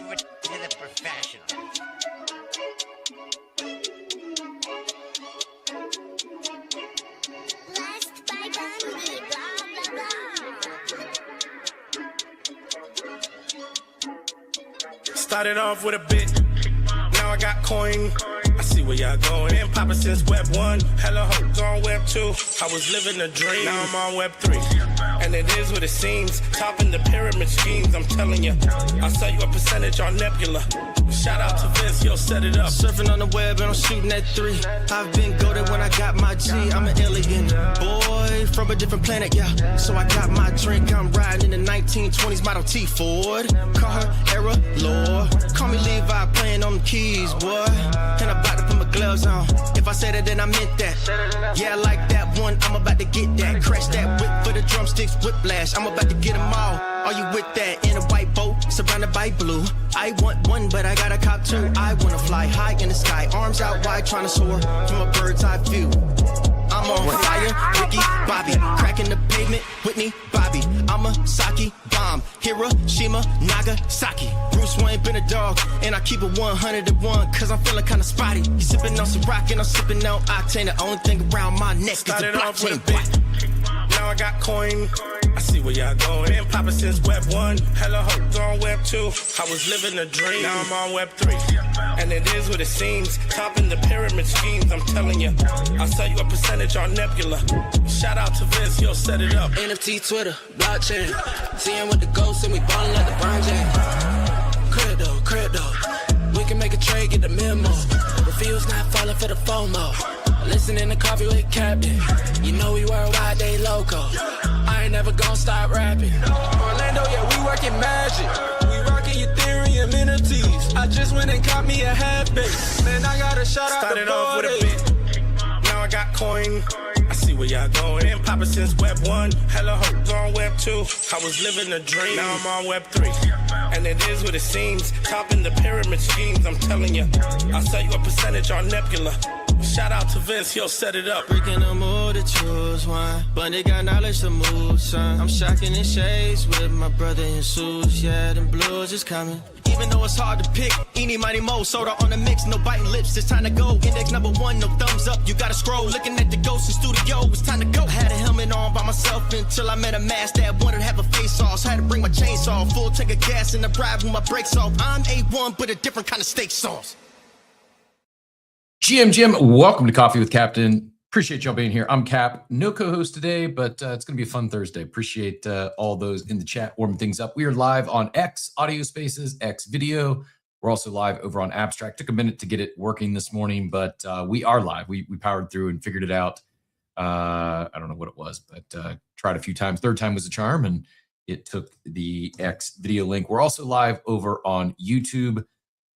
leave it to the professionals. Blessed by Bundy, blah, blah, blah. Started off with a bit, now I got coin. I see where y'all going. Been poppin' since Web 1, hella hoes on Web 2. I was living a dream, now I'm on Web 3. And it is what it seems, topping the pyramid schemes, I'm telling you. I'll sell you a percentage on Nebula. Shout out to Vince, yo, set it up. Surfing on the web and I'm shooting at 3. I've been goated when I got my G. I'm an alien boy from a different planet, yeah. So I got my drink, I'm riding in the 1920s Model T Ford. Call her Era Lord. Call me Levi, playing on the keys, boy. And I'm about to put my gloves on. If I said it, then I meant that. Yeah, I like that one, I'm about to get that. Crash that whip for the drumsticks, whiplash. I'm about to get them all. Are you with that? In a white boat, surrounded by blue. I want one, but I got a cop too. I wanna fly high in the sky, arms out wide, trying to soar from a bird's eye view. I'm on fire, Ricky, Bobby, cracking the pavement, Whitney, Bobby. I'm a Saki bomb, Hiroshima, Nagasaki. Bruce Wayne been a dog, and I keep it 101, cause I'm feeling kinda spotty. You sipping on some rock and I'm sipping on octane. The only thing around my neck is the Started off with a blockchain. bit, now I got coin. I see where y'all going. Been poppin' since Web 1, hella hoes on Web 2. I was living a dream, now I'm on Web 3. And it is what it seems, topping the pyramid schemes, I'm telling you. I'll sell you a percentage on Nebula. Shout out to Vince, yo, set it up. NFT, Twitter, blockchain. Seeing with the ghosts and we ballin' like LeBron James. Crypto. We can make a trade, get the memo. Refuse not falling for the FOMO. Listening to Coffee with Captain. You know we worldwide, they loco. I ain't never gonna stop rapping. Orlando, yeah, we working magic. We rocking Ethereum NFTs. I just went and caught me a half base. Man, I got a shout out Started to off with a Body. bit, now I got coin. I see where y'all going. Been poppin' since Web 1, hella hoes on Web 2. I was living a dream, now I'm on Web 3. And it is what it seems, topping the pyramid schemes, I'm telling you. I'll sell you a percentage on Nebula. Shout out to Vince, yo, set it up. Freaking the mood to choose one, but they got knowledge to move, son. I'm shocking in shades with my brother in shoes. Yeah, them blues is coming. Even though it's hard to pick, eeny, mighty, mo, soda on the mix, no biting lips, it's time to go. Index number 1, no thumbs up, you gotta scroll. Looking at the ghost in studio, it's time to go. I had a helmet on by myself until I met a mask that wanted to have a face off. So I had to bring my chainsaw, full tank of gas in the drive with my brakes off. I'm A1, but a different kind of steak sauce. Jim, welcome to Coffee with Captain. Appreciate y'all being here. I'm Cap, no co-host today, but it's going to be a fun Thursday. Appreciate all those in the chat warming things up. We are live on X Audio Spaces, X Video. We're also live over on Abstract. Took a minute to get it working this morning, but we are live. We powered through and figured it out. I don't know what it was, but tried a few times. Third time was a charm, and it took the X Video link. We're also live over on YouTube.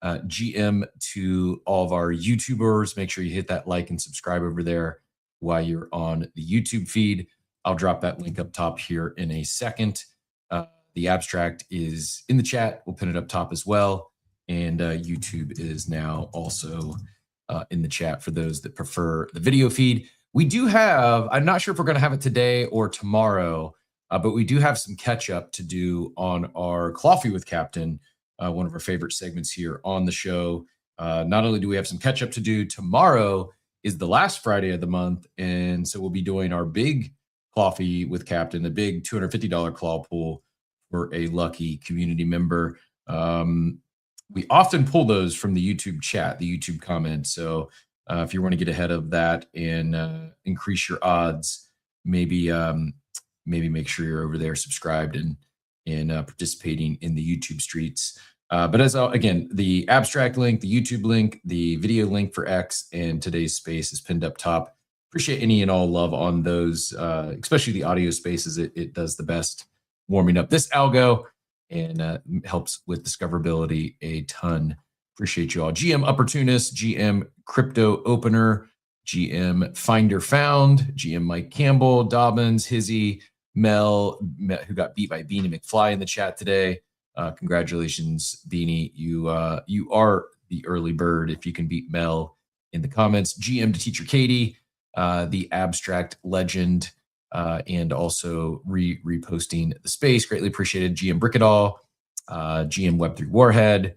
GM to all of our YouTubers. Make sure you hit that like and subscribe over there while you're on the YouTube feed. I'll drop that link up top here in a second. The abstract is in the chat. We'll pin it up top as well. And YouTube is now also in the chat for those that prefer the video feed. We do have, I'm not sure if we're going to have it today or tomorrow, but we do have some catch up to do on our Coffee with Captain, one of our favorite segments here on the show. Not only do we have some catch up to do, tomorrow is the last Friday of the month. And so we'll be doing our big Coffee with Captain, the big $250 claw pool for a lucky community member. We often pull those from the YouTube chat, the YouTube comments. So if you want to get ahead of that and increase your odds, maybe make sure you're over there subscribed and participating in the YouTube streets. But again, the abstract link, the YouTube link, the video link for X, and today's space is pinned up top. Appreciate any and all love on those, especially the audio spaces. It does the best warming up this algo and helps with discoverability a ton. Appreciate you all. GM Opportunist, GM Crypto Opener, GM Finder Found, GM Mike Campbell, Dobbins, Hizzy, Mel, who got beat by Beanie McFly in the chat today. Congratulations, Beanie. You are the early bird if you can beat Mel in the comments. GM to Teacher Katie, the abstract legend, and also reposting the space. Greatly appreciated. GM Brickadall, GM Web3 Warhead,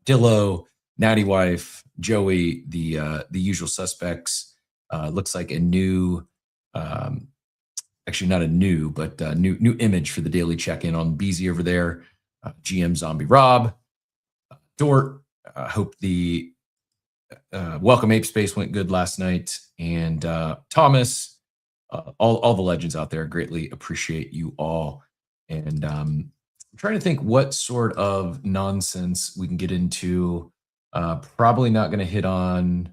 Dillo, Natty Wife, Joey, the usual suspects. Looks like a new, actually not a new, but new image for the daily check-in on BZ over there. GM Zombie Rob, Dort. Hope the Welcome Ape Space went good last night, and Thomas. All the legends out there, greatly appreciate you all. And I'm trying to think what sort of nonsense we can get into. Probably not going to hit on,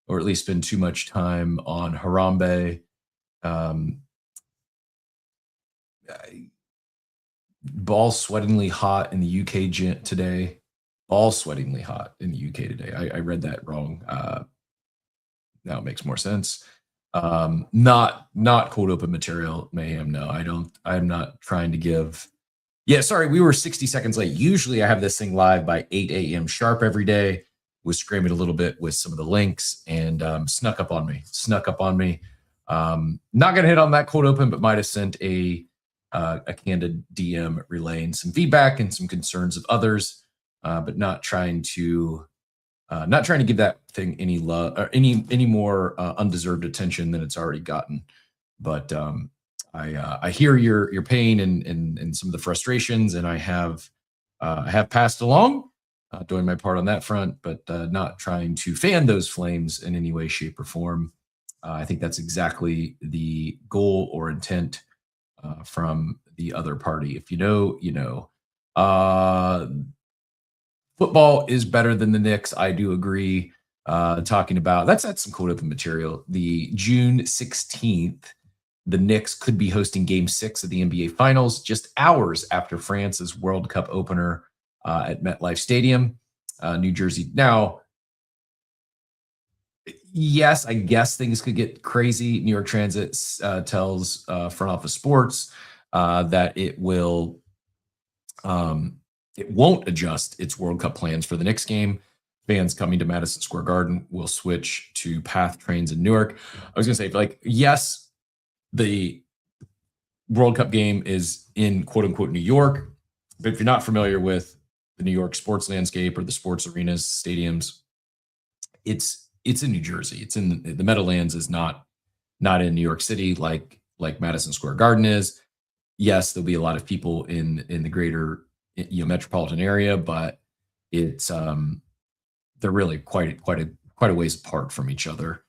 or at least spend too much time on Harambe. Ball sweatingly hot in the UK today. Ball sweatingly hot in the UK today. I read that wrong. Now it makes more sense. Not cold open material mayhem. No, I'm not trying to give. Yeah, sorry, we were 60 seconds late. Usually I have this thing live by 8 a.m. sharp every day. Was screaming a little bit with some of the links, and snuck up on me. Not gonna hit on that cold open, but might have sent a candid DM relaying some feedback and some concerns of others, but not trying to give that thing any love or any more undeserved attention than it's already gotten. But I hear your pain and some of the frustrations, and I have passed along, doing my part on that front, but not trying to fan those flames in any way, shape, or form. I think that's exactly the goal or intent from the other party. If you know, you know. Football is better than the Knicks. I do agree. Talking about that's some cool open material. The June 16th, the Knicks could be hosting Game 6 of the NBA Finals, just hours after France's World Cup opener at MetLife Stadium, New Jersey. Now, yes, I guess things could get crazy. New York Transit tells Front Office Sports that it will. It won't adjust its World Cup plans for the Knicks game. Fans coming to Madison Square Garden will switch to PATH trains in Newark. I was going to say, like, yes, the World Cup game is in quote unquote New York, but if you're not familiar with the New York sports landscape or the sports arenas, stadiums, it's in New Jersey. It's in the Meadowlands is not in New York City like Madison Square Garden is. Yes, there'll be a lot of people in the greater metropolitan area, but it's they're really quite a ways apart from each other.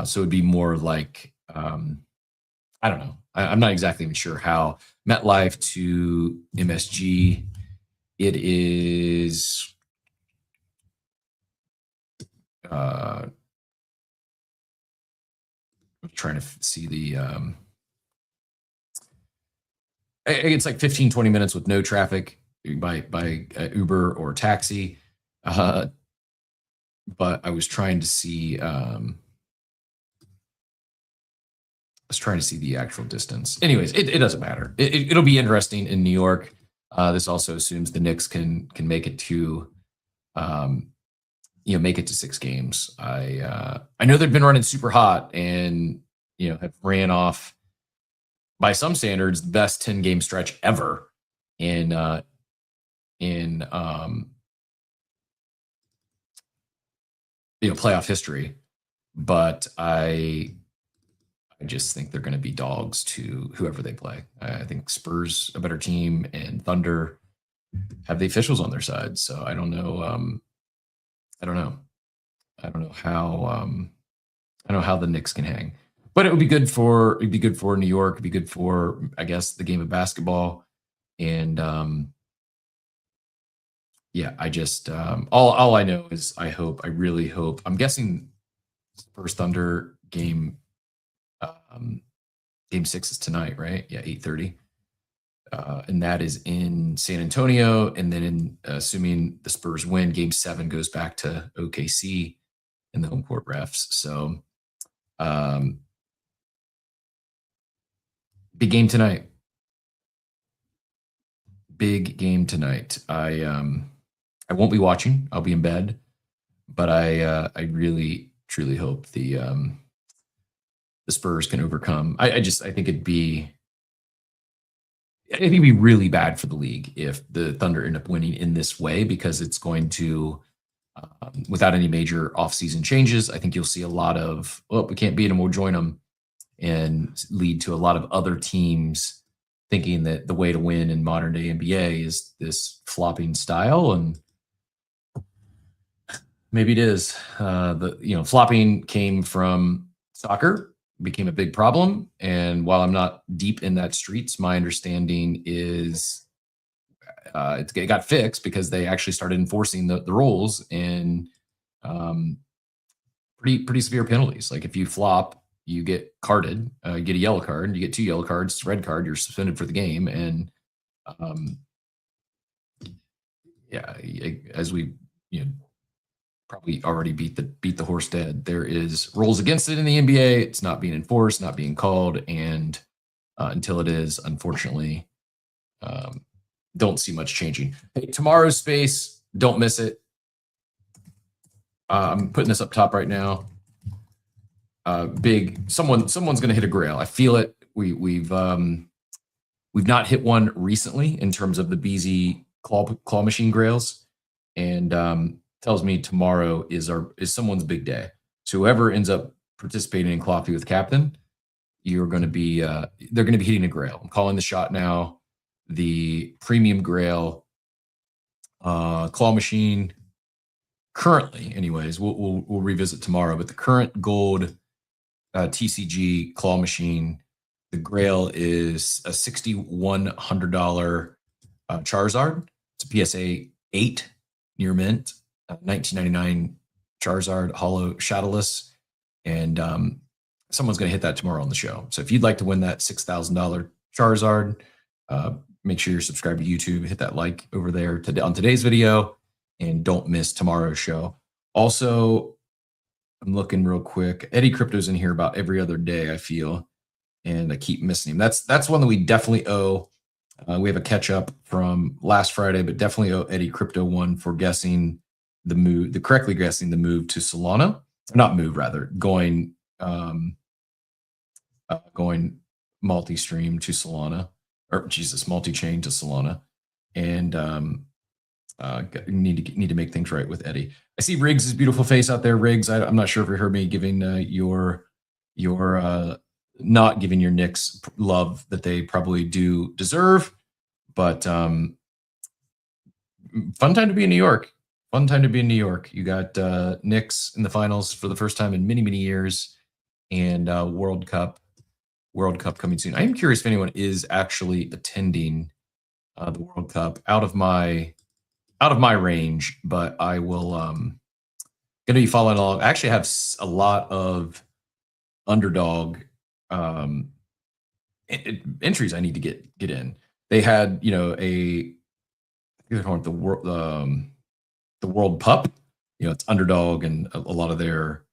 So it'd be more like I don't know. I'm not exactly even sure how MetLife to MSG. It is I'm trying to see the it's like 15-20 minutes with no traffic by Uber or taxi. But I was trying to see the actual distance. Anyways, it doesn't matter. It'll be interesting in New York. This also assumes the Knicks can make it to make it to 6 games. I know they've been running super hot and have ran off, by some standards, the best 10-game stretch ever in playoff history. But I just think they're going to be dogs to whoever they play. I think Spurs a better team, and Thunder have the officials on their side. So I don't know. I don't know how the Knicks can hang. But it would be good for New York. It'd be good for, I guess, the game of basketball. And I just all I know is I really hope. I'm guessing Spurs Thunder game 6 is tonight, right? Yeah, 8:30. And that is in San Antonio. And then assuming the Spurs win, game 7 goes back to OKC in the home court refs. So big game tonight. I won't be watching. I'll be in bed, but I really truly hope the Spurs can overcome. I think it'd be really bad for the league if the Thunder end up winning in this way, because it's going to without any major offseason changes. I think you'll see a lot of, well, we can't beat them, we'll join them, and lead to a lot of other teams thinking that the way to win in modern day NBA is this flopping style. And maybe it is. Flopping came from soccer, became a big problem. And while I'm not deep in that streets, my understanding is it got fixed because they actually started enforcing the rules, and pretty severe penalties. Like if you flop, you get carded, you get a yellow card, you get 2 yellow cards, red card, you're suspended for the game. And as we probably already beat the horse dead, there is rules against it in the NBA. It's not being enforced, not being called, and until it is, unfortunately, don't see much changing. Hey, tomorrow's space, don't miss it. I'm putting this up top right now. Someone's going to hit a grail. I feel it. We've not hit one recently in terms of the BZ claw machine grails, and tells me tomorrow is someone's big day. So whoever ends up participating in Coffee with Captain, they're going to be hitting a grail. I'm calling the shot now. The premium grail claw machine currently, anyways, we'll revisit tomorrow, but the current gold TCG claw machine, the grail is a $6,100 Charizard. It's a PSA 8 near mint, 1999 Charizard holo shadowless, and someone's going to hit that tomorrow on the show. So if you'd like to win that $6,000 Charizard, make sure you're subscribed to YouTube, hit that like over there on today's video, and don't miss tomorrow's show. Also, I'm looking real quick. Eddie Crypto's in here about every other day, I feel, and I keep missing him. That's one that we definitely owe. We have a catch up from last Friday, but definitely owe Eddie Crypto one for correctly guessing the move to Solana. Not move, rather, going multi-stream to Solana, or multi-chain to Solana, and need to make things right with Eddie. I see Riggs' beautiful face out there. Riggs, I'm not sure if you heard me giving your not giving your Knicks love that they probably do deserve, but fun time to be in New York. Fun time to be in New York. You got Knicks in the finals for the first time in many years, and World Cup coming soon. I am curious if anyone is actually attending the World Cup. Out of my range, but I will going to be following along. I actually have a lot of underdog entries I need to get in. They had, the World Pup, it's underdog, and a lot of their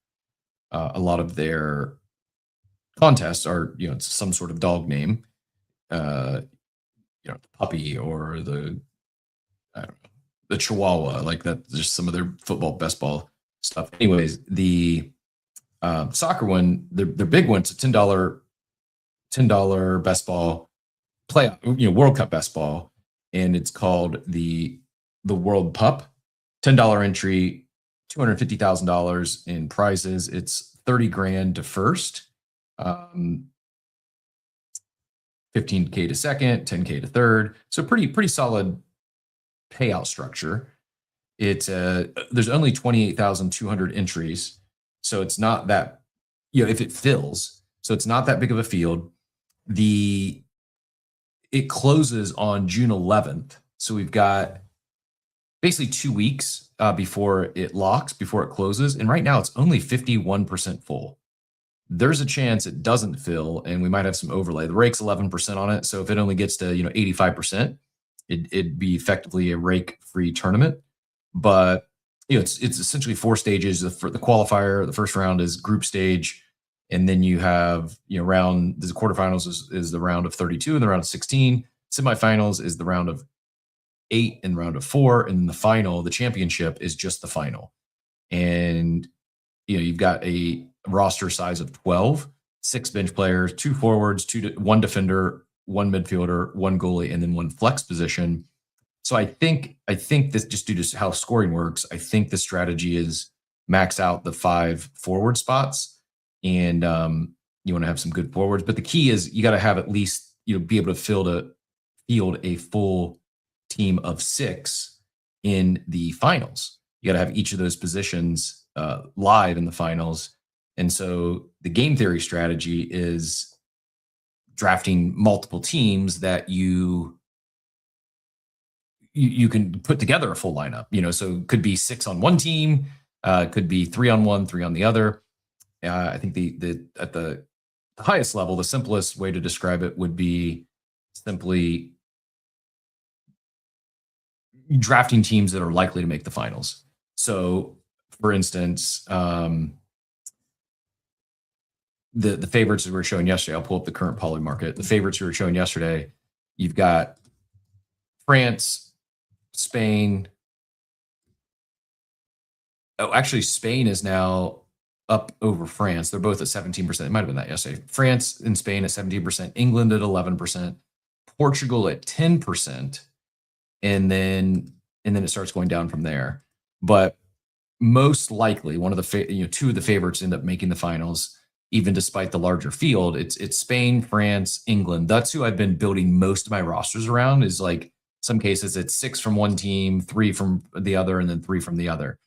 contests are, it's some sort of dog name, the puppy or the Chihuahua, like that. Just some of their football, best ball stuff. Anyways, the soccer one, their big one, it's a $10 best ball play, World Cup best ball, and it's called the World Pup. $10 entry, $250,000 in prizes. It's $30,000 to first, $15K to second, $10K to third. So pretty solid payout structure. It's there's only 28,200 entries, so it's not that, if it fills, so it's not that big of a field. It closes on June 11th, so we've got basically 2 weeks before it closes, and right now it's only 51% full. There's a chance it doesn't fill, and we might have some overlay. The rake's 11% on it, so if it only gets to 85%, it'd be effectively a rake-free tournament. But it's essentially 4 stages. The qualifier, the first round is group stage, and then you have the quarterfinals is the round of 32 and the round of 16. Semifinals is the round of 8 and round of 4, and the final, the championship, is just the final. And you've got a roster size of 12, 6 bench players, 2 forwards, 1 defender, 1 midfielder, 1 goalie, and then 1 flex position. So I think this, just due to how scoring works, I think the strategy is max out the 5 forward spots, and you want to have some good forwards. But the key is you got to have at least, be able to field a full team of 6 in the finals. You got to have each of those positions live in the finals. And so the game theory strategy is drafting multiple teams that you can put together a full lineup. So it could be 6 on one team, could be 3 on one, 3 on the other. I think the at the highest level, the simplest way to describe it would be simply drafting teams that are likely to make the finals. So, for instance, the favorites that we were showing yesterday, I'll pull up the current poly market. The favorites we were showing yesterday, you've got France, Spain. Oh, actually, Spain is now up over France. They're both at 17%. It might have been that yesterday. France and Spain at 17%, England at 11%, Portugal at 10%, and then it starts going down from there. But most likely, one of the 2 of the favorites end up making the finals, even despite the larger field. It's Spain, France, England. That's who I've been building most of my rosters around. Is like some cases it's 6 from one team, 3 from the other, and then 3 from the other.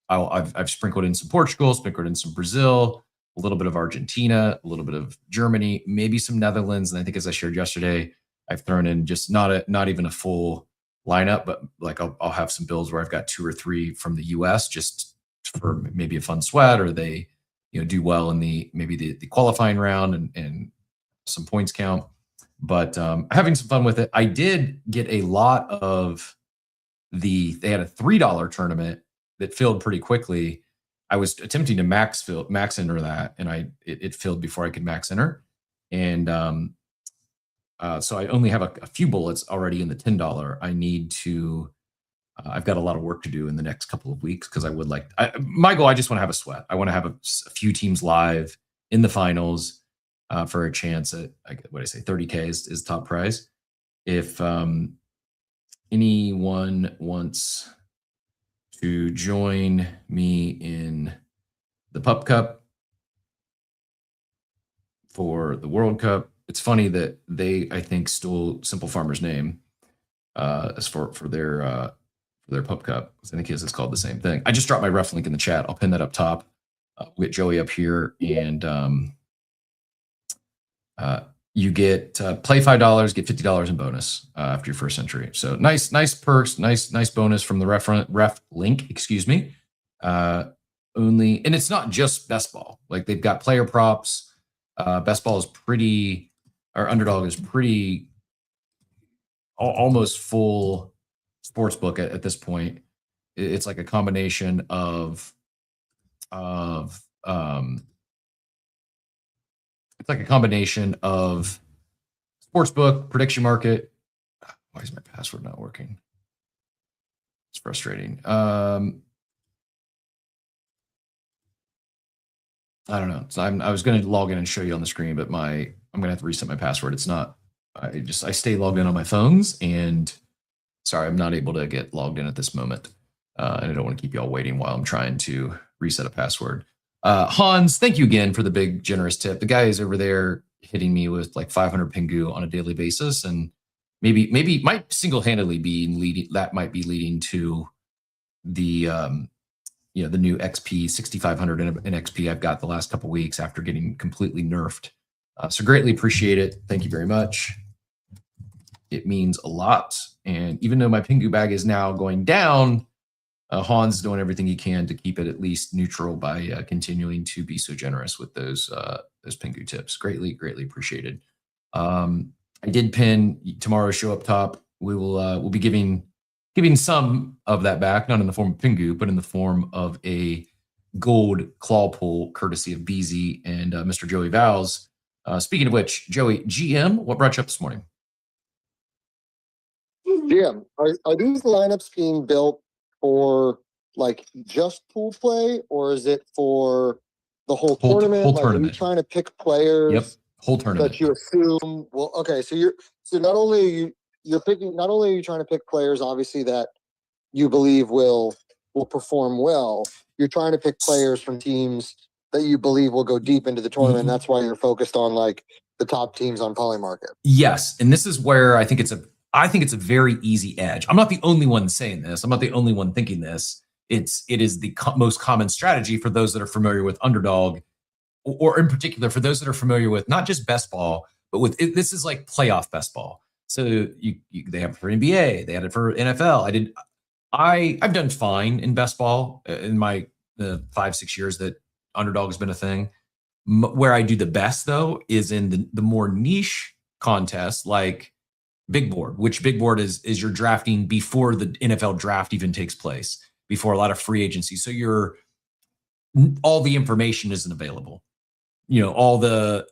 I've sprinkled in some Portugal, sprinkled in some Brazil, a little bit of Argentina, a little bit of Germany, maybe some Netherlands, and I think, as I shared yesterday, I've thrown in just not even a full lineup, but like I'll have some builds where I've got 2 or 3 from the U.S. just for maybe a fun sweat, or they do well in the qualifying round and some points count. But having some fun with it. I did get a lot of they had a $3 tournament that filled pretty quickly. I was attempting to max enter that, and it filled before I could max enter. And so I only have a few bullets already in the $10. I need to, I've got a lot of work to do in the next couple of weeks, because my goal, I just want to have a sweat. I want to have a few teams live in the finals for a chance at, 30K is top prize. If anyone wants to join me in the Pup Cup for the World Cup, it's funny that they, I think, stole Simple Farmer's name as for their Pup Cup. I think it's called the same thing. I just dropped my ref link in the chat. I'll pin that up top. We'll get Joey up here, and you get play $5, get $50 in bonus after your first entry. So nice perks, nice bonus from the ref link. Excuse me. And it's not just best ball. Like, they've got player props. Best ball is pretty, or Underdog is pretty, almost full sports book at this point. It's like a combination of sportsbook, prediction market. Why is my password not working? It's frustrating. I don't know. So I was going to log in and show you on the screen, but I'm going to have to reset my password. It's not. I stay logged in on my phones, and sorry, I'm not able to get logged in at this moment. And I don't want to keep y'all waiting while I'm trying to reset a password. Hans, thank you again for the big generous tip. The guy is over there hitting me with like 500 Pingu on a daily basis, and maybe might single-handedly be leading to the the new XP 6500 in XP I've got the last couple weeks after getting completely nerfed. So greatly appreciate it. Thank you very much. It means a lot. And even though my Pingu bag is now going down, Hans is doing everything he can to keep it at least neutral by continuing to be so generous with those Pingu tips. Greatly appreciated. I did pin tomorrow's show up top. We'll be giving some of that back, not in the form of Pingu, but in the form of a gold claw pull, courtesy of BZ and Mr. Joey Vowles. Speaking of which, Joey, GM, what brought you up this morning? GM, are these lineups being built for like just pool play, or is it for the whole tournament? Whole like, tournament. Are you trying to pick players? Yep, whole tournament. That you assume. Well, okay, so not only are you you're picking, not only are you trying to pick players, obviously, that you believe will perform well, you're trying to pick players from teams that you believe will go deep into the tournament. And that's why you're focused on like the top teams on Polymarket. Yes, and this is where I think it's a very easy edge. I'm not the only one saying this. I'm not the only one thinking this. It is the most common strategy for those that are familiar with Underdog, or in particular for those that are familiar with not just best ball, but with this is like playoff best ball. So they have it for NBA, they had it for NFL. I've done fine in best ball in my 5-6 years that Underdog has been a thing. Where I do the best though is in the more niche contests like Big Board, which Big Board is you're drafting before the NFL draft even takes place, before a lot of free agency. So all the information isn't available. All the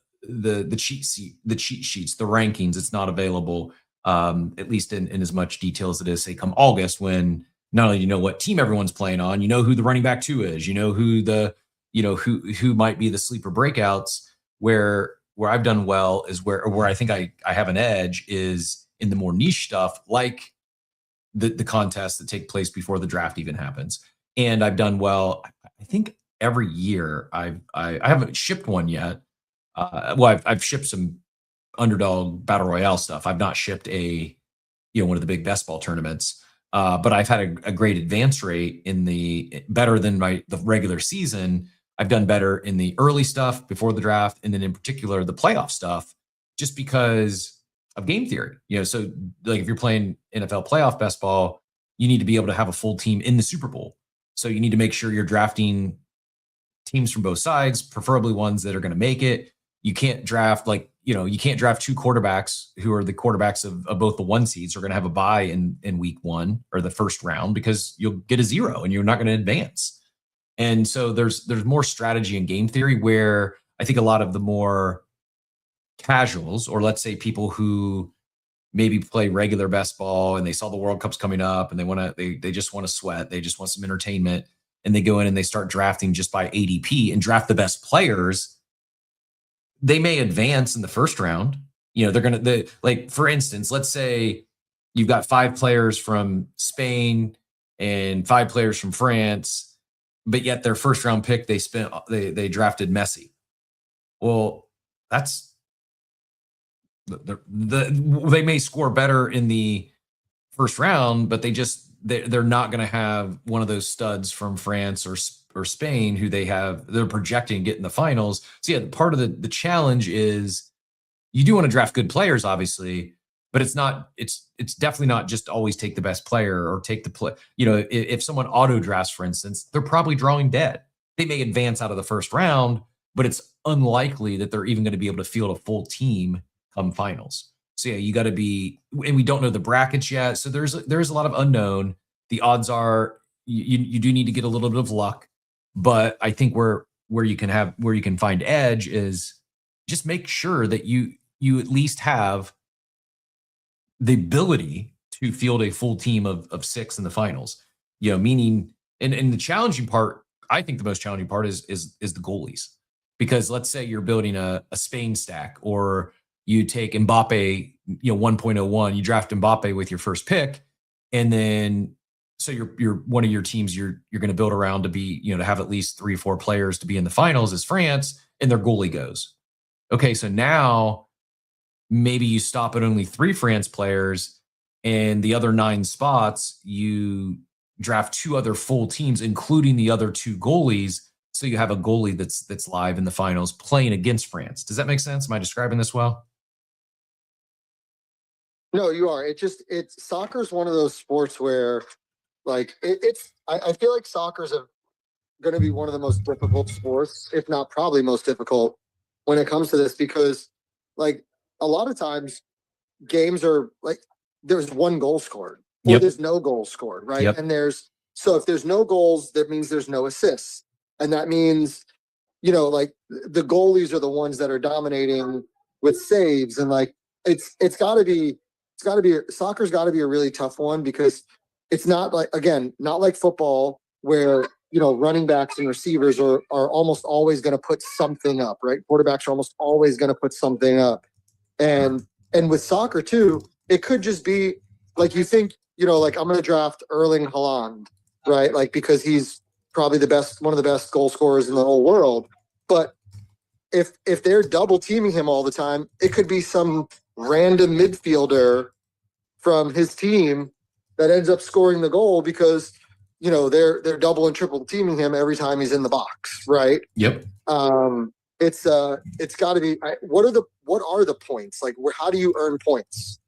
cheat sheets, the rankings, it's not available, at least in as much detail as it is, say, come August, when not only do you know what team everyone's playing on, you know who the running back 2 is, you know who who might be the sleeper breakouts. Where I've done well is where I think I have an edge is in the more niche stuff, like the contests that take place before the draft even happens. And I've done well, I think every year. I haven't shipped one yet. I've shipped some Underdog Battle Royale stuff. I've not shipped one of the big best ball tournaments. But I've had a great advance rate better than the regular season. I've done better in the early stuff before the draft, and then in particular the playoff stuff, just because of game theory. So like if you're playing NFL playoff best ball, you need to be able to have a full team in the Super Bowl. So you need to make sure you're drafting teams from both sides, preferably ones that are going to make it. You can't draft you can't draft 2 quarterbacks who are the quarterbacks of both the 1 seeds who are going to have a bye in week 1 or the first round, because you'll get a 0 and you're not going to advance. And so there's more strategy and game theory, where I think a lot of the more casuals, or let's say people who maybe play regular best ball and they saw the World Cup's coming up and they just want to sweat, they just want some entertainment, and they go in and they start drafting just by ADP and draft the best players. They may advance in the first round. Like for instance, let's say you've got 5 players from Spain and 5 players from France, but yet their first round pick they drafted Messi. Well, that's they may score better in the first round, but they're not going to have one of those studs from France or Spain who they're projecting to get in the finals. So yeah, part of the challenge is you do want to draft good players, obviously, but it's definitely not just always take the best player or take the play. If someone auto drafts, for instance, they're probably drawing dead. They may advance out of the first round, but it's unlikely that they're even going to be able to field a full team come finals. So yeah, you got to be, and we don't know the brackets yet. So there's a lot of unknown. The odds are you do need to get a little bit of luck, but I think where you can find edge is just make sure that you at least have the ability to field a full team of 6 in the finals. Meaning, and the challenging part, I think the most challenging part is the goalies, because let's say you're building a Spain stack, or you take Mbappe, 1.01, you draft Mbappe with your first pick, and then so you're one of your teams you're going to build around to be, to have at least 3 or 4 players to be in the finals is France, and their goalie goes. Okay, so now maybe you stop at only 3 France players, and the other 9 spots you draft 2 other full teams, including the other 2 goalies. So you have a goalie that's live in the finals playing against France. Does that make sense? Am I describing this well? No, you are. Soccer is one of those sports where, like, I feel like soccer is going to be one of the most difficult sports, if not probably most difficult, when it comes to this, because, like, a lot of times games are like there's 1 goal scored, or there's no goal scored, right? Yep. And so if there's no goals, that means there's no assists, and that means, like the goalies are the ones that are dominating with saves, and like it's got to be soccer's got to be a really tough one, because it's not like football, where running backs and receivers are almost always going to put something up, right? Quarterbacks are almost always going to put something up. And with soccer too, it could just be like you think, like I'm going to draft Erling Haaland, right? Like because he's probably one of the best goal scorers in the whole world. But if they're double teaming him all the time, it could be some random midfielder from his team that ends up scoring the goal because they're double and triple teaming him every time he's in the box, right? Yep. It's got to be. What are the points? Like, how do you earn points?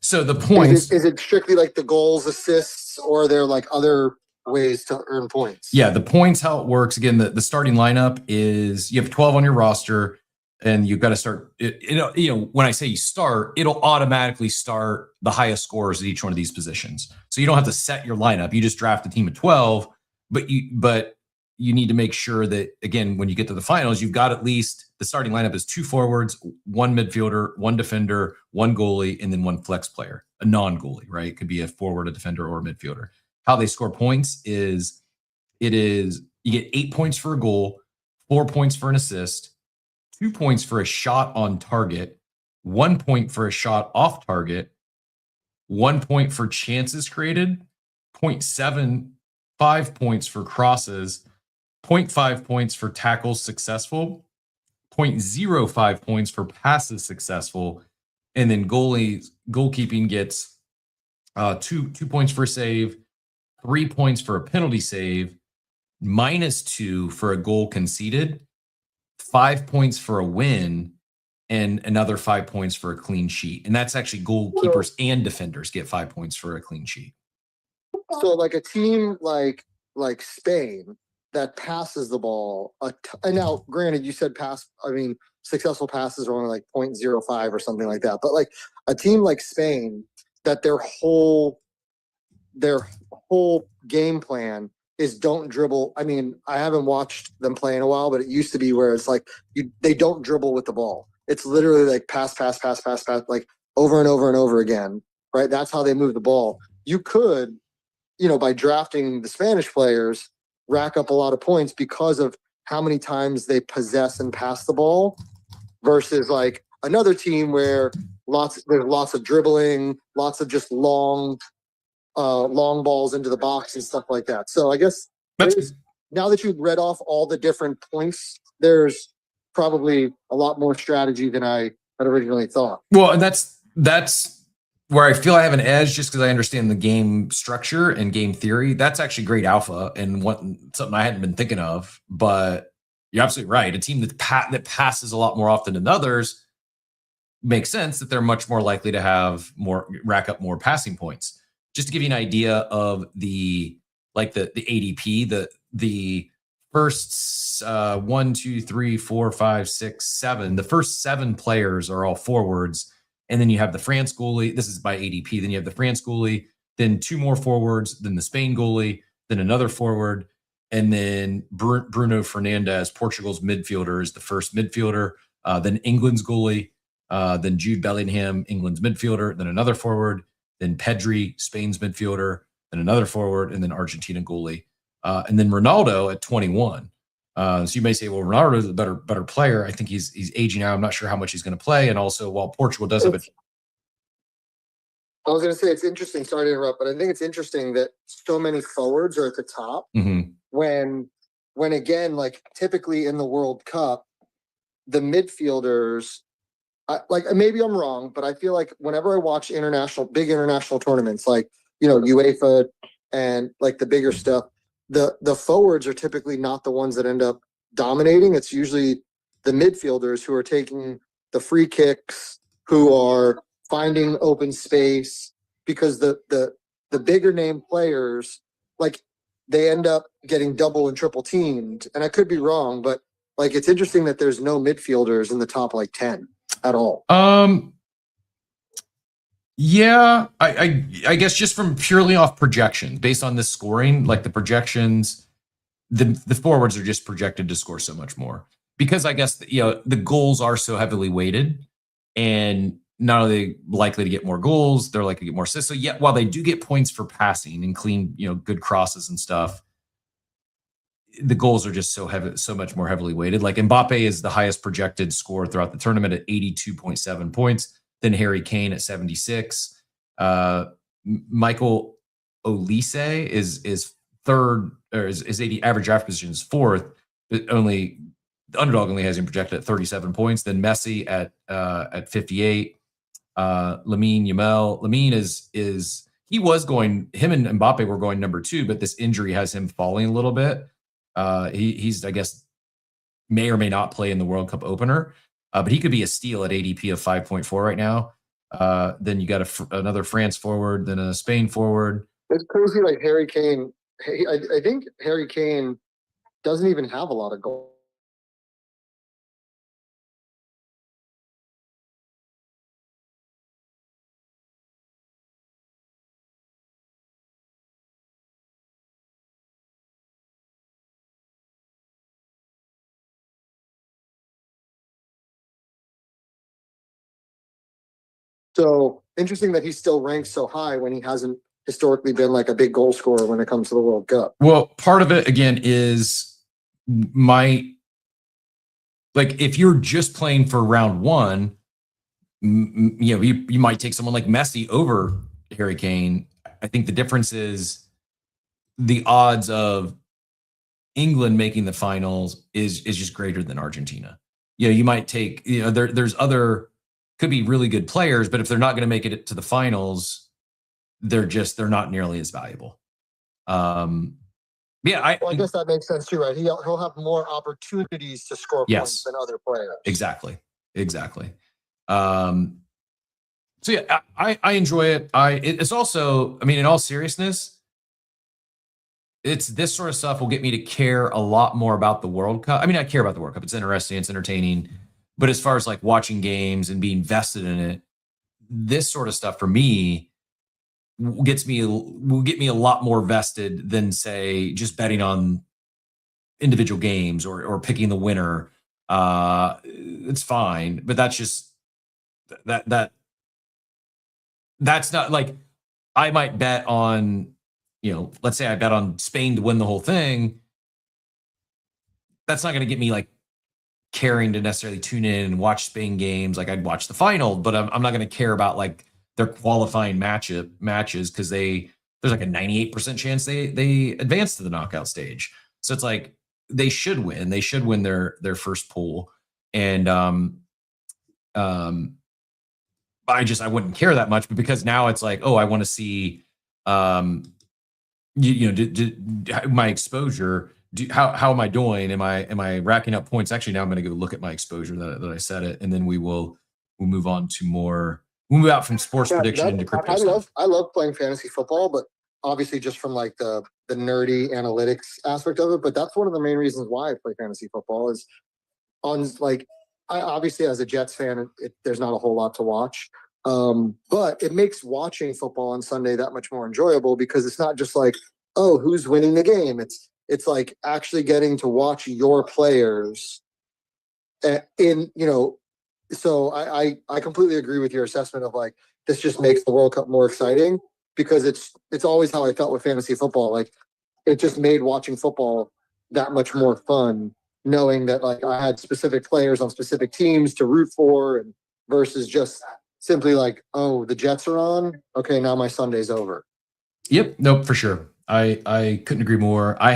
So the points is it strictly like the goals, assists, or are there like other ways to earn points? Yeah, the points, how it works. Again, the starting lineup is you have 12 on your roster, and you've got to start. When I say you start, it'll automatically start the highest scorers at each one of these positions. So you don't have to set your lineup. You just draft a team of 12, but you need to make sure that, again, when you get to the finals, you've got at least the starting lineup is 2 forwards, 1 midfielder, 1 defender, 1 goalie, and then 1 flex player, a non-goalie, right? It could be a forward, a defender, or a midfielder. How they score points is you get 8 points for a goal, 4 points for an assist, 2 points for a shot on target, 1 point for a shot off target, 1 point for chances created, 0.75 points for crosses, 0.5 points for tackles successful, 0.05 points for passes successful, and then goalkeeping gets 2 points for a save, 3 points for a penalty save, -2 for a goal conceded, 5 points for a win, and another 5 points for a clean sheet. And that's actually goalkeepers and defenders get 5 points for a clean sheet. So like a team like Spain that passes the ball, and now granted you said successful passes are only like 0.05 or something like that. But like a team like Spain that their whole game plan is don't dribble. I mean, I haven't watched them play in a while, but it used to be where it's like they don't dribble with the ball. It's literally like pass, like over and over and over again, right? That's how they move the ball. You could, by drafting the Spanish players, rack up a lot of points because of how many times they possess and pass the ball versus like another team where there's lots of dribbling, lots of just long balls into the box and stuff like that. So I guess now that you've read off all the different points, there's probably a lot more strategy than I had originally thought. Well, and that's where I feel I have an edge just because I understand the game structure and game theory. That's actually great alpha and something I hadn't been thinking of. But you're absolutely right. A team that passes a lot more often than others makes sense that they're much more likely to rack up more passing points. Just to give you an idea of the ADP, the first 1, 2, 3, 4, 5, 6, 7. The first 7 players are all forwards. And then you have the France goalie. This is by ADP. Then you have the France goalie, then 2 more forwards, then the Spain goalie, then another forward. And then Bruno Fernandes, Portugal's midfielder, is the first midfielder. Then England's goalie, then Jude Bellingham, England's midfielder, then another forward, then Pedri, Spain's midfielder, then another forward, and then Argentina goalie. And then Ronaldo at 21. So you may say, well, Ronaldo is a better player. I think he's aging out. I'm not sure how much he's going to play. And also, while Portugal does have it. I was going to say it's interesting. Sorry to interrupt, but I think it's interesting that so many forwards are at the top when again, like typically in the World Cup, the midfielders, maybe I'm wrong, but I feel like whenever I watch big international tournaments, like, UEFA and like the bigger stuff, the forwards are typically not the ones that end up dominating. It's usually the midfielders who are taking the free kicks, who are finding open space, because the bigger name players, like they end up getting double and triple teamed. And I could be wrong, but like it's interesting that there's no midfielders in the top like 10 at all. Yeah, I guess just from purely off projections, based on this scoring, like the projections, the forwards are just projected to score so much more because I guess the goals are so heavily weighted, and not only likely to get more goals, they're likely to get more assists. So yeah, while they do get points for passing and clean, good crosses and stuff, the goals are just so much more heavily weighted. Like Mbappe is the highest projected score throughout the tournament at 82.7 points. then Harry Kane at 76. Michael Olise is third, or his 80 average draft position is fourth. But the underdog only has him projected at 37 points. Then Messi at 58. Lamine Yamal. Lamine him and Mbappe were going number 2, but this injury has him falling a little bit. He's, I guess, may or may not play in the World Cup opener, but he could be a steal at ADP of 5.4 right now. Then you got another France forward, then a Spain forward. It's crazy, like Harry Kane. I think Harry Kane doesn't even have a lot of goals. So interesting that he still ranks so high when he hasn't historically been like a big goal scorer when it comes to the World Cup. Well, part of it again is if you're just playing for round 1, you might take someone like Messi over Harry Kane. I think the difference is the odds of England making the finals is just greater than Argentina. You might take, there's other, could be really good players, but if they're not going to make it to the finals, they're not nearly as valuable. I guess that makes sense too, right? He'll have more opportunities to score points than other players. Exactly. I enjoy it. It's also, in all seriousness, it's this sort of stuff will get me to care a lot more about the World Cup. I care about the World Cup. It's interesting. It's entertaining. But as far as like watching games and being vested in it, this sort of stuff for me will get me a lot more vested than, say, just betting on individual games or picking the winner. It's fine, but that's just that's not like, I might bet on, let's say I bet on Spain to win the whole thing. That's not going to get me like caring to necessarily tune in and watch Spain games. Like, I'd watch the final, but I'm not going to care about like their qualifying matches because there's like a 98% chance they advance to the knockout stage. So it's like they should win. They should win their first pool, and I wouldn't care that much. But because now it's like, oh, I want to see my exposure. How am I doing? Am I racking up points? Actually, now I'm going to go look at my exposure that I set it, and then we'll move on to more. We'll move out from sports prediction into crypto stuff. I love playing fantasy football, but obviously just from like the nerdy analytics aspect of it. But that's one of the main reasons why I play fantasy football is on like, I obviously as a Jets fan, there's not a whole lot to watch. But it makes watching football on Sunday that much more enjoyable because it's not just like, oh, who's winning the game? It's like actually getting to watch your players so I completely agree with your assessment of like, this just makes the World Cup more exciting because it's always how I felt with fantasy football. Like, it just made watching football that much more fun, knowing that like I had specific players on specific teams to root for, and versus just simply like, oh, the Jets are on. Okay, now my Sunday's over. Yep. Nope, for sure. I couldn't agree more. I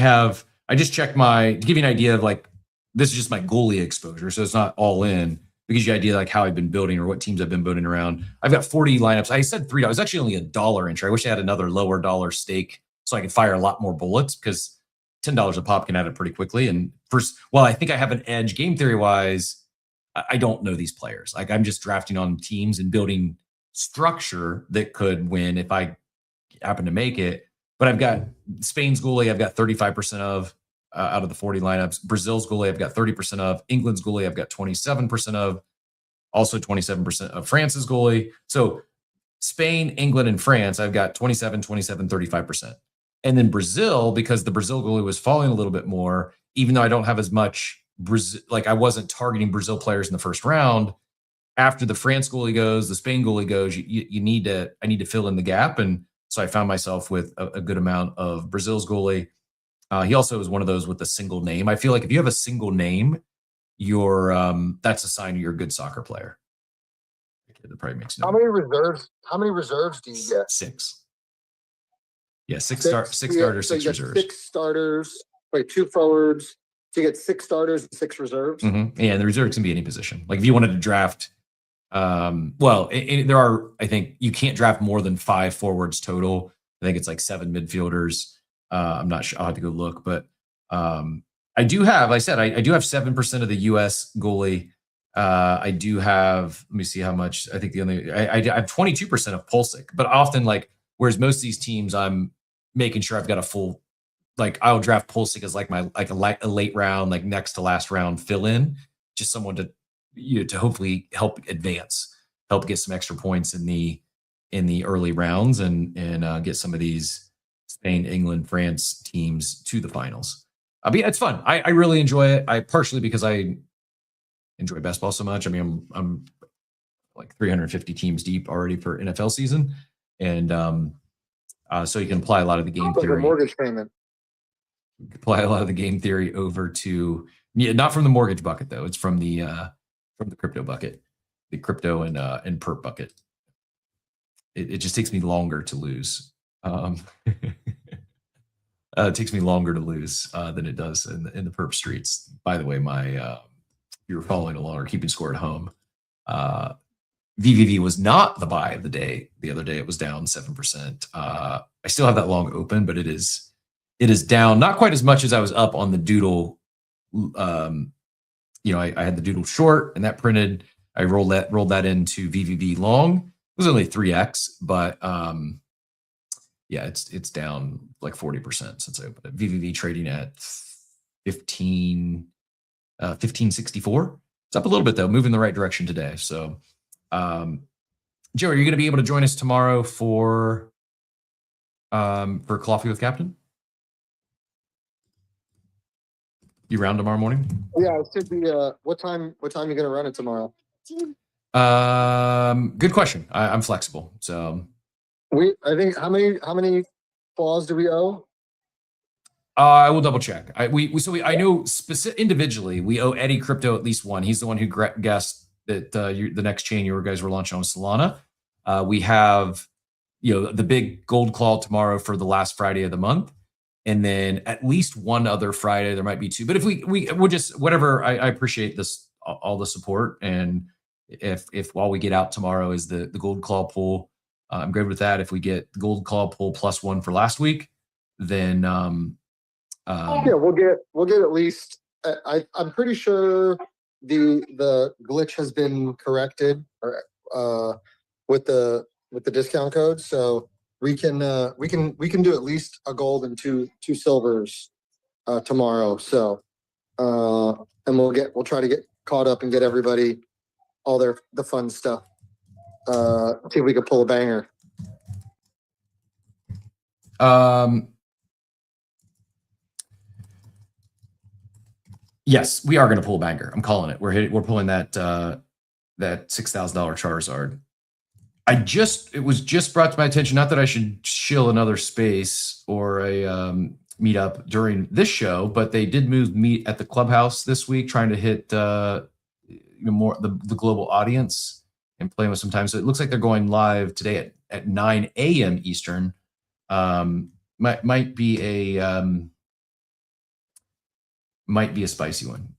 just checked to give you an idea of like, this is just my goalie exposure. So it's not all in, because you idea like how I've been building or what teams I've been building around. I've got 40 lineups. I said $3. It's actually only $1 entry. I wish I had another lower dollar stake so I could fire a lot more bullets, because $10 a pop can add it pretty quickly. And I think I have an edge game theory wise. I don't know these players. Like, I'm just drafting on teams and building structure that could win if I happen to make it. But I've got Spain's goalie, I've got 35% of out of the 40 lineups. Brazil's goalie, I've got 30% of. England's goalie, I've got 27% of. Also 27% of France's goalie. So Spain, England, and France, I've got 27, 35%. And then Brazil, because the Brazil goalie was falling a little bit more, even though I don't have as much Brazil, like I wasn't targeting Brazil players in the first round. After the France goalie goes, the Spain goalie goes, I need to fill in the gap. And so I found myself with a good amount of Brazil's goalie. He also is one of those with a single name. I feel like if you have a single name, that's a sign you're a good soccer player. That probably makes How many reserves do you get? 6. Yeah, six Yeah, starters, so 6 you get reserves. 6 starters, wait, 2 forwards. So you get 6 starters and 6 reserves. Mm-hmm. Yeah, and the reserves can be any position. Like if you wanted to draft, there are, I think you can't draft more than 5 forwards total. I think it's like 7 midfielders. I'm not sure. I'll have to go look, but I do have, like I said, I do have 7% of the U.S. goalie. I do have, let me see how much. I think I have 22% of Pulisic, but often like, whereas most of these teams, I'm making sure I've got a full, like I'll draft Pulisic as like a late round, like next to last round fill in, just someone to to hopefully help advance, help get some extra points in the early rounds and get some of these Spain, England, France teams to the finals. I mean, it's fun. I really enjoy it. I partially because I enjoy basketball so much. I mean, I'm like 350 teams deep already for NFL season, and so you can apply a lot of the game Like a theory. mortgage payment. Apply a lot of the game theory over to not from the mortgage bucket though. It's from the crypto bucket, the crypto and perp bucket. It just takes me longer to lose. It takes me longer to lose than it does in the perp streets. By the way, if you were following along or keeping score at home, VVV was not the buy of the day. The other day it was down 7%. I still have that long open, but it is down not quite as much as I was up on the doodle. I had the doodle short and that printed. I rolled that into VVV long. It was only 3x, but it's down like 40% since I opened it. VVV trading at 1564. It's up a little bit though, moving in the right direction today. So, Joe, are you going to be able to join us tomorrow for Coffee with Captain? You round tomorrow morning? Yeah, it should be. What time are you going to run it tomorrow? Good question. I'm flexible, so I think how many falls do we owe? I will double check. I know individually we owe Eddie Crypto at least one. He's the one who guessed that the next chain you guys were launching on Solana. We have the big gold claw tomorrow for the last Friday of the month, and then at least one other Friday. There might be 2, but if we'll just whatever. I appreciate this all the support, and if while we get out tomorrow is the gold claw pool, I'm good with that. If we get the gold claw pool +1 for last week, then we'll get at least. I'm pretty sure the glitch has been corrected with the discount code, so we can do at least a gold and two silvers tomorrow. So and we'll try to get caught up and get everybody all the fun stuff. See if we can pull a banger. Yes, we are going to pull a banger. I'm calling it. We're pulling that $6,000 Charizard. It was just brought to my attention, not that I should shill another space or a meetup during this show, but they did meet at the clubhouse this week, trying to hit more the global audience and playing with some time. So it looks like they're going live today at 9 a.m. Eastern. Might be a spicy one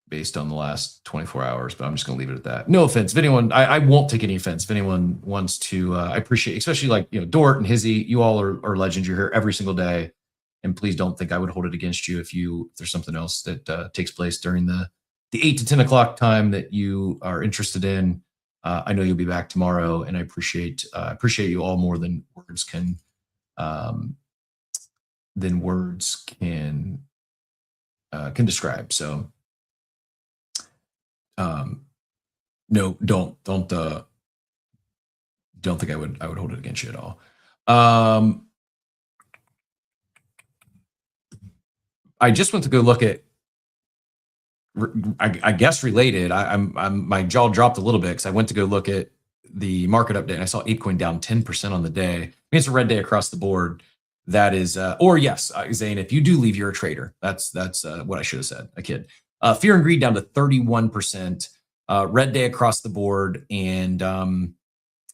based on the last 24 hours, but I'm just going to leave it at that. No offense. If anyone, I won't take any offense. If anyone wants to, I appreciate, especially like, Dort and Hizzy, you all are legends. You're here every single day. And please don't think I would hold it against you if there's something else that takes place during the 8 to 10 o'clock time that you are interested in. I know you'll be back tomorrow, and I appreciate you all more than words can describe. So, no, don't think I would hold it against you at all. I just went to go look at, I guess related. My jaw dropped a little bit because I went to go look at the market update and I saw ApeCoin down 10% on the day. I mean, it's a red day across the board. That is, or yes, Zane, if you do leave, you're a trader. That's what I should have said. I kid. Fear and Greed down to 31%. red day across the board, and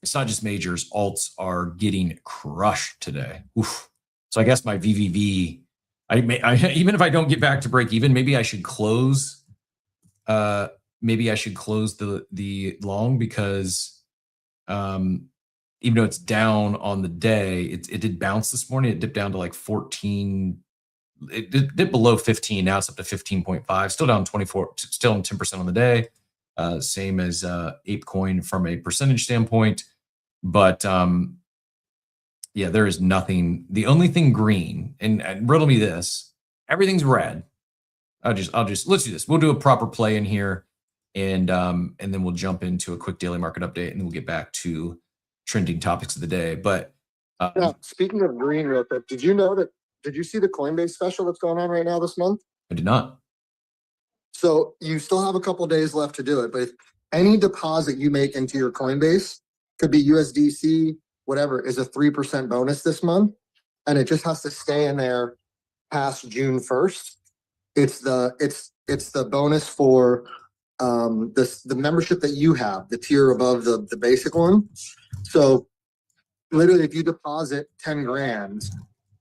it's not just majors. Alts are getting crushed today. Oof. So I guess my VVV, even if I don't get back to break even, maybe I should close. Maybe I should close the long, because even though it's down on the day, it did bounce this morning. It dipped down to like 14. It dipped below 15. Now it's up to 15.5. Still down 24. Still in 10% on the day. Same as ApeCoin from a percentage standpoint. But yeah, there is nothing. The only thing green, and riddle me this, everything's red. Let's do this. We'll do a proper play in here, and then we'll jump into a quick daily market update, and then we'll get back to trending topics of the day. But now, speaking of green, real quick, did you see the Coinbase special that's going on right now this month? I did not. So you still have a couple days left to do it, but if any deposit you make into your Coinbase, could be USDC, whatever, is a 3% bonus this month, and it just has to stay in there past June 1st. It's the bonus for the membership that you have, the tier above the basic one. So literally, if you deposit 10 grand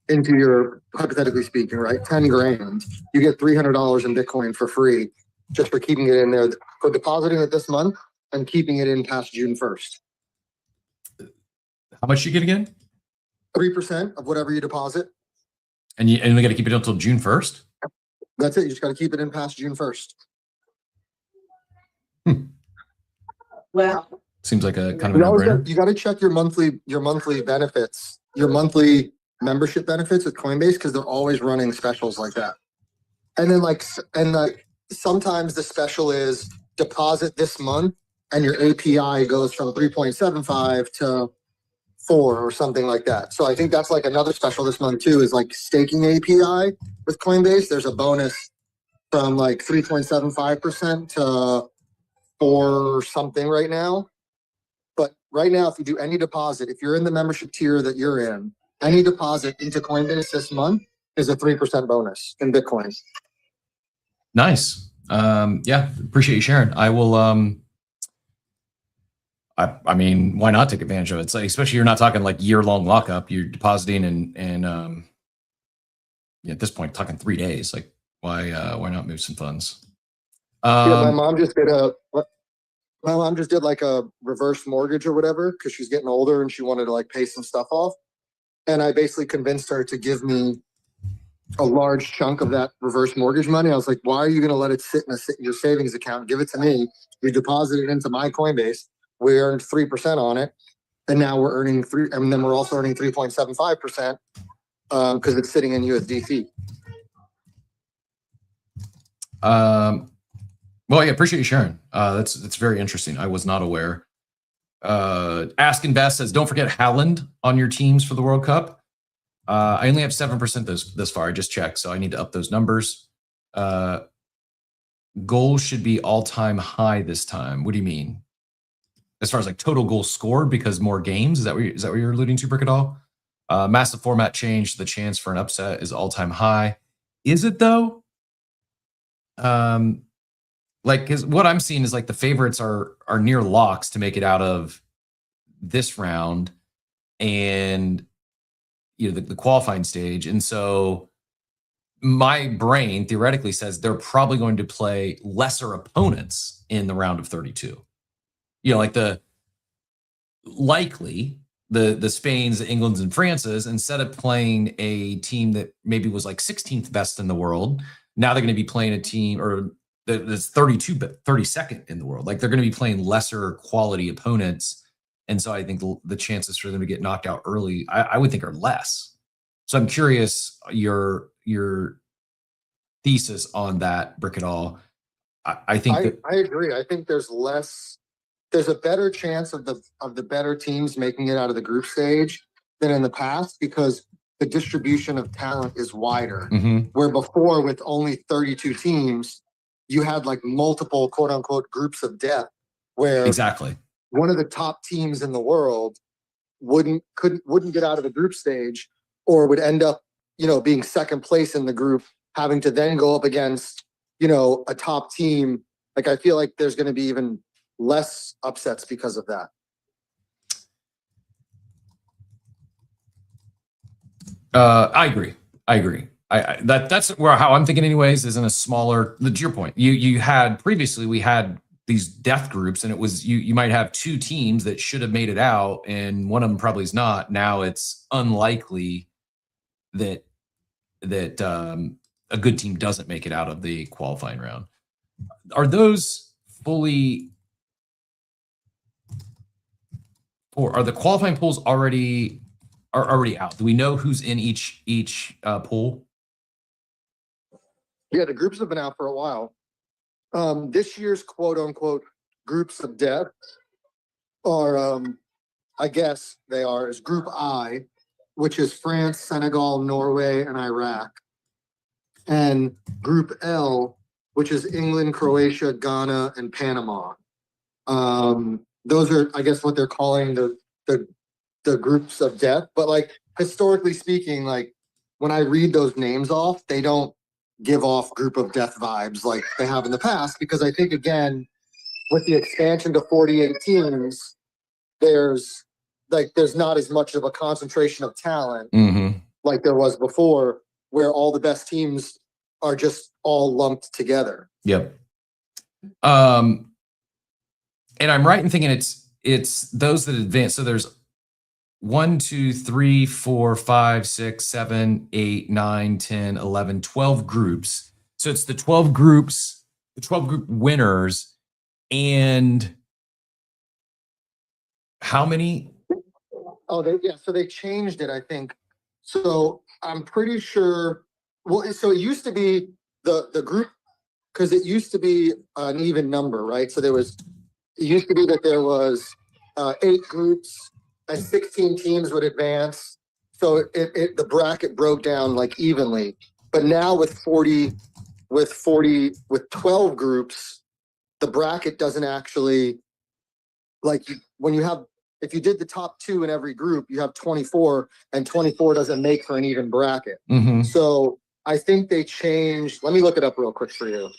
into your, hypothetically speaking, right, 10 grand, you get $300 in Bitcoin for free just for keeping it in there, for depositing it this month and keeping it in past June 1st. How much you get again? 3% of whatever you deposit. And you only got to keep it until June 1st? That's it. You just got to keep it in past June 1st. Well, Seems like a kind of a no-brainer. You got to check your monthly benefits, your monthly membership benefits with Coinbase, because they're always running specials like that. And then sometimes the special is deposit this month and your API goes from 3.75 to 4 or something like that. So I think that's like another special this month too, is like staking API with Coinbase. There's a bonus from like 3.75% to 4 or something right now. But right now, if you do any deposit, if you're in the membership tier that you're in, any deposit into Coinbase this month is a 3% bonus in Bitcoin. Nice. Yeah, appreciate you sharing. I will. I mean, why not take advantage of it? It's like, especially you're not talking like year-long lockup. You're depositing and yeah, at this point, talking 3 days. Like, why not move some funds? Yeah, my mom just did like a reverse mortgage or whatever, because she's getting older and she wanted to like pay some stuff off. And I basically convinced her to give me a large chunk of that reverse mortgage money. I was like, why are you going to let it sit in your savings account? Give it to me. We deposit it into my Coinbase. We earned 3% on it. And now we're earning and then we're also earning 3.75% because it's sitting in USDC. Well, yeah, appreciate you sharing. That's very interesting. I was not aware. Ask Invest says, don't forget Haaland on your teams for the World Cup. I only have 7% this far. I just checked, so I need to up those numbers. Goals should be all-time high this time. What do you mean? As far as like total goals scored because more games? Is that what you're alluding to, Brick at all? Massive format change. The chance for an upset is all-time high. Is it though? Like, because what I'm seeing is like the favorites are near locks to make it out of this round, and you know the qualifying stage. And so my brain theoretically says they're probably going to play lesser opponents in the round of 32. You know, like the Spains, the Englands, and Frances, instead of playing a team that maybe was like 16th best in the world, now they're going to be playing a team or that's 32nd in the world. Like they're going to be playing lesser quality opponents. And so I think the chances for them to get knocked out early, I would think are less. So I'm curious your thesis on that, Brick et al. I think I agree. I think there's a better chance of the better teams making it out of the group stage than in the past, because the distribution of talent is wider. Mm-hmm. Where before, with only 32 teams, you had like multiple quote unquote groups of death, where exactly one of the top teams in the world wouldn't get out of the group stage, or would end up, being second place in the group, having to then go up against, a top team Like, I feel like there's going to be even less upsets because of that. I agree. That's how I'm thinking anyways, is in a smaller, to your point, you had previously, we had these death groups, and it was, you might have two teams that should have made it out, and one of them probably is not. Now it's unlikely that a good team doesn't make it out of the qualifying round. Are those fully, or are the qualifying pools already out? Do we know who's in each pool? Yeah, the groups have been out for a while. This year's quote unquote groups of death are, I guess they are, is Group I, which is France, Senegal, Norway, and Iraq. And Group L, which is England, Croatia, Ghana, and Panama. Those are, I guess, what they're calling the groups of death. But like, historically speaking, like when I read those names off, they don't give off group of death vibes like they have in the past, because I think, again, with the expansion to 48 teams, there's not as much of a concentration of talent like there was before, where all the best teams are just all lumped together. Yep. And I'm right in thinking it's those that advance. So there's 1, 2, 3, 4, 5, 6, 7, 8, 9, 10, 11, 12 groups. So it's the 12 groups, the 12 group winners, and how many? Oh, so they changed it, I think. So I'm pretty sure. Well, so it used to be the group, because it used to be an even number, right? So it used to be that there was 8 groups and 16 teams would advance. So the bracket broke down like evenly. But now with 12 groups, the bracket doesn't actually, like, if you did the top 2 in every group, you have 24, and 24 doesn't make for an even bracket. So I think they changed. Let me look it up real quick for you.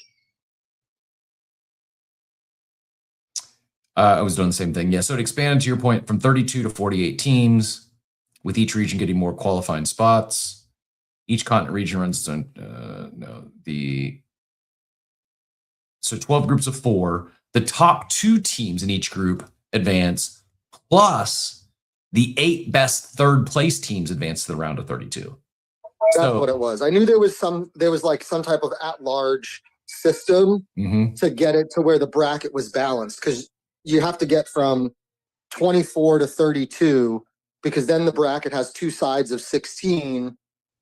I was doing the same thing. Yeah. So it expanded, to your point, from 32 to 48 teams, with each region getting more qualifying spots. Each continent region runs so 12 groups of 4. The top 2 teams in each group advance, plus the 8 best third place teams advance to the round of 32. That's what it was. I knew there was like some type of at-large system to get it to where the bracket was balanced, because you have to get from 24 to 32, because then the bracket has 2 sides of 16,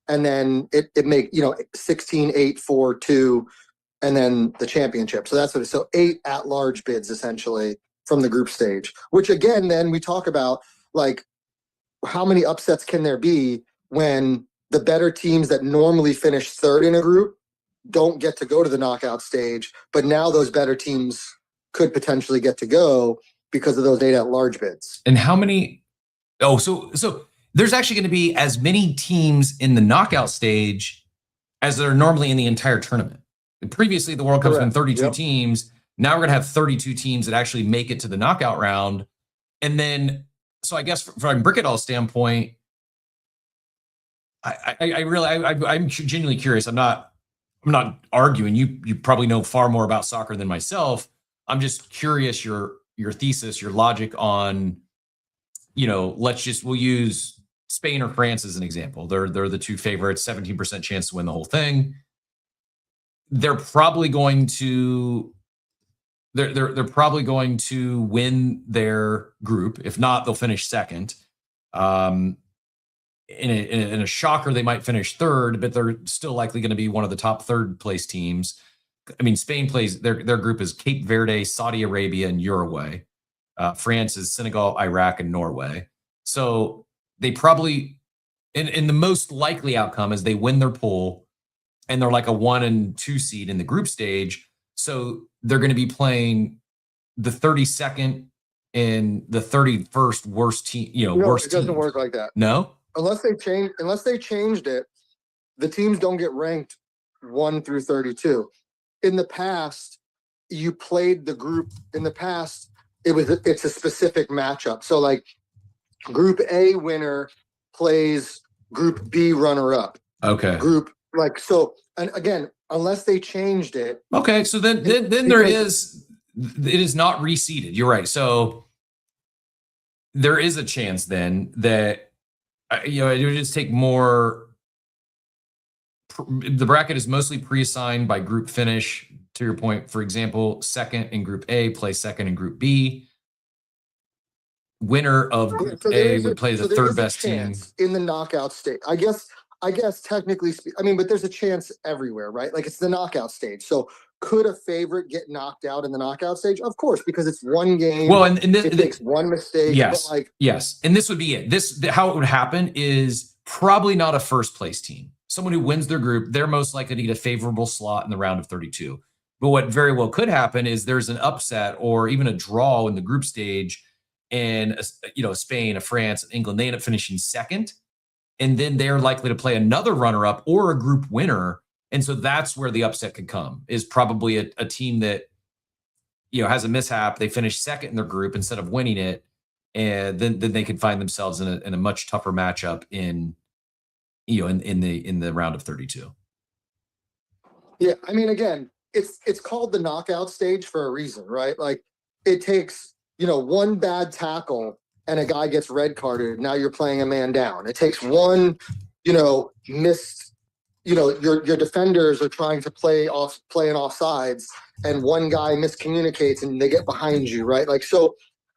and then it make 16, 8, 4, 2, and then the championship. So that's what. So 8 at-large bids essentially from the group stage. Which again, then we talk about, like, how many upsets can there be when the better teams that normally finish third in a group don't get to go to the knockout stage, but now those better teams could potentially get to go because of those 8 at-large bids. And how many? Oh, so there's actually going to be as many teams in the knockout stage as there are normally in the entire tournament. And previously, the World Cup's been 32 teams. Now we're going to have 32 teams that actually make it to the knockout round. And then, so I guess from a Bricketall standpoint, I'm genuinely curious. I'm not arguing. You probably know far more about soccer than myself. I'm just curious your thesis, your logic on, we'll use Spain or France as an example. They're the 2 favorites, 17% chance to win the whole thing. They're probably going to they're probably going to win their group. If not, they'll finish second. In a shocker, they might finish third, but they're still likely going to be one of the top third place teams. I mean, Spain plays, their group is Cape Verde, Saudi Arabia, and Uruguay. France is Senegal, Iraq, and Norway. So they probably, in the most likely outcome, is they win their pool, and they're like a 1 and 2 seed in the group stage. So they're going to be playing the 32nd and the 31st worst team. Worst. It doesn't teams. work like that. No, unless they changed it, the teams don't get ranked 1 through 32. In the past, you played the group in the past, it's a specific matchup. So like Group A winner plays Group B runner up. Okay. And again, unless they changed it. Okay, so then there is, it is not reseeded. You're right. So there is a chance then that it would just take more. The bracket is mostly pre-assigned by group finish. To your point, for example, second in Group A play second in Group B. Winner of Group A would play the third best team in the knockout stage. I guess technically, but there's a chance everywhere, right? Like it's the knockout stage. So could a favorite get knocked out in the knockout stage? Of course, because it's one game. Well, and it takes one mistake. Yes, but yes, and this would be it. How it would happen is probably not a first place team. Someone who wins their group, they're most likely to get a favorable slot in the round of 32. But what very well could happen is there's an upset or even a draw in the group stage, and Spain, France, and England, they end up finishing second, and then they're likely to play another runner-up or a group winner. And so that's where the upset could come, is probably a team that has a mishap. They finish second in their group instead of winning it, and then they could find themselves in a much tougher matchup in the round of 32. Yeah, again, it's called the knockout stage for a reason, right? Like it takes one bad tackle and a guy gets red carded. Now you're playing a man down. It takes one missed. Your defenders are trying to play an offsides, and one guy miscommunicates and they get behind you, right? Like, so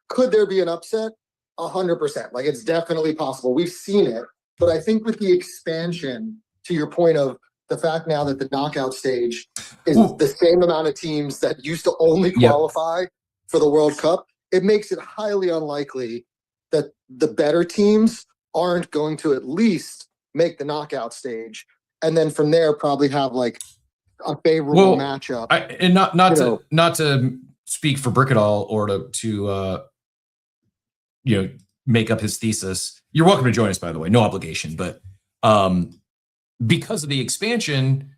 could there be an upset? 100%. Like, it's definitely possible. We've seen it, but I think with the expansion, to your point of the fact now that the knockout stage is the same amount of teams that used to only qualify for the World Cup, it makes it highly unlikely that the better teams aren't going to at least make the knockout stage. And then from there, probably have like a favorable matchup. And not to speak for Brickadall or to make up his thesis. You're welcome to join us, by the way. No obligation, but because of the expansion,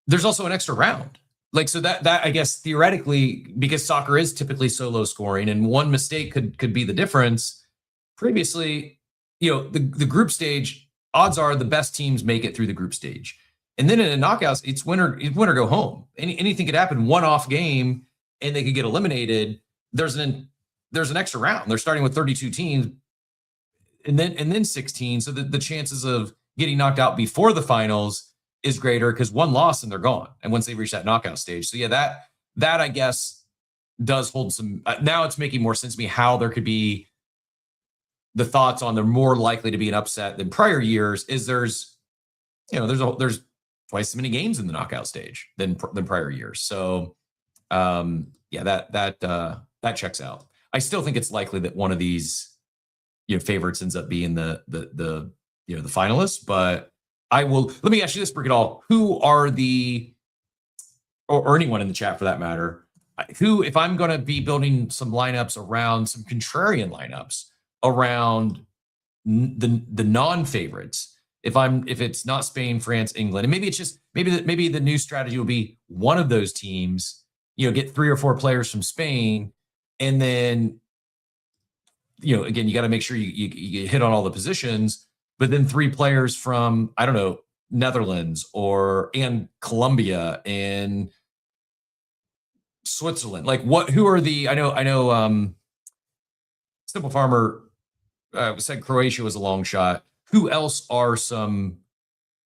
there's also an extra round. Like, so that I guess theoretically, because soccer is typically so low scoring, and one mistake could be the difference. Previously, the group stage, odds are the best teams make it through the group stage. And then in a knockouts, it's win or go home. Anything could happen, one off game, and they could get eliminated. There's an extra round. They're starting with 32 teams and then 16. So the chances of getting knocked out before the finals is greater because one loss and they're gone. And once they reach that knockout stage. So yeah, that I guess does hold some, now it's making more sense to me how there could be the thoughts on they're more likely to be an upset than prior years is there's twice as many games in the knockout stage than prior years. So that checks out. I still think it's likely that one of these favorites ends up being the finalists, but let me ask you this, Brickadall, who are or anyone in the chat for that matter, if I'm going to be building some lineups around some contrarian lineups around the non-favorites, if it's not Spain, France, England, and maybe it's just maybe the new strategy will be one of those teams, get 3 or 4 players from Spain, and then again, you got to make sure you hit on all the positions, but then 3 players from, I don't know, Netherlands and Colombia and Switzerland. Like who are I know Simple Farmer said Croatia was a long shot. Who else are some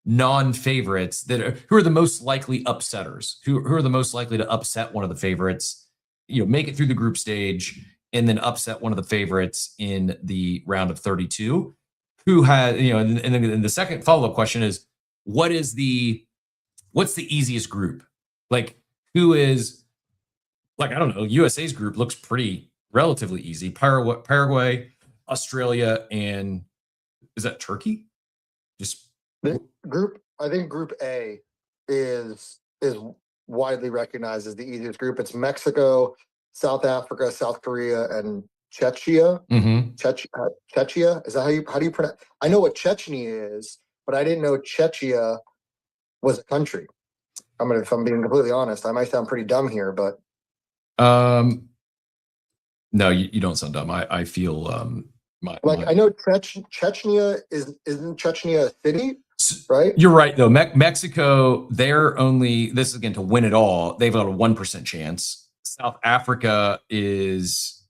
non-favorites who are the most likely upsetters? Who are the most likely to upset one of the favorites, make it through the group stage and then upset one of the favorites in the round of 32? Who has, and then the second follow-up question is, what's the easiest group? Like, who is, like, I don't know, USA's group looks pretty relatively easy. Paraguay, Australia, and is that Turkey? Just the group. I think Group A is widely recognized as the easiest group. It's Mexico, South Africa, South Korea, and Czechia. Mm-hmm. Czechia, is that how do you pronounce? I know what Chechnya is, but I didn't know Czechia was a country. I mean, if I'm being completely honest, I might sound pretty dumb here, but no, you don't sound dumb. I feel I know Chechnya isn't Chechnya a city, right? You're right though. Mexico, they're only, this is again to win it all. They've got a 1% chance. South Africa is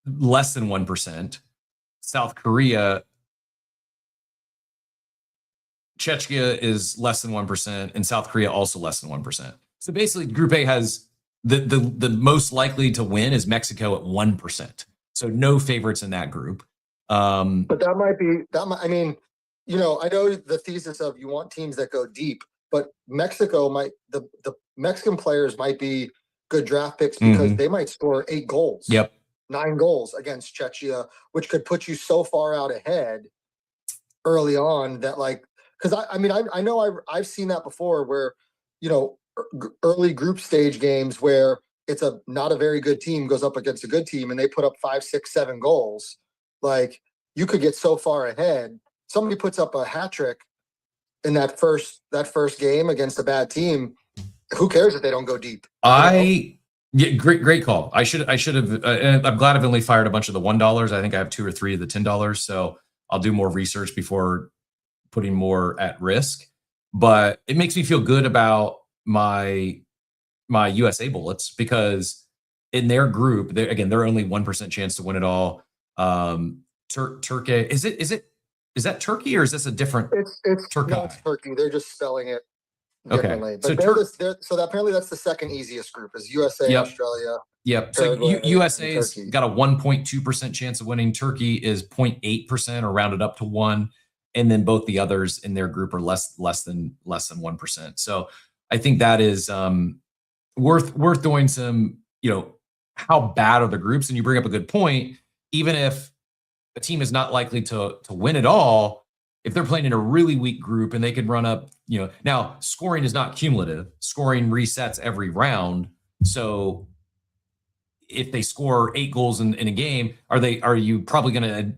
less than 1%. South Korea, Chechnya is less than 1%, and South Korea also less than 1%. So basically, Group A has the most likely to win is Mexico at 1%. So no favorites in that group. But that might be I mean, you know, I know the thesis of you want teams that go deep, but Mexico might the Mexican players might be good draft picks because they might score 8 goals. Yep. 9 goals against Czechia, which could put you so far out ahead early on that because I know I've seen that before where, you know, early group stage games where it's not a very good team goes up against a good team and they put up 5, 6, 7 goals. Like you could get so far ahead. Somebody puts up a hat trick in that first game against a bad team. Who cares if they don't go deep? Yeah, great call. I should have. I'm glad I've only fired a bunch of the $1. I think I have 2 or 3 of the $10. So I'll do more research before putting more at risk. But it makes me feel good about my USA bullets because in their group, they're only 1% chance to win it all. Turkey is that Turkey or is this a different? It's Turkey. No, it's Turkey. They're just spelling it differently. Okay. But so apparently that's the second easiest group is USA, Australia. Yep. So USA's got a 1.2% chance of winning. Turkey is 0.8% or rounded up to 1. And then both the others in their group are less than 1%. So I think that is worth doing some, you know, how bad are the groups? And you bring up a good point. Even if a team is not likely to win it all, if they're playing in a really weak group and they can run up, you know, now scoring is not cumulative. Scoring resets every round. So if they score 8 goals in a game, are you probably going to,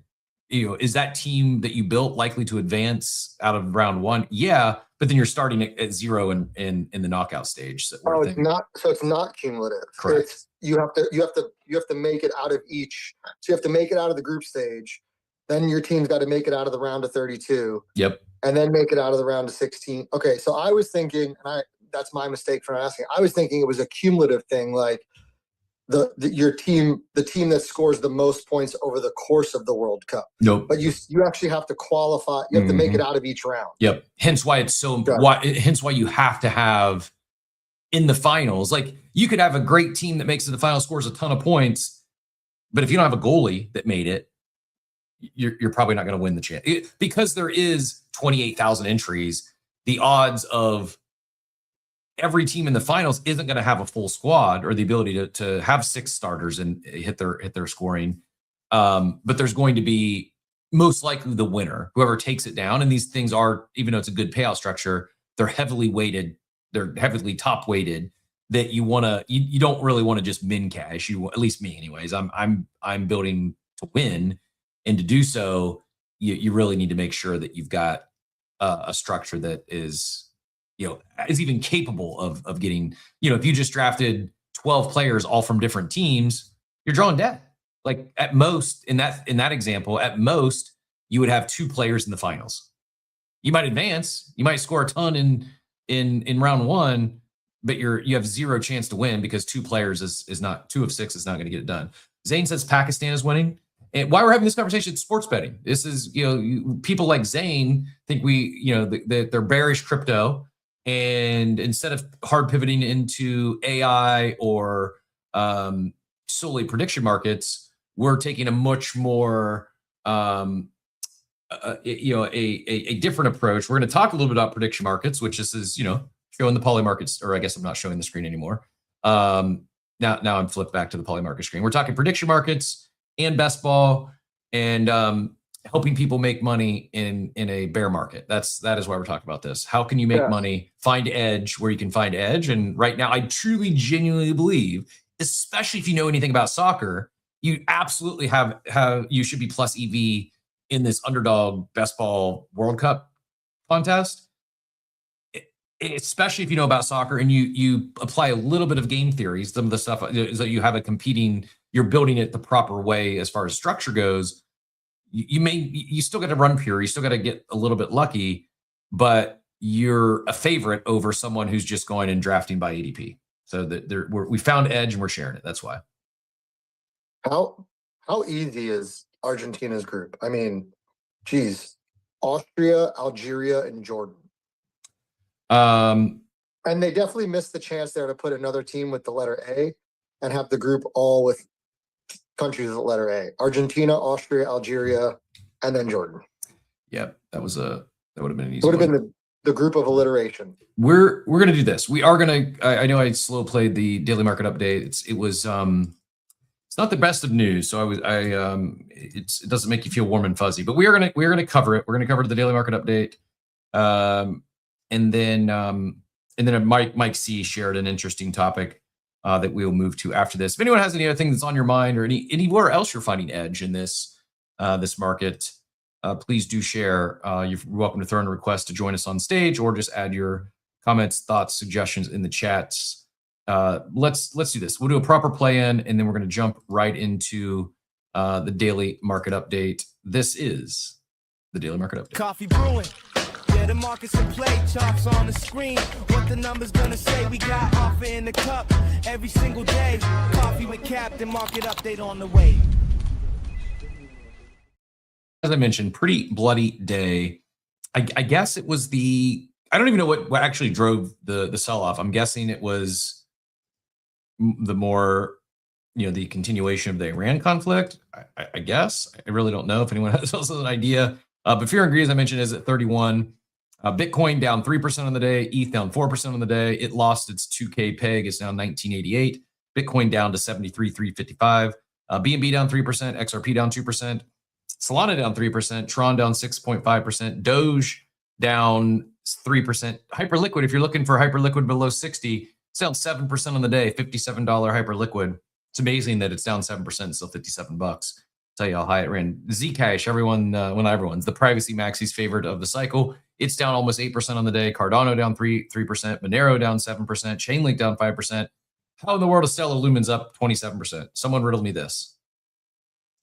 you know, is that team that you built likely to advance out of round 1? Yeah, but then you're starting at 0 in the knockout stage. So it's not. So it's not cumulative. Correct. You have to make it out of each. So you have to make it out of the group stage. Then your team's got to make it out of the round of 32. Yep. And then make it out of the round of 16. Okay, so I was thinking, and that's my mistake for not asking. I was thinking it was a cumulative thing, like the team that scores the most points over the course of the World Cup. Nope. But you actually have to qualify. You have to make it out of each round. Yep. Hence why it's so important. Hence why you have to have in the finals. Like you could have a great team that makes it to the final, scores a ton of points, but if you don't have a goalie that made it, you're probably not going to win the chance. Because there is 28,000 entries. The odds of every team in the finals isn't going to have a full squad or the ability to have 6 starters and hit their scoring. But there's going to be most likely the winner, whoever takes it down. And these things are, even though it's a good payout structure, they're heavily weighted. They're heavily top weighted that you don't really want to just min cash. At least me anyways, I'm building to win. And to do so, you really need to make sure that you've got a structure that is, you know, is even capable of getting, you know, if you just drafted 12 players all from different teams, you're drawing dead. Like at most, in that example, at most, you would have 2 players in the finals. You might advance, you might score a ton in round 1, but you have 0 chance to win because 2 players is not 2 of 6 is not going to get it done. Zane says Pakistan is winning. And why we're having this conversation, it's sports betting. This is, you know, people like Zane think they're bearish crypto. And instead of hard pivoting into AI or solely prediction markets, we're taking a much more, a different approach. We're going to talk a little bit about prediction markets, which is, you know, showing the poly markets, or I guess I'm not showing the screen anymore. Now I'm flipped back to the poly market screen. We're talking prediction markets and best ball and helping people make money in a bear market. That is why we're talking about this. How can you make money, find edge where you can find edge? And right now, I truly, genuinely believe, especially if you know anything about soccer, you absolutely you should be plus EV in this underdog best ball World Cup contest. especially if you know about soccer and you apply a little bit of game theory. Some of the stuff is that you have a competing, you're building it the proper way as far as structure goes. You still got to run pure, you still got to get a little bit lucky, but you're a favorite over someone who's just going and drafting by ADP. So that we found edge and we're sharing it. That's why. How easy is Argentina's group? I mean, geez, Austria, Algeria, and Jordan. And they definitely missed the chance there to put another team with the letter A and have the group all with countries with the letter A: Argentina, Austria, Algeria, and then Jordan. Yep, that would have been an easy. It would have been the group of alliteration. We're gonna do this. We are gonna. I know I slow played the daily market update. It's not the best of news, so it doesn't make you feel warm and fuzzy. But we're gonna cover it. We're gonna cover the daily market update, and then Mike C shared an interesting topic that we'll move to after this. If anyone has any other thing that's on your mind or anywhere else you're finding edge in this market, please do share. You're welcome to throw in a request to join us on stage or just add your comments, thoughts, suggestions in the chats. Let's do this. We'll do a proper play-in, and then we're going to jump right into the daily market update. This is the daily market update. Coffee brewing. Yeah, the market's in play. Charts on the screen. What the numbers gonna say? We got offer in the cup every single day. Coffee with Captain. Market update on the way. As I mentioned, pretty bloody day. I guess it was I don't even know what actually drove the sell-off. I'm guessing it was the more, the continuation of the Iran conflict. I guess. I really don't know if anyone has also an idea. But fear and greed, as I mentioned, is at 31. Bitcoin down 3% on the day. ETH down 4% on the day. It lost its 2K peg. It's now 1988. Bitcoin down to 73,355. BNB down 3%. XRP down 2%. Solana down 3%. Tron down 6.5%. Doge down 3%. Hyperliquid, if you're looking for Hyperliquid below 60, it's down 7% on the day. $57 Hyperliquid. It's amazing that it's down 7%, still $57. Tell you how high it ran. Zcash, everyone's the privacy maxis favorite of the cycle. It's down almost 8% on the day. Cardano down 3%. Monero down 7%. Chainlink down 5%. How in the world is Stellar Lumens up 27%? Someone riddle me this.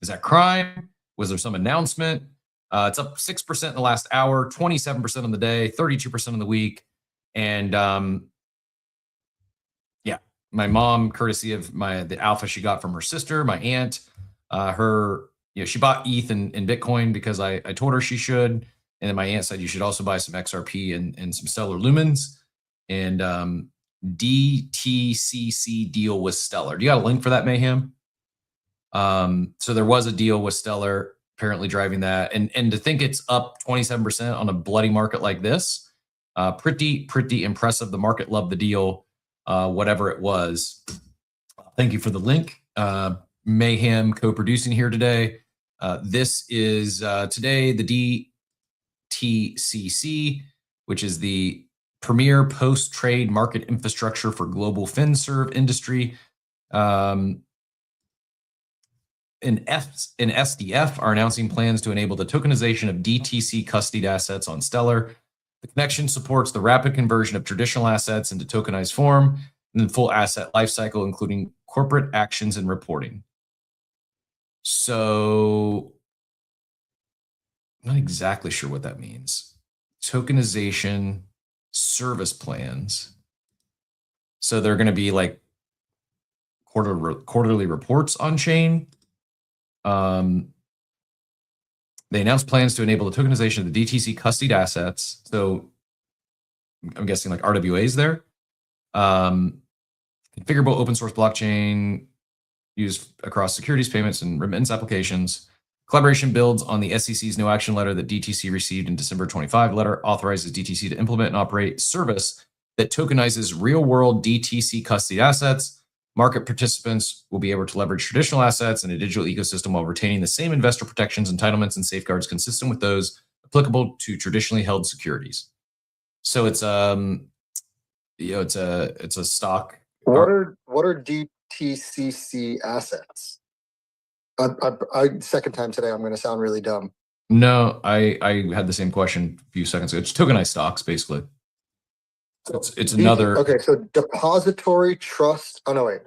Is that crime? Was there some announcement? It's up 6% in the last hour, 27% on the day, 32% on the week. And my mom, courtesy of the alpha she got from her sister, my aunt, she bought ETH and Bitcoin because I told her she should. And then my aunt said you should also buy some XRP and some Stellar Lumens. And DTCC deal with Stellar. Do you got a link for that, Mayhem? So there was a deal with Stellar apparently driving that. And to think it's up 27% on a bloody market like this, pretty impressive. The market loved the deal, whatever it was. Thank you for the link. Mayhem co-producing here today. This is today the DTCC, which is the premier post-trade market infrastructure for global FinServe industry. And SDF are announcing plans to enable the tokenization of DTC custodied assets on Stellar. The connection supports the rapid conversion of traditional assets into tokenized form and the full asset lifecycle, including corporate actions and reporting. So, I'm not exactly sure what that means. Tokenization service plans. So they're going to be like quarterly reports on chain. They announced plans to enable the tokenization of the DTC custodied assets. So I'm guessing like RWAs there. Configurable open source blockchain used across securities, payments, and remittance applications. Collaboration builds on the SEC's no action letter that DTC received in December 25. Letter authorizes DTC to implement and operate service that tokenizes real-world DTC custody assets. Market participants will be able to leverage traditional assets in a digital ecosystem while retaining the same investor protections, entitlements, and safeguards consistent with those applicable to traditionally held securities. So it's it's a stock. What are DTCC assets? I second time today, I'm going to sound really dumb. No, I had the same question a few seconds ago. It's tokenized stocks, basically. It's another. Okay, so Depository Trust. Oh no, wait.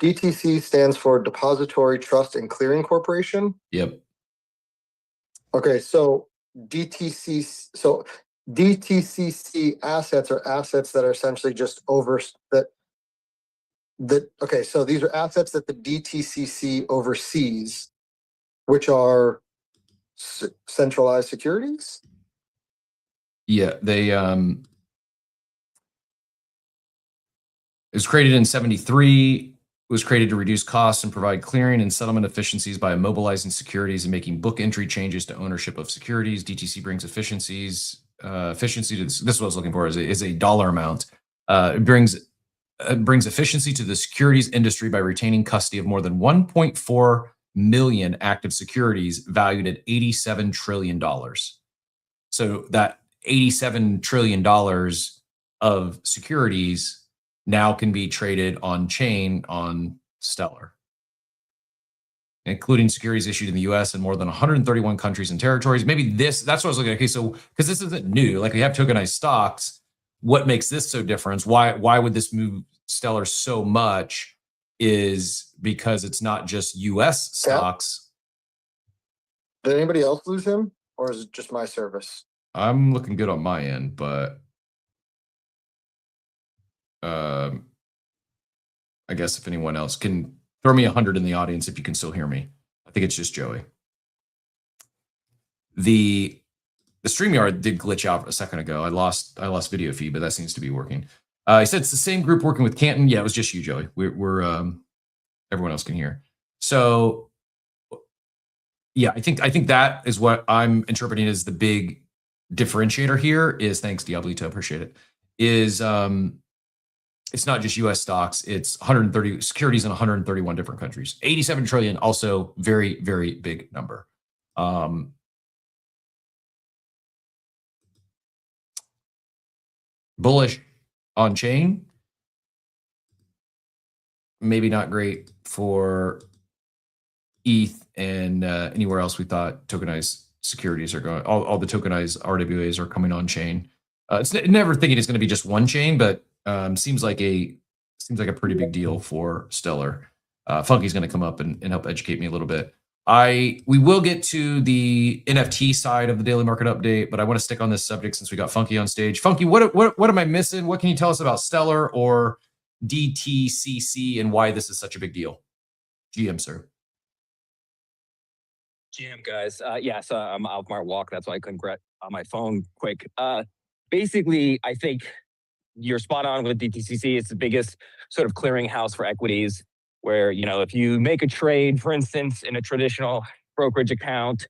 DTC stands for Depository Trust and Clearing Corporation. Yep. Okay, so DTCC assets are assets that are essentially just over okay, so these are assets that the DTCC oversees, which are centralized securities. Yeah, they it was created in 73. Was created to reduce costs and provide clearing and settlement efficiencies by immobilizing securities and making book entry changes to ownership of securities. DTC brings efficiency to this is what I was looking for is a dollar amount. It brings efficiency to the securities industry by retaining custody of more than 1.4 million active securities valued at $87 trillion. So that $87 trillion of securities now can be traded on chain on Stellar, including securities issued in the US and more than 131 countries and territories. Maybe that's what I was looking at. Okay, so because this isn't new, like we have tokenized stocks, what makes this so different? Why would this move Stellar so much is because it's not just US stocks. Did anybody else lose him, or is it just my service? I'm looking good on my end, but I guess if anyone else can throw me 100 in the audience if you can still hear me. I think it's just Joey. The StreamYard did glitch out a second ago. I lost video feed, but that seems to be working. He said it's the same group working with Canton. Yeah, it was just you, Joey. We're everyone else can hear. So yeah, I think that is what I'm interpreting as the big differentiator here is, thanks Diablito, appreciate it, is it's not just US stocks, it's 130 securities in 131 different countries. 87 trillion, also very, very big number. Bullish on chain, maybe not great for ETH and anywhere else we thought tokenized securities are going. All the tokenized RWAs are coming on chain. It's never thinking it's going to be just one chain, but seems like a pretty big deal for Stellar. Funky's going to come up and help educate me a little bit. We will get to the NFT side of the daily market update, but I want to stick on this subject since we got Funky on stage. Funky, what am I missing? What can you tell us about Stellar or DTCC and why this is such a big deal? GM, sir. GM, guys. Yeah, so I'm out for my walk. That's why I couldn't get on my phone quick. Basically, I think you're spot on with DTCC. It's the biggest sort of clearinghouse for equities where, you know, if you make a trade, for instance, in a traditional brokerage account,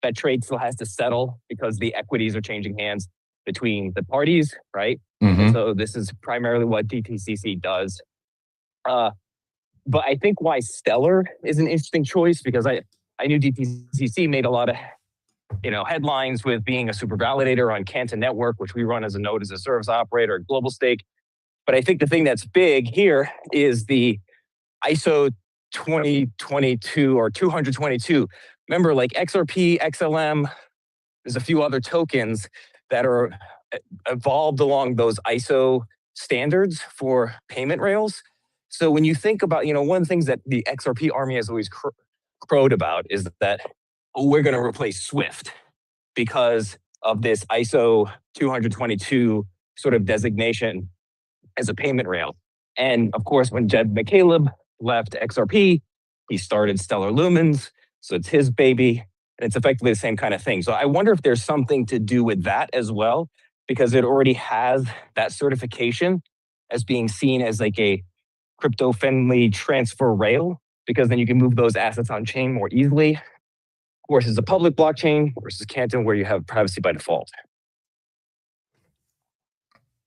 that trade still has to settle because the equities are changing hands between the parties, right? Mm-hmm. And so this is primarily what DTCC does. But I think why Stellar is an interesting choice, because I knew DTCC made a lot of, you know, headlines with being a super validator on Canton Network, which we run as a node as a service operator at Global Stake. But I think the thing that's big here is the ISO 2022 or 222. Remember, like XRP, XLM, there's a few other tokens that are evolved along those ISO standards for payment rails. So when you think about, you know, one of the things that the XRP army has always crowed about is that we're going to replace Swift because of this ISO 222 sort of designation as a payment rail. And of course, when Jed McCaleb left XRP, he started Stellar Lumens. So it's his baby. And it's effectively the same kind of thing. So I wonder if there's something to do with that as well, because it already has that certification as being seen as like a crypto-friendly transfer rail, because then you can move those assets on chain more easily. Of course, it's a public blockchain versus Canton, where you have privacy by default.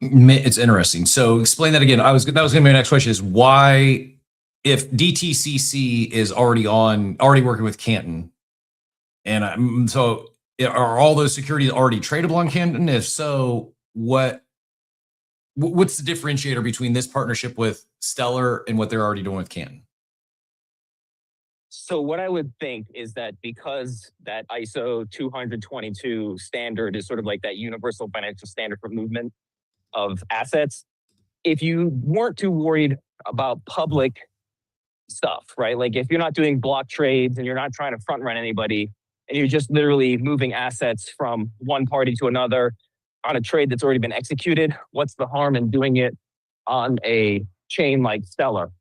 It's interesting. So explain that again. That was going to be my next question: is why, if DTCC is already working with Canton, and so are all those securities already tradable on Canton? If so, what's the differentiator between this partnership with Stellar and what they're already doing with Canton? So what I would think is that because that ISO 222 standard is sort of like that universal financial standard for movement, of assets if you weren't too worried about public stuff, right? Like if you're not doing block trades and you're not trying to front run anybody and you're just literally moving assets from one party to another on a trade that's already been executed, what's the harm in doing it on a chain like Stellar?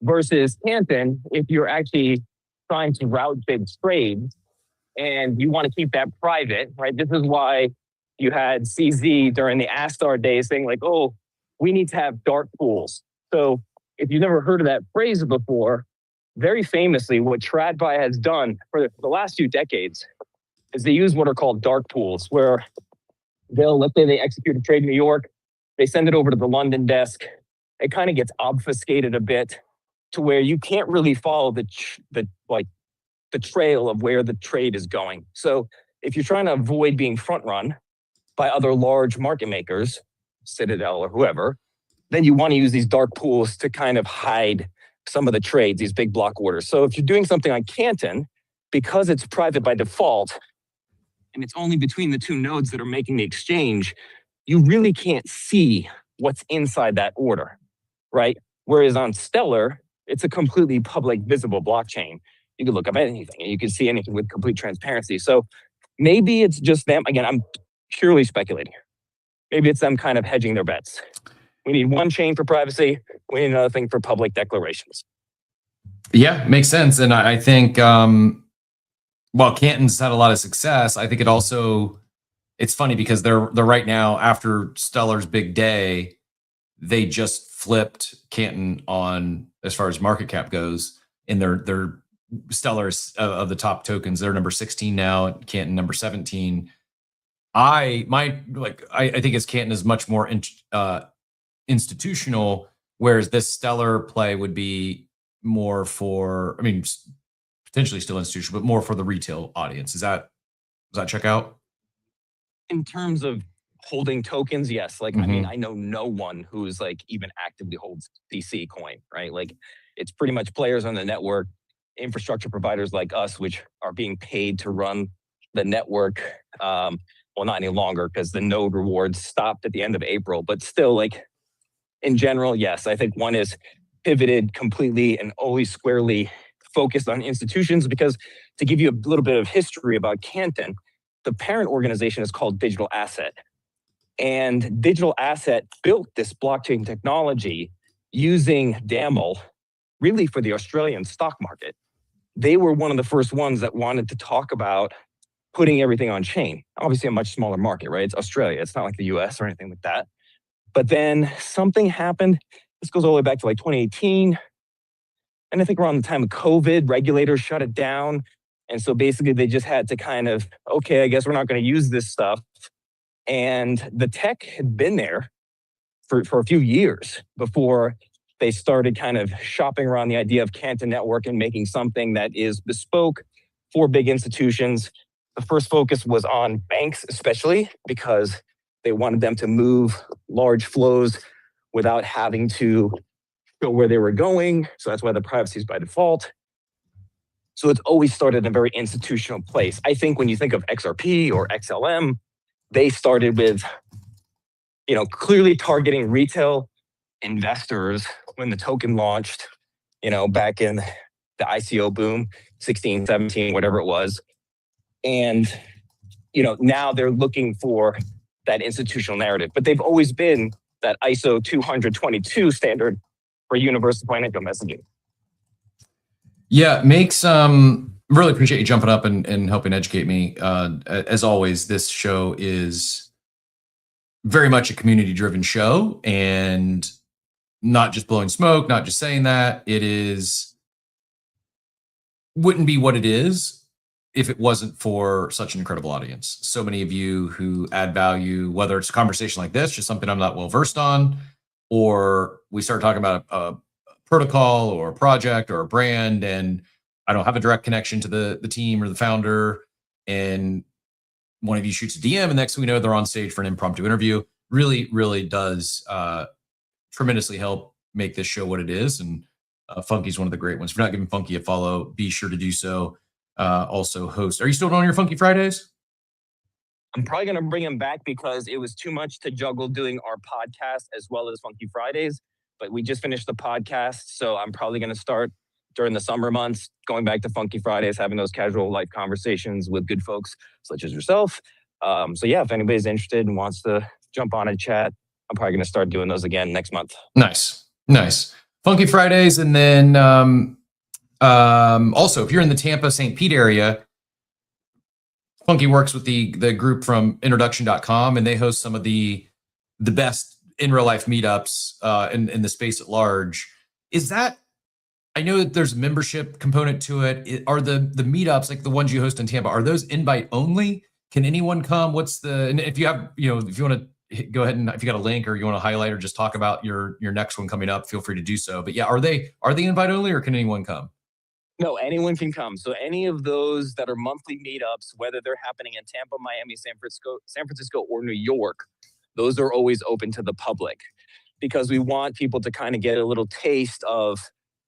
Versus Canton, if you're actually trying to route big trades and you want to keep that private, right? This is why you had CZ during the Astar days saying like, oh, we need to have dark pools. So if you've never heard of that phrase before, very famously, what TradFi has done for the last few decades is they use what are called dark pools, where let's say they execute a trade in New York, they send it over to the London desk. It kind of gets obfuscated a bit to where you can't really follow the trail of where the trade is going. So if you're trying to avoid being front run by other large market makers, Citadel or whoever, then you want to use these dark pools to kind of hide some of the trades, these big block orders. So if you're doing something on Canton, because it's private by default, and it's only between the two nodes that are making the exchange, you really can't see what's inside that order, right? Whereas on Stellar, it's a completely public, visible blockchain. You can look up anything and you can see anything with complete transparency. So maybe it's just them. Again, I'm purely speculating here. Maybe it's them kind of hedging their bets. We need one chain for privacy. We need another thing for public declarations. Yeah, makes sense. And I think while Canton's had a lot of success, I think it's funny because they're right now, after Stellar's big day, they just flipped Canton on, as far as market cap goes, in their Stellar of the top tokens. They're number 16 now, Canton number 17. I think as Canton is much more institutional, whereas this Stellar play would be more for, I mean, potentially still institutional, but more for the retail audience. Does that check out? In terms of holding tokens, yes. Like, I mean, I know no one who's like even actively holds DC coin, right? Like, it's pretty much players on the network, infrastructure providers like us, which are being paid to run the network. Well, not any longer because the node rewards stopped at the end of April, but still, like, in general, yes, I think one is pivoted completely and always squarely focused on institutions, because to give you a little bit of history about Canton, the parent organization is called Digital Asset. And Digital Asset built this blockchain technology using DAML really for the Australian stock market. They were one of the first ones that wanted to talk about putting everything on chain. Obviously a much smaller market, right? It's Australia. It's not like the US or anything like that. But then something happened. This goes all the way back to like 2018. And I think around the time of COVID, regulators shut it down. And so basically they just had to kind of, okay, I guess we're not going to use this stuff. And the tech had been there for a few years before they started kind of shopping around the idea of Canton Network and making something that is bespoke for big institutions. The first focus was on banks, especially because they wanted them to move large flows without having to go where they were going. So that's why the privacy is by default. So it's always started in a very institutional place. I think when you think of XRP or XLM, they started with, clearly targeting retail investors when the token launched, back in the ICO boom, 16, 17, whatever it was. And, now they're looking for that institutional narrative, but they've always been that ISO 222 standard for universal financial messaging. Yeah, makes really appreciate you jumping up and helping educate me. As always, this show is very much a community-driven show, and not just blowing smoke, not just saying that. Wouldn't be what it is if it wasn't for such an incredible audience. So many of you who add value, whether it's a conversation like this, just something I'm not well versed on, or we start talking about a protocol or a project or a brand, and I don't have a direct connection to the team or the founder, and one of you shoots a DM, and next thing we know, they're on stage for an impromptu interview. Really, really does tremendously help make this show what it is. And Funky's one of the great ones. If you're not giving Funky a follow, be sure to do so. Also host. Are you still on your Funky Fridays? I'm probably going to bring him back because it was too much to juggle doing our podcast as well as Funky Fridays. But we just finished the podcast, so I'm probably going to start during the summer months, going back to Funky Fridays, having those casual life conversations with good folks such as yourself. So yeah, if anybody's interested and wants to jump on and chat, I'm probably going to start doing those again next month. Nice. Funky Fridays, and then also if you're in the Tampa, St. Pete area, Funky works with the group from introduction.com, and they host some of the best in real life meetups in the space at large. Is that, I know that there's a membership component to it. Are the meetups, like the ones you host in Tampa, are those invite only? Can anyone come? And if you have, if you want to go ahead and if you got a link or you want to highlight or just talk about your next one coming up, feel free to do so. But yeah, are they invite only, or can anyone come? No, anyone can come. So any of those that are monthly meetups, whether they're happening in Tampa, Miami, San Francisco, or New York, those are always open to the public, because we want people to kind of get a little taste of,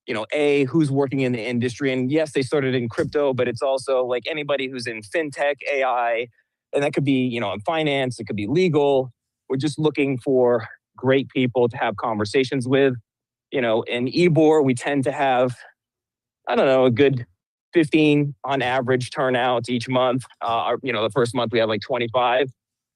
who's working in the industry. And yes, they started in crypto, but it's also like anybody who's in fintech, AI, and that could be, in finance, it could be legal. We're just looking for great people to have conversations with. In Ybor, we tend to have, a good 15 on average turnouts each month. The first month we have like 25,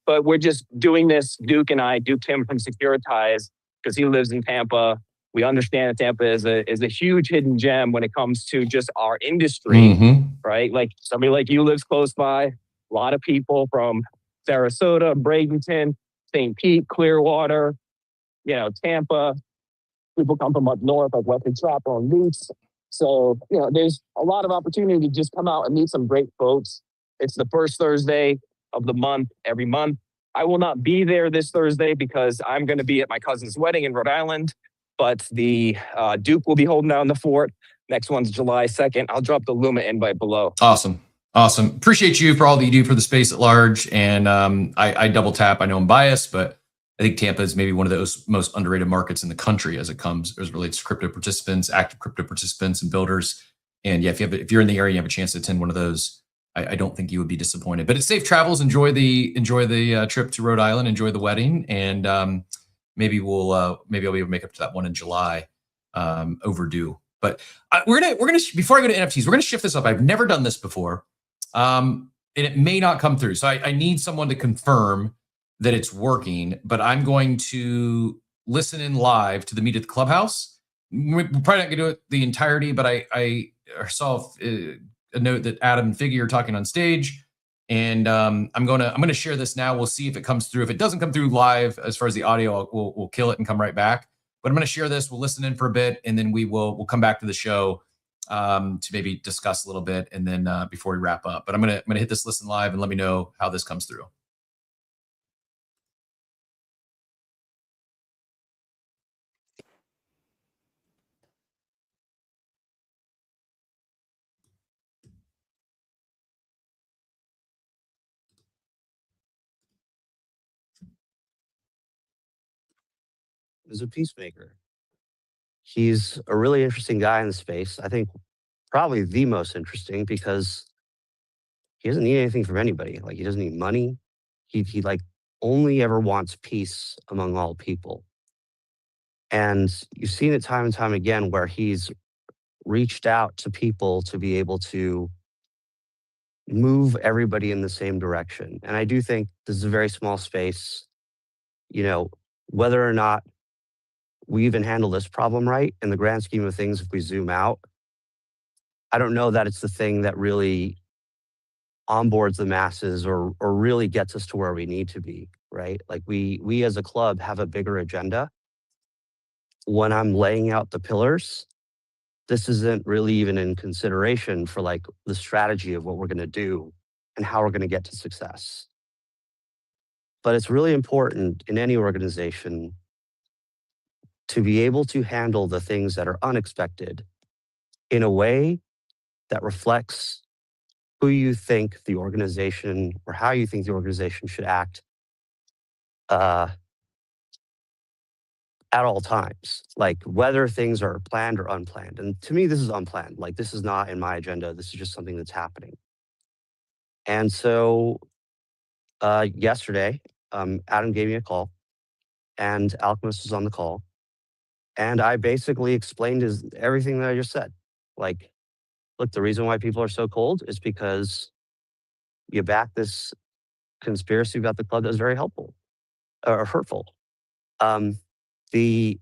but we're just doing this. Duke Tim from Securitize, because he lives in Tampa. We understand that Tampa is a huge hidden gem when it comes to just our industry, right? Like somebody like you lives close by. A lot of people from Sarasota, Bradenton, St. Pete, Clearwater, Tampa. People come from up north, like Western Chapel and Lutz. So, there's a lot of opportunity to just come out and meet some great folks. It's the first Thursday of the month, every month. I will not be there this Thursday because I'm going to be at my cousin's wedding in Rhode Island, but the Duke will be holding down the fort. Next one's July 2nd. I'll drop the Luma invite below. Awesome. Appreciate you for all that you do for the space at large. And I double tap. I know I'm biased, but I think Tampa is maybe one of those most underrated markets in the country as it relates to crypto participants, active crypto participants, and builders. And yeah, if you're in the area, and you have a chance to attend one of those, I don't think you would be disappointed. But it's safe travels. Enjoy the trip to Rhode Island. Enjoy the wedding, and maybe I'll be able to make up to that one in July. Overdue. But we're gonna before I go to NFTs, we're gonna shift this up. I've never done this before, and it may not come through. So I need someone to confirm that it's working, but I'm going to listen in live to the Meet at the Clubhouse. We're probably not going to do it the entirety, but I saw a note that Adam and Figgy are talking on stage, and I'm going to share this now. We'll see if it comes through. If it doesn't come through live, as far as the audio, we'll kill it and come right back. But I'm going to share this. We'll listen in for a bit, and then we'll come back to the show to maybe discuss a little bit, and then before we wrap up. But I'm gonna hit this listen live, and let me know how this comes through. Is a peacemaker. He's a really interesting guy in the space. I think probably the most interesting, because he doesn't need anything from anybody. Like, he doesn't need money. He like only ever wants peace among all people. And you've seen it time and time again where he's reached out to people to be able to move everybody in the same direction. And I do think this is a very small space. Whether or not we even handle this problem right, in the grand scheme of things, if we zoom out, I don't know that it's the thing that really onboards the masses or really gets us to where we need to be, right? Like we as a club have a bigger agenda. When I'm laying out the pillars, this isn't really even in consideration for like the strategy of what we're going to do and how we're going to get to success. But it's really important in any organization to be able to handle the things that are unexpected in a way that reflects who you think the organization or how you think the organization should act at all times, like whether things are planned or unplanned. And to me, this is unplanned. Like, this is not in my agenda. This is just something that's happening. And so yesterday, Adam gave me a call, and Alchemist was on the call, and I basically explained everything that I just said. Like, look, the reason why people are so cold is because you back this conspiracy about the club that's very helpful or hurtful. The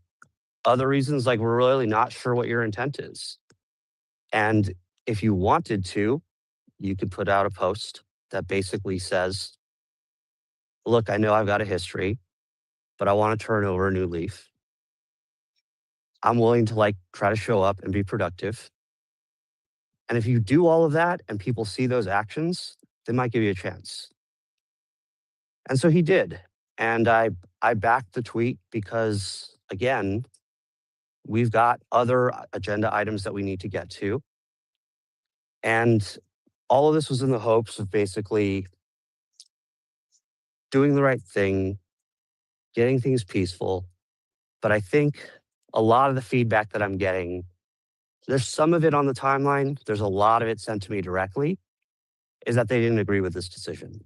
other reasons, like, we're really not sure what your intent is. And if you wanted to, you could put out a post that basically says, look, I know I've got a history, but I want to turn over a new leaf. I'm willing to try to show up and be productive. And if you do all of that and people see those actions, they might give you a chance. And so he did. And I backed the tweet because, again, we've got other agenda items that we need to get to. And all of this was in the hopes of basically doing the right thing, getting things peaceful. But I think a lot of the feedback that I'm getting, there's some of it on the timeline, there's a lot of it sent to me directly, is that they didn't agree with this decision.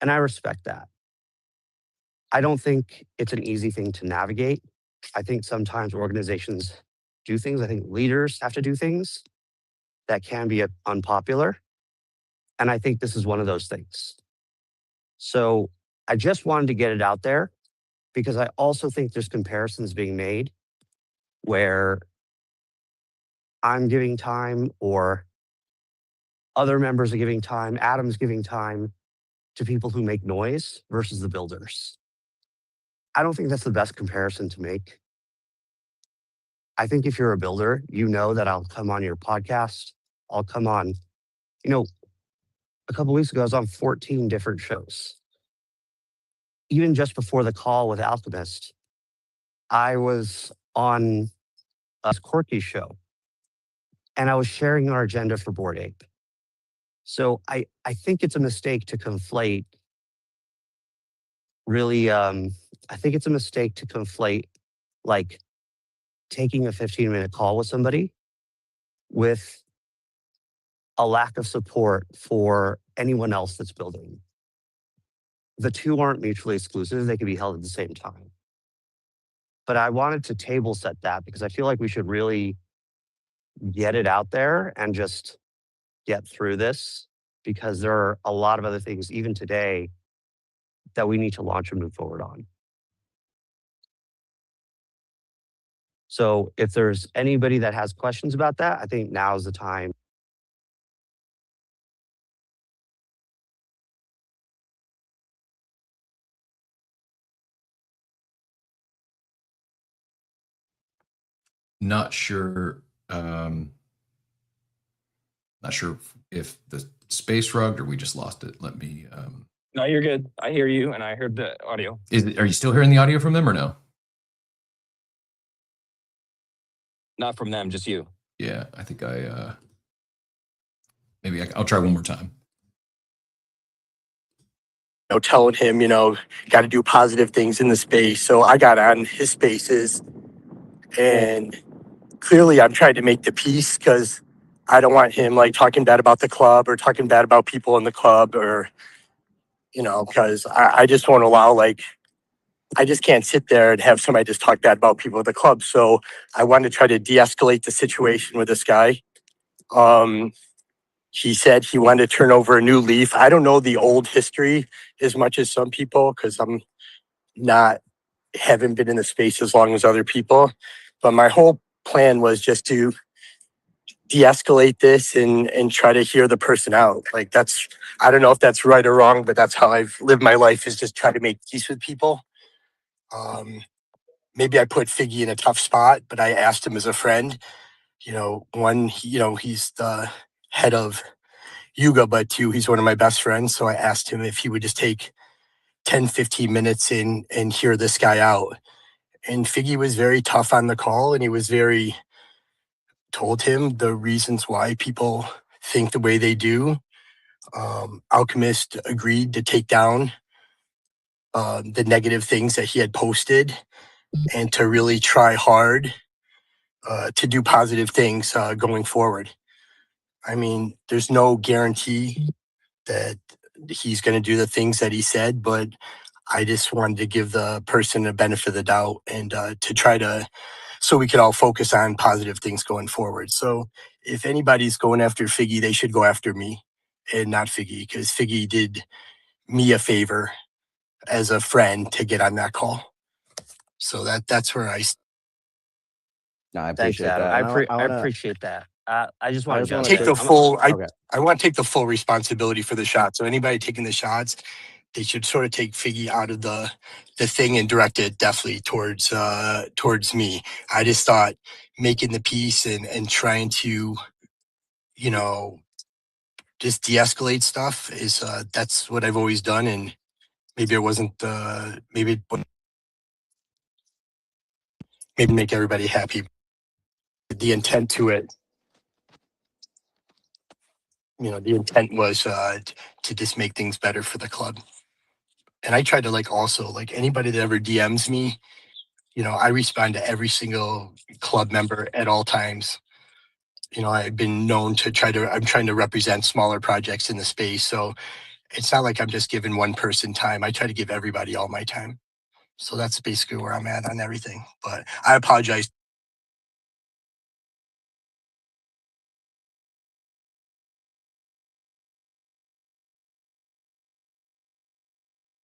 And I respect that. I don't think it's an easy thing to navigate. I think sometimes organizations do things. I think leaders have to do things that can be unpopular. And I think this is one of those things. So I just wanted to get it out there because I also think there's comparisons being made where I'm giving time or other members are giving time, Adam's giving time to people who make noise versus the builders. I don't think that's the best comparison to make. I think if you're a builder, you know that I'll come on your podcast. I'll come on, a couple of weeks ago, I was on 14 different shows. Even just before the call with Alchemist, I was on a Corky show and I was sharing our agenda for Bored Ape. So I think it's a mistake to conflate I think it's a mistake to conflate taking a 15-minute call with somebody with a lack of support for anyone else that's building. The two aren't mutually exclusive. They can be held at the same time. But I wanted to table set that because I feel like we should really get it out there and just get through this because there are a lot of other things, even today, that we need to launch and move forward on. So if there's anybody that has questions about that, I think now is the time. Not sure. Not sure if the space rugged or we just lost it. Let me. No, you're good. I hear you, and I heard the audio. Are you still hearing the audio from them or no? Not from them, just you. Yeah, I think I'll try one more time. Telling him, got to do positive things in the space. So I got on his spaces and clearly I'm trying to make the peace because I don't want him talking bad about the club or talking bad about people in the club or, because I just won't allow I just can't sit there and have somebody just talk bad about people at the club. So I wanted to try to de-escalate the situation with this guy. He said he wanted to turn over a new leaf. I don't know the old history as much as some people because haven't been in the space as long as other people. But my whole plan was just to de-escalate this and try to hear the person out. I don't know if that's right or wrong, but that's how I've lived my life is just try to make peace with people. Maybe I put Figgy in a tough spot, but I asked him as a friend, one, he's the head of Yuga, but two, he's one of my best friends. So I asked him if he would just take 10, 15 minutes and hear this guy out. And Figgy was very tough on the call and he was told him the reasons why people think the way they do. Alchemist agreed to take down the negative things that he had posted and to really try hard to do positive things going forward. I mean, there's no guarantee that he's going to do the things that he said, but I just wanted to give the person the benefit of the doubt and to try to, so we could all focus on positive things going forward. So if anybody's going after Figgy, they should go after me and not Figgy, because Figgy did me a favor as a friend to get on that call. So that's where I. No, I appreciate that. I appreciate that. I just want to take the full. Okay. I want to take the full responsibility for the shot. So anybody taking the shots, they should sort of take Figgy out of the thing and direct it definitely towards me. I just thought making the piece and trying to, you know, just de-escalate stuff is that's what I've always done, and maybe it wasn't maybe make everybody happy. The intent to it, you know, the intent was to just make things better for the club. And I try to also anybody that ever DMs me, you know, I respond to every single club member at all times. You know, I've been known to I'm trying to represent smaller projects in the space. So it's not like I'm just giving one person time. I try to give everybody all my time. So that's basically where I'm at on everything. But I apologize.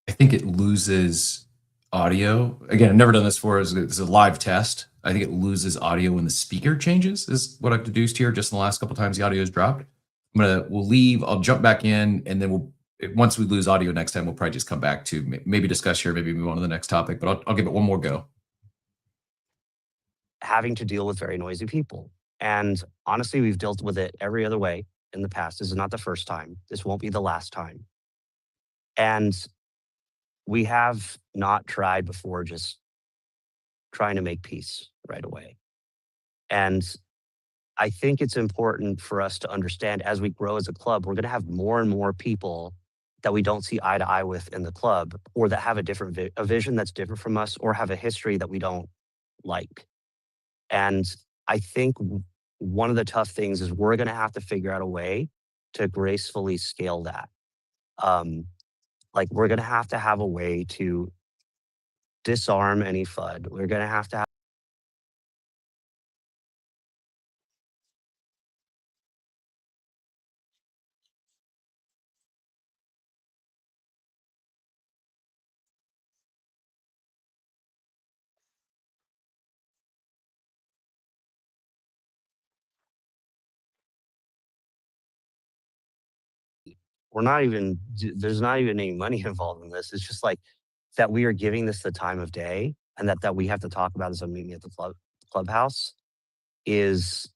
I think it loses audio. Again, I've never done this before. It's a live test. I think it loses audio when the speaker changes, is what I've deduced here. Just in the last couple of times the audio has dropped. We'll leave. I'll jump back in, and then once we lose audio next time, we'll probably just come back to maybe discuss here, maybe move on to the next topic. But I'll give it one more go. Having to deal with very noisy people, and honestly, we've dealt with it every other way in the past. This is not the first time. This won't be the last time. And we have not tried before just trying to make peace right away. And I think it's important for us to understand as we grow as a club, we're going to have more and more people that we don't see eye to eye with in the club, or that have a vision that's different from us, or have a history that we don't like. And I think one of the tough things is we're going to have to figure out a way to gracefully scale that. We're going to have a way to disarm any FUD. We're going to have there's not even any money involved in this. It's just that we are giving this the time of day, and that we have to talk about as a meeting at the clubhouse is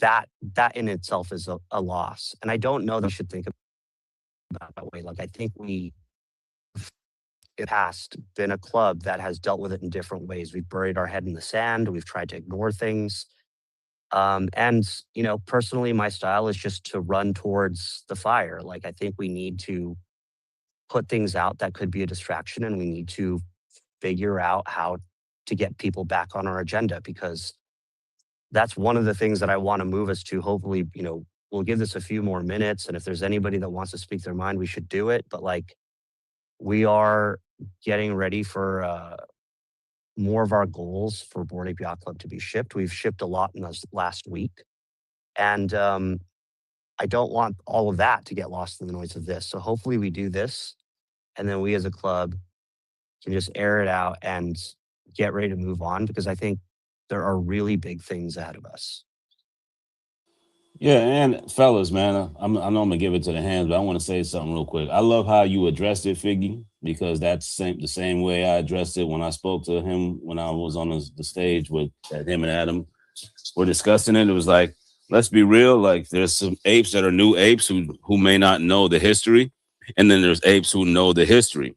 that in itself is a loss. And I don't know that we should think about it that way. I think we in the past been a club that has dealt with it in different ways. We've buried our head in the sand. We've tried to ignore things. And, you know, personally, my style is just to run towards the fire. I think we need to put things out that could be a distraction, and we need to figure out how to get people back on our agenda, because that's one of the things that I want to move us to. Hopefully, you know, we'll give this a few more minutes, and if there's anybody that wants to speak their mind, we should do it. But we are getting ready for more of our goals for Bored Ape Yacht Club to be shipped. We've shipped a lot in this last week. And I don't want all of that to get lost in the noise of this. So hopefully we do this, and then we as a club can just air it out and get ready to move on, because I think there are really big things ahead of us. Yeah, and fellas, man, I know I'm gonna give it to the hands, but I want to say something real quick. I love how you addressed it, Figgy, because that's the same way I addressed it when I spoke to him when I was on the stage with him and Adam were discussing it. It was let's be real. There's some apes that are new apes who may not know the history, and then there's apes who know the history,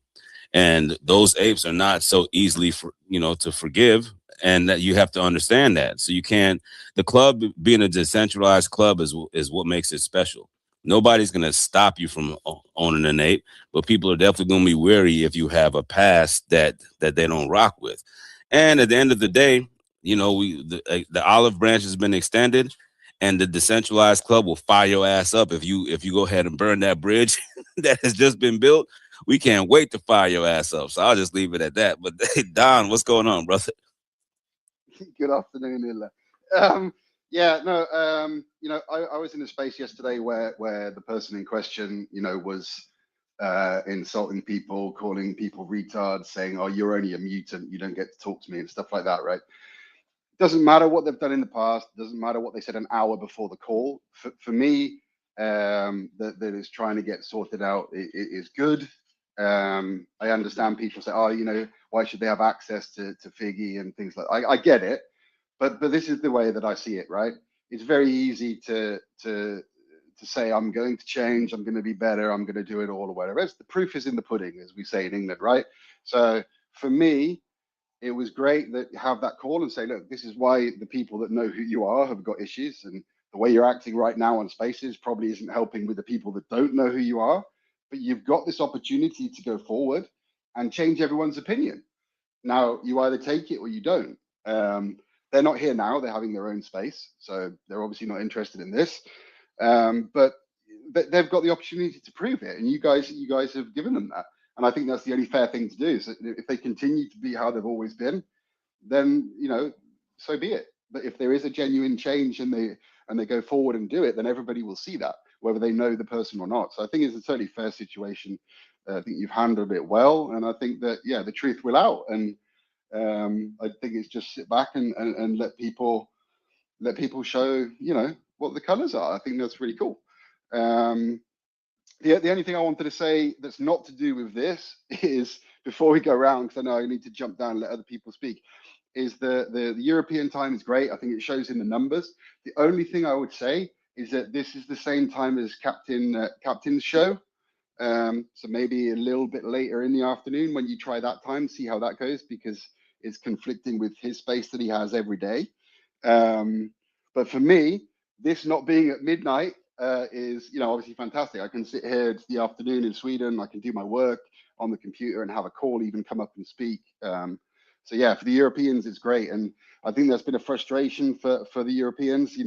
and those apes are not so easily to forgive. And that you have to understand that. So you can't, the club being a decentralized club is what makes it special. Nobody's going to stop you from owning an ape, but people are definitely going to be wary if you have a past that they don't rock with. And at the end of the day, you know, the olive branch has been extended, and the decentralized club will fire your ass up if you go ahead and burn that bridge that has just been built. We can't wait to fire your ass up. So I'll just leave it at that. But hey, Don, what's going on, brother? Good afternoon, Illa. I was in a space yesterday where the person in question, was insulting people, calling people retards, saying, "Oh, you're only a mutant. You don't get to talk to me," and stuff like that, right? Doesn't matter what they've done in the past. Doesn't matter what they said an hour before the call. For me, that is trying to get sorted out is good. I understand people say, "Oh, why should they have access to Figgy and things like that?" I get it, but this is the way that I see it, right? It's very easy to say, "I'm going to change, I'm going to be better, I'm going to do it all," or whatever. The proof is in the pudding, as we say in England, right? So for me, it was great that you have that call and say, "Look, this is why the people that know who you are have got issues, and the way you're acting right now on Spaces probably isn't helping with the people that don't know who you are, but you've got this opportunity to go forward and change everyone's opinion. Now, you either take it or you don't." They're not here now, they're having their own space, so they're obviously not interested in this. But they've got the opportunity to prove it, and you guys have given them that. And I think that's the only fair thing to do. So if they continue to be how they've always been, then so be it. But if there is a genuine change and they go forward and do it, then everybody will see that, whether they know the person or not. So I think it's a totally fair situation. I think you've handled it well, and I think that the truth will out. And I think it's just sit back and let people show what the colours are. I think that's really cool. The only thing I wanted to say that's not to do with this is, before we go around, because I know I need to jump down and let other people speak, is the European time is great. I think it shows in the numbers. The only thing I would say is that this is the same time as Captain's show. So maybe a little bit later in the afternoon when you try that time, see how that goes, because it's conflicting with his space that he has every day. But for me, this not being at midnight is obviously fantastic. I can sit here, it's the afternoon in Sweden, I can do my work on the computer and have a call, even come up and speak. So yeah, for the Europeans, it's great. And I think there's been a frustration for the Europeans.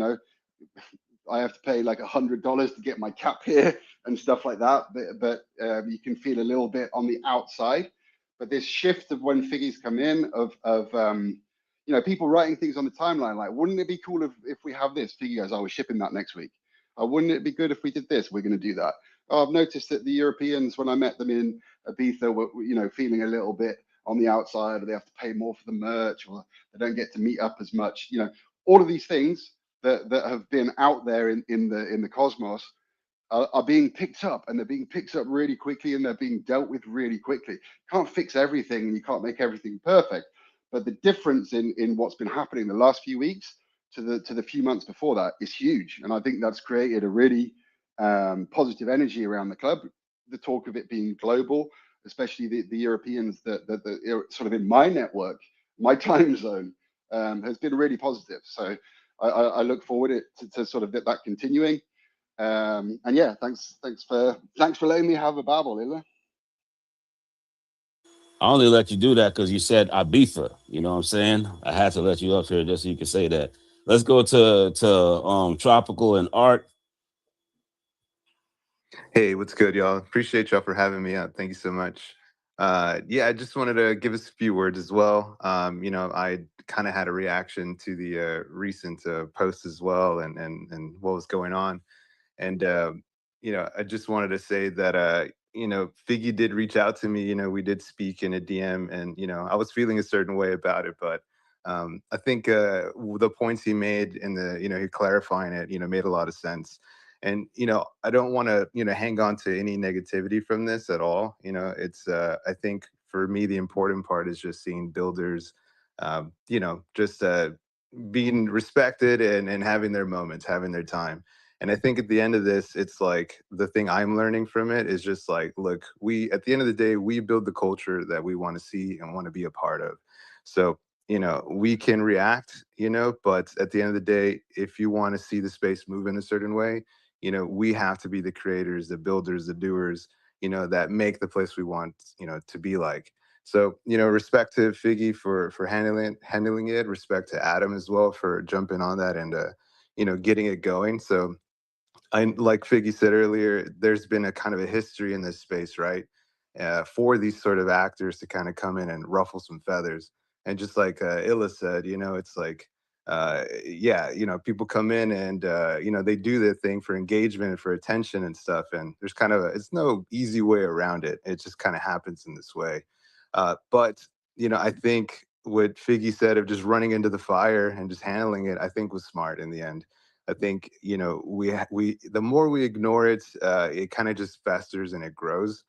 I have to pay like $100 to get my cap here and stuff like that. But you can feel a little bit on the outside. But this shift of when figures come in, of people writing things on the timeline, like, wouldn't it be cool if we have this? Figgy goes, "Oh, we're shipping that next week." Wouldn't it be good if we did this? We're going to do that. I've noticed that the Europeans, when I met them in Ibiza, were feeling a little bit on the outside, or they have to pay more for the merch, or they don't get to meet up as much. All of these things that have been out there in the cosmos are being picked up, and they're being picked up really quickly, and they're being dealt with really quickly. Can't fix everything, and you can't make everything perfect, but the difference in what's been happening the last few weeks to the few months before that is huge, and I think that's created a really positive energy around the club. The talk of it being global, especially the Europeans that sort of in my network, my time zone, has been really positive. So I look forward to sort of that continuing. And yeah, thanks for letting me have a babble, Illa. I only let you do that because you said Ibiza. You know what I'm saying? I had to let you up here just so you can say that. Let's go to Tropical and Art. Hey, what's good, y'all? Appreciate y'all for having me up. Thank you so much. I just wanted to give us a few words as well. I kind of had a reaction to the recent post as well, and what was going on. And I just wanted to say that Figgy did reach out to me. We did speak in a DM, and I was feeling a certain way about it, but I think the points he made and he clarifying it, made a lot of sense. And I don't want to hang on to any negativity from this at all. It's I think for me the important part is just seeing builders, just being respected and having their moments, having their time. And I think at the end of this, it's like the thing I'm learning from it is just like, look, at the end of the day, we build the culture that we want to see and want to be a part of. So, we can react, but at the end of the day, if you want to see the space move in a certain way, we have to be the creators, the builders, the doers, that make the place we want, to be like. So, respect to Figgy for handling it, respect to Adam as well for jumping on that and, getting it going. So like Figgy said earlier, there's been a kind of a history in this space, right? For these sort of actors to kind of come in and ruffle some feathers. And just like Illa said, it's like, yeah, people come in and, they do their thing for engagement and for attention and stuff. And there's kind of, it's no easy way around it. It just kind of happens in this way. But, I think what Figgy said of just running into the fire and just handling it, I think was smart in the end. I think we the more we ignore it, it kind of just festers and it grows.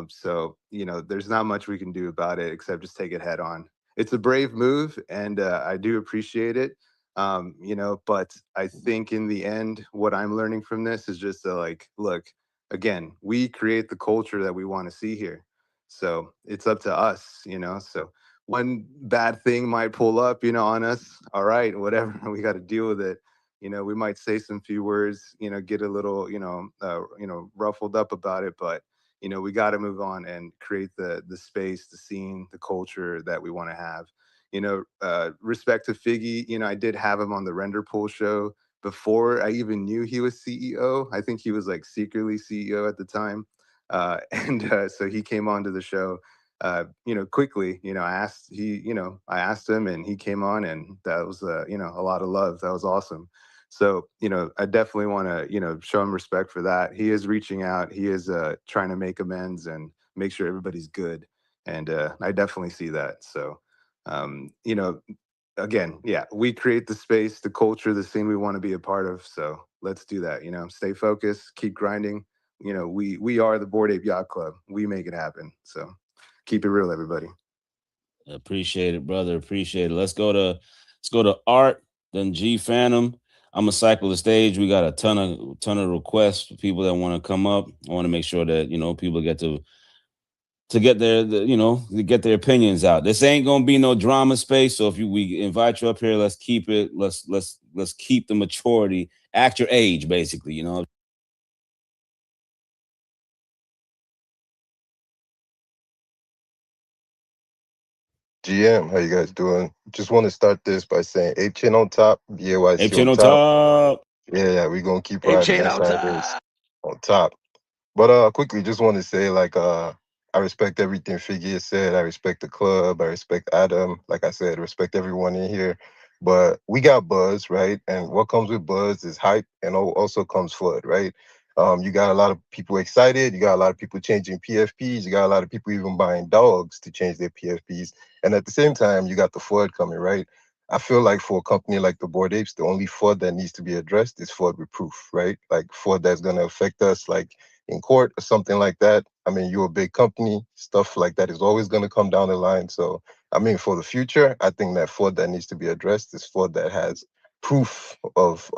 So there's not much we can do about it except just take it head on. It's a brave move, and I do appreciate it. But I think in the end, what I'm learning from this is just to like, look, again, we create the culture that we want to see here. So it's up to us. So one bad thing might pull up, on us. All right, whatever, we got to deal with it. We might say some few words, get a little, ruffled up about it, but we got to move on and create the space, the scene, the culture that we want to have. Respect to Figgy, I did have him on the Render Pool show before I even knew he was CEO. I think he was like secretly CEO at the time, and so he came onto the show. Quickly, I asked him, and he came on, and that was, a lot of love. That was awesome. So, I definitely want to, show him respect for that. He is reaching out. He is trying to make amends and make sure everybody's good. And I definitely see that. So, again, yeah, we create the space, the culture, the scene we want to be a part of. So let's do that. Stay focused, keep grinding. We are the Bored Ape Yacht Club. We make it happen. So keep it real, everybody. Appreciate it, brother. Appreciate it. Let's go to Art, then G Phantom. I'm gonna cycle the stage. We got a ton of requests for people that want to come up. I want to make sure that people get to get to get their opinions out. This ain't gonna be no drama space. So if we invite you up here, let's keep it. Let's keep the maturity. Act your age, basically. GM, how you guys doing? Just want to start this by saying Ape Chin on top, BAYC Ape Chin on on top. top. Yeah, we're gonna keep Ape riding. Chain That's out how it is on top. But quickly, just want to say I respect everything Figgy has said. I respect the club. I respect Adam. Like I said, respect everyone in here. But we got buzz, right? And what comes with buzz is hype, and also comes flood, right? You got a lot of people excited. You got a lot of people changing PFPs. You got a lot of people even buying dogs to change their PFPs. And at the same time, you got the flood coming, right? I feel like for a company like the Bored Apes, the only fraud that needs to be addressed is fraud with proof, right? Like fraud that's going to affect us, like in court or something like that. I mean, you're a big company, stuff like that is always going to come down the line. So, I mean, for the future, I think that fraud that needs to be addressed is fraud that has proof of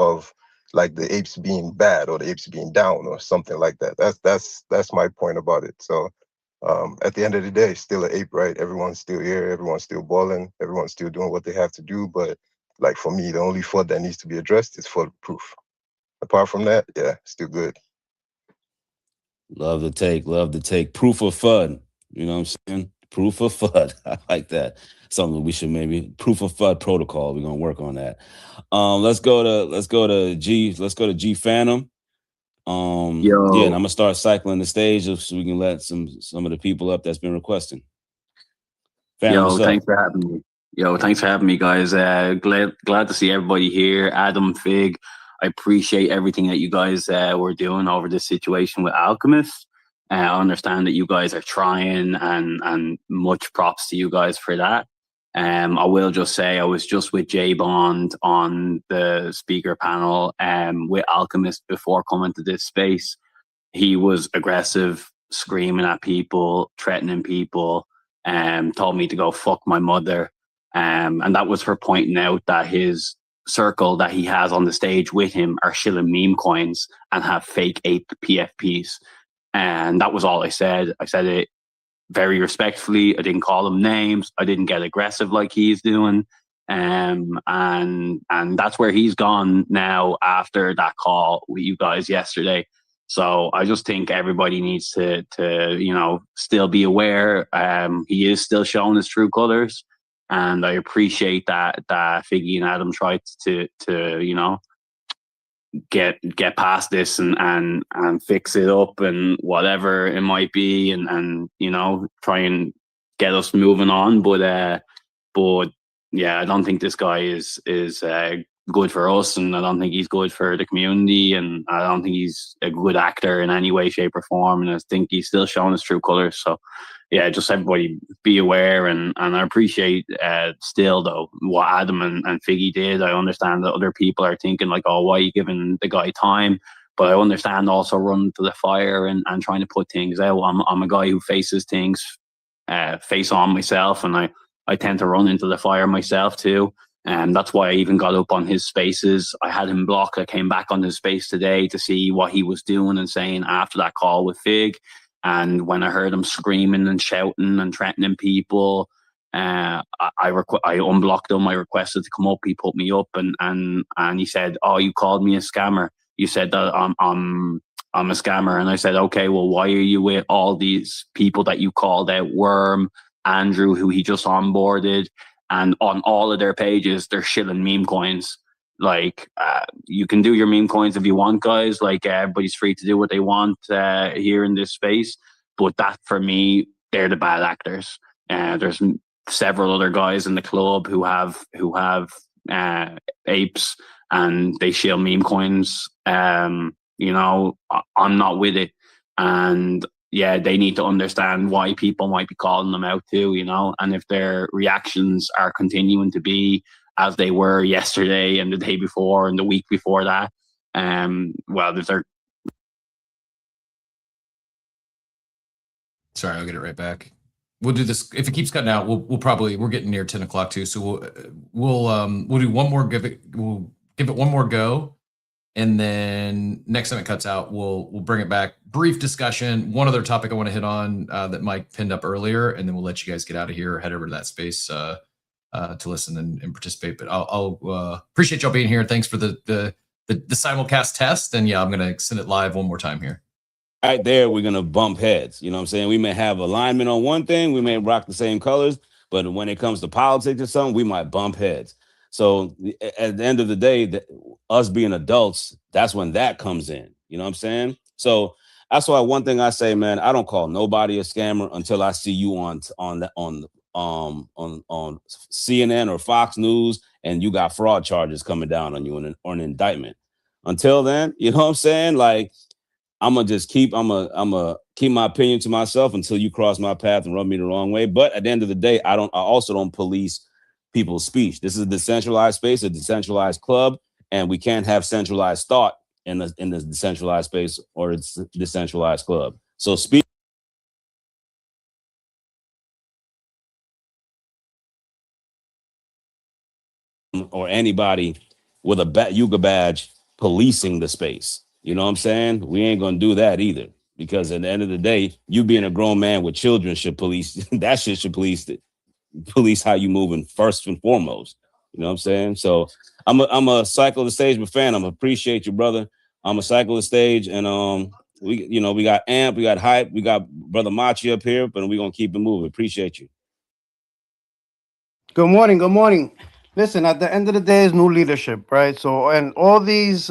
like the apes being bad or the apes being down or something like that. That's my point about it. So at the end of the day, still an ape, right? Everyone's still here, everyone's still balling, everyone's still doing what they have to do. But like for me, the only fraud that needs to be addressed is fraud proof. Apart from that, yeah, still good. Love to take proof of FUD. You know what I'm saying? Proof of FUD. I like that. Something we should maybe proof of FUD protocol. We're gonna work on that. Let's go to G Phantom. Yeah, and I'm gonna start cycling the stage so we can let some of the people up that's been requesting. Phantom, what's up? Thanks for having me. Thanks for having me, guys. Glad to see everybody here. Adam, Fig, I appreciate everything that you guys were doing over this situation with Alchemist. I understand that you guys are trying, and much props to you guys for that. I will just say I was just with J Bond on the speaker panel with Alchemist before coming to this space. He was aggressive, screaming at people, threatening people, told me to go fuck my mother. And that was for pointing out that his circle that he has on the stage with him are shilling meme coins and have fake ape PFPs. And that was all I said. I said it very respectfully. I didn't call him names. I didn't get aggressive like he's doing. And that's where he's gone now after that call with you guys yesterday. So I just think everybody needs to still be aware. He is still showing his true colors, and I appreciate that Figgy and Adam tried to get past this and fix it up and whatever it might be, and you know, try and get us moving on. But yeah, I don't think this guy is good for us, and I don't think he's good for the community, and I don't think he's a good actor in any way, shape, or form. And I think he's still showing his true colors. So yeah, just everybody be aware, and I appreciate still though what Adam and Figgy did. I understand that other people are thinking like, oh, why are you giving the guy time? But I understand also running to the fire and trying to put things out. I'm a guy who faces things face on myself, and I tend to run into the fire myself too. And that's why I even got up on his spaces. I had him blocked. I came back on his space today to see what he was doing and saying after that call with Fig. And when I heard him screaming and shouting and threatening people, I unblocked him. I requested to come up. He put me up, and he said, "Oh, you called me a scammer. You said that I'm a scammer." And I said, "Okay, well, why are you with all these people that you called out? Worm, Andrew, who he just onboarded, and on all of their pages, they're shilling meme coins." Like, you can do your meme coins if you want, guys. Like, everybody's free to do what they want here in this space. But that, for me, they're the bad actors. There's several other guys in the club who have apes, and they shill meme coins. You know, I'm not with it, and yeah, they need to understand why people might be calling them out too. You know, and if their reactions are continuing to be as they were yesterday and the day before and the week before that, well, Sorry, I'll get it right back. We'll do this. If it keeps cutting out, we're getting near 10 o'clock too. So we'll do one more, we'll give it one more go. And then next time it cuts out, we'll bring it back. Brief discussion. One other topic I want to hit on that Mike pinned up earlier, and then we'll let you guys get out of here, head over to that space to listen and participate. But I'll appreciate y'all being here. Thanks for the simulcast test. And yeah, I'm gonna send it live one more time here. Right there, we're gonna bump heads. You know what I'm saying? We may have alignment on one thing, we may rock the same colors, but when it comes to politics or something, we might bump heads. So at the end of the day, us being adults, that's when that comes in. You know what I'm saying? So that's why one thing I say, man, I don't call nobody a scammer until I see you on CNN or Fox News and you got fraud charges coming down on you or an indictment. Until then, you know what I'm saying? Like, I'm gonna keep my opinion to myself until you cross my path and rub me the wrong way. But at the end of the day, I also don't police people's speech. This is a decentralized space, a decentralized club, and we can't have centralized thought in the decentralized space or it's decentralized club. So speak or anybody with a Yuga badge policing the space. You know what I'm saying? We ain't gonna do that either, because at the end of the day, you being a grown man with children should police that shit should police how you moving first and foremost. You know what I'm saying? So I'm a cycle the stage fan. I'm appreciate you, brother. I'm a cycle the stage, and we got Amp, we got Hype, we got Brother Machi up here, but we're gonna keep it moving. Appreciate you. Good morning. Good morning. Listen, at the end of the day, is new leadership, right? So, and all these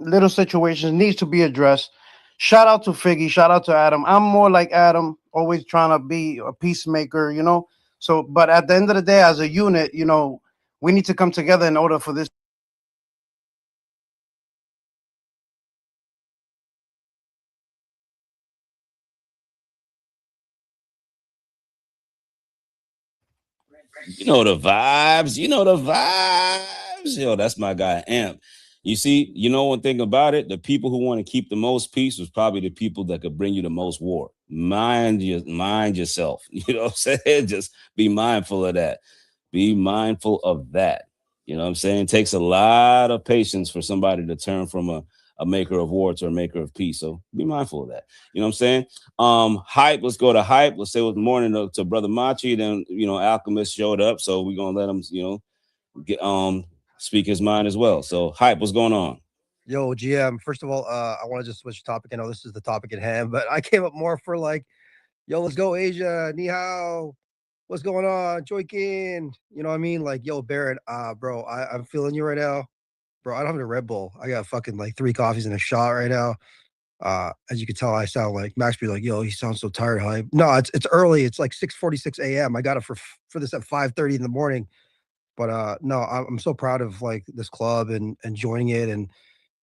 little situations needs to be addressed. Shout out to Figgy. Shout out to Adam. I'm more like Adam, always trying to be a peacemaker, you know. So, but at the end of the day, as a unit, you know, we need to come together in order for this. You know the vibes. You know the vibes. Yo, that's my guy, Amp. You see, you know one thing about it, the people who want to keep the most peace was probably the people that could bring you the most war. Mind yourself. You know what I'm saying? Just be mindful of that. Be mindful of that. You know what I'm saying? It takes a lot of patience for somebody to turn from a maker of war to a maker of peace. So be mindful of that. You know what I'm saying? Hype, let's go to Hype. Let's say it was morning to Brother Machi. Then, Alchemist showed up. So we're going to let him, get speak his mind as well. So Hype, what's going on? Yo, GM, first of all, I want to just switch topic. I know this is the topic at hand, but I came up more for like, yo, let's go Asia, ni hao, what's going on, Joikin, you know what I mean? Like, yo, Barrett, bro, I'm feeling you right now. bro, I don't have a Red Bull. I got fucking like 3 coffees and a shot right now. As you can tell, I sound like Max be like, yo, he sounds so tired, hype. No, it's early. It's like 6:46 a.m. I got it for this at 5:30 in the morning. But no, I'm so proud of like this club and joining it. And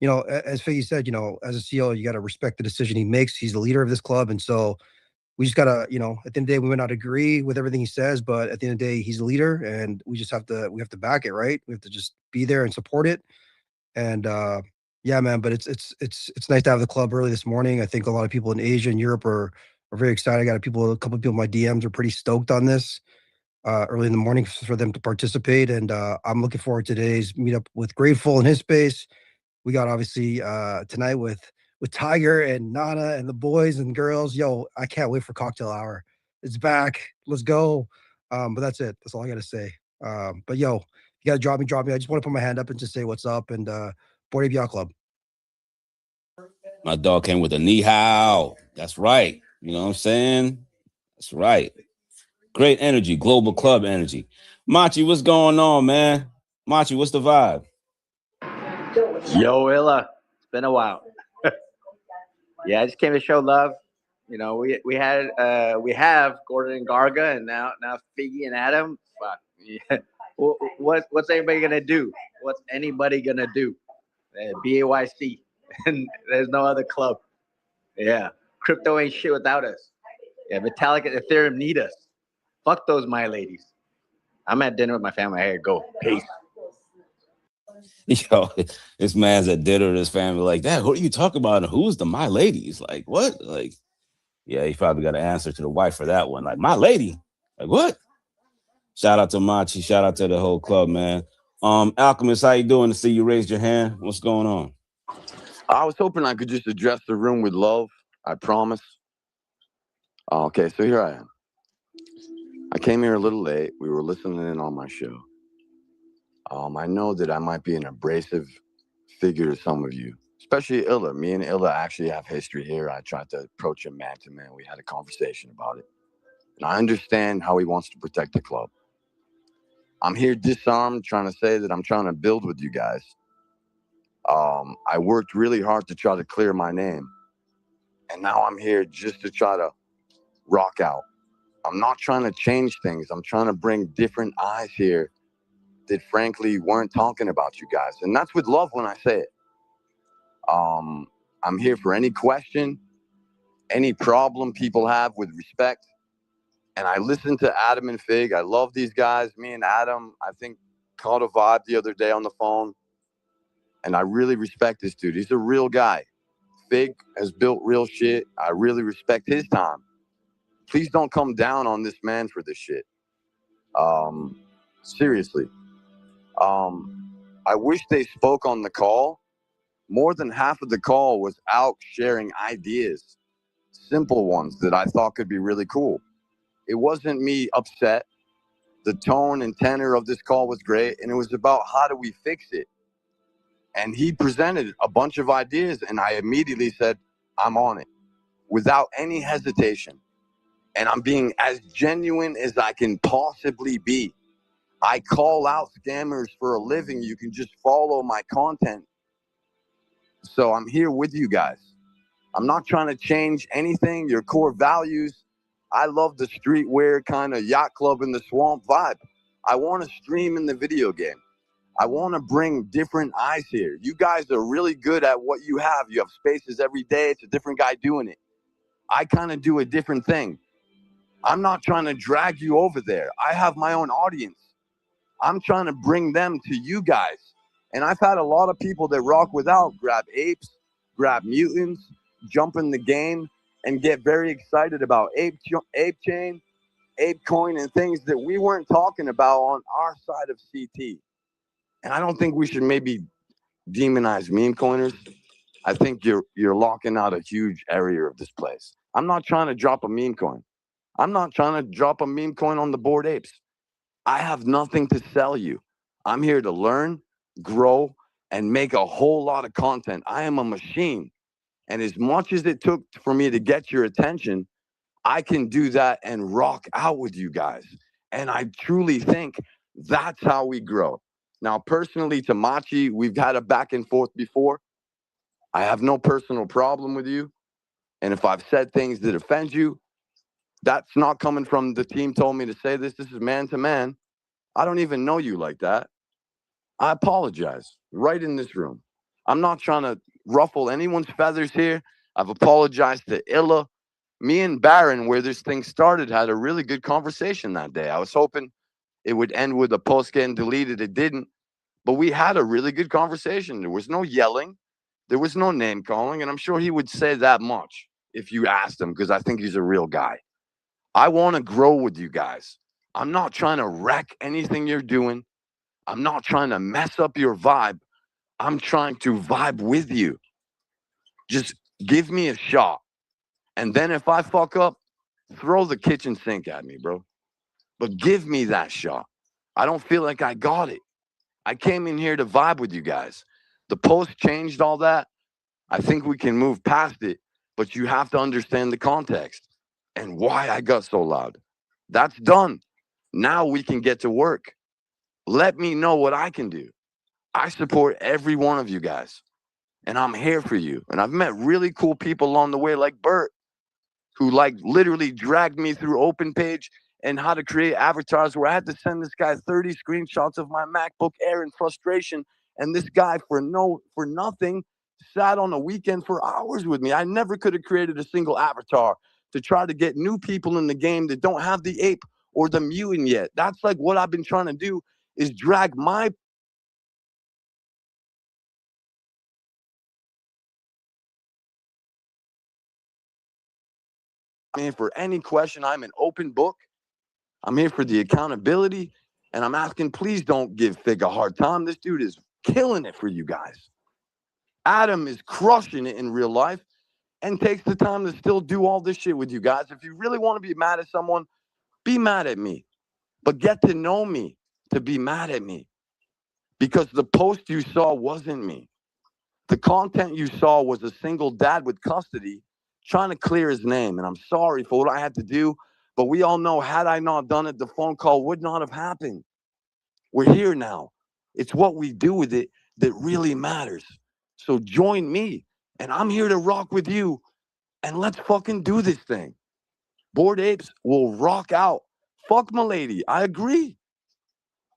as Figgy said, as a CEO, you got to respect the decision he makes. He's the leader of this club, and so we just gotta, at the end of the day, we may not agree with everything he says, but at the end of the day, he's the leader, and we have to back it, right? We have to just be there and support it. And yeah, man, but it's nice to have the club early this morning. I think a lot of people in Asia and Europe are very excited. I got a couple of people in my DMs are pretty stoked on this early in the morning for them to participate. And I'm looking forward to today's meetup with Grateful in his space. We got obviously tonight with Tiger and Nana and the boys and girls. Yo, I can't wait for cocktail hour. It's back. Let's go. But that's it. That's all I gotta say. But yo, you gotta drop me. I just want to put my hand up and just say what's up. And Board Yacht Club. My dog came with a knee how. That's right. You know what I'm saying? That's right. Great energy, global club energy. Machi, what's going on, man? Machi, what's the vibe? Yo, Illa, it's been a while. Yeah, I just came to show love. We have Gordon and Garga, and now Figgy and Adam. Fuck. Yeah. What's anybody gonna do? What's anybody gonna do? BAYC, and there's no other club. Yeah, crypto ain't shit without us. Yeah, Vitalik and Ethereum need us. Fuck those my ladies. I'm at dinner with my family. I gotta go. Peace. Yo, this man's at dinner with his family like that. Who are you talking about? And who's the my ladies? Like, what? Like, yeah, he probably got an answer to the wife for that one. Like, my lady? Like, what? Shout out to Machi. Shout out to the whole club, man. Alchemist, how you doing? To see you raised your hand. What's going on? I was hoping I could just address the room with love. I promise. Okay, so here I am. I came here a little late. We were listening in on my show. I know that I might be an abrasive figure to some of you, especially Illa. Me and Illa actually have history here. I tried to approach him man to man. We had a conversation about it. And I understand how he wants to protect the club. I'm here disarmed, trying to say that I'm trying to build with you guys. I worked really hard to try to clear my name. And now I'm here just to try to rock out. I'm not trying to change things. I'm trying to bring different eyes here that frankly weren't talking about you guys. And that's with love when I say it. I'm here for any question, any problem people have with respect. And I listen to Adam and Fig. I love these guys. Me and Adam, I think, caught a vibe the other day on the phone. And I really respect this dude. He's a real guy. Fig has built real shit. I really respect his time. Please don't come down on this man for this shit. Seriously. I wish they spoke on the call. More than half of the call was out sharing ideas, simple ones that I thought could be really cool. It wasn't me upset. The tone and tenor of this call was great, and it was about how do we fix it. And he presented a bunch of ideas, and I immediately said, I'm on it, without any hesitation. And I'm being as genuine as I can possibly be. I call out scammers for a living. You can just follow my content. So I'm here with you guys. I'm not trying to change anything, your core values. I love the streetwear kind of yacht club in the swamp vibe. I want to stream in the video game. I want to bring different eyes here. You guys are really good at what you have. You have spaces every day. It's a different guy doing it. I kind of do a different thing. I'm not trying to drag you over there. I have my own audience. I'm trying to bring them to you guys. And I've had a lot of people that rock without grab apes, grab mutants, jump in the game, and get very excited about ape chain, ape coin, and things that we weren't talking about on our side of CT. And I don't think we should maybe demonize meme coiners. I think you're locking out a huge area of this place. I'm not trying to drop a meme coin. I'm not trying to drop a meme coin on the Bored Apes. I have nothing to sell you. I'm here to learn, grow, and make a whole lot of content. I am a machine. And as much as it took for me to get your attention, I can do that and rock out with you guys. And I truly think that's how we grow. Now, personally, to Machi, we've had a back and forth before. I have no personal problem with you. And if I've said things that offend you, that's not coming from the team told me to say this. This is man to man. I don't even know you like that. I apologize right in this room. I'm not trying to ruffle anyone's feathers here. I've apologized to Illa. Me and Baron, where this thing started, had a really good conversation that day. I was hoping it would end with a post getting deleted. It didn't. But we had a really good conversation. There was no yelling. There was no name calling. And I'm sure he would say that much if you asked him, because I think he's a real guy. I want to grow with you guys. I'm not trying to wreck anything you're doing. I'm not trying to mess up your vibe. I'm trying to vibe with you. Just give me a shot. And then if I fuck up, throw the kitchen sink at me, bro. But give me that shot. I don't feel like I got it. I came in here to vibe with you guys. The post changed all that. I think we can move past it, but you have to understand the context and why I got so loud. That's done. Now we can get to work. Let me know what I can do. I support every one of you guys, and I'm here for you. And I've met really cool people along the way, like Bert, who like literally dragged me through Open Page and how to create avatars, where I had to send this guy 30 screenshots of my MacBook Air in frustration. And this guy, for nothing, sat on a weekend for hours with me. I never could have created a single avatar to try to get new people in the game that don't have the ape or the mutant yet. That's like what I've been trying to do, is drag my I'm here for any question. I'm an open book. I'm here for the accountability. And I'm asking, please don't give Fig a hard time. This dude is killing it for you guys. Adam is crushing it in real life and takes the time to still do all this shit with you guys. If you really want to be mad at someone, be mad at me. But get to know me to be mad at me. Because the post you saw wasn't me. The content you saw was a single dad with custody trying to clear his name. And I'm sorry for what I had to do. But we all know, had I not done it, the phone call would not have happened. We're here now. It's what we do with it that really matters. So join me. And I'm here to rock with you. And let's fucking do this thing. Bored Apes will rock out. Fuck my lady. I agree.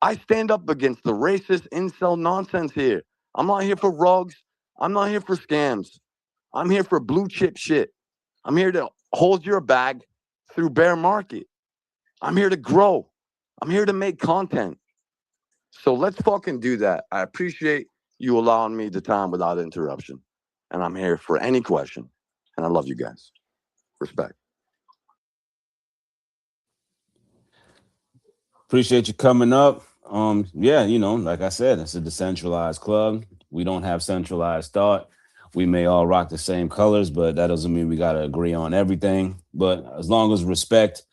I stand up against the racist incel nonsense here. I'm not here for rugs. I'm not here for scams. I'm here for blue chip shit. I'm here to hold your bag through bear market. I'm here to grow. I'm here to make content. So let's fucking do that. I appreciate you allowing me the time without interruption. And I'm here for any question. And I love you guys. Respect. Appreciate you coming up. Yeah, you know, like I said, it's a decentralized club. We don't have centralized thought. We may all rock the same colors, but that doesn't mean we got to agree on everything. But as long as respect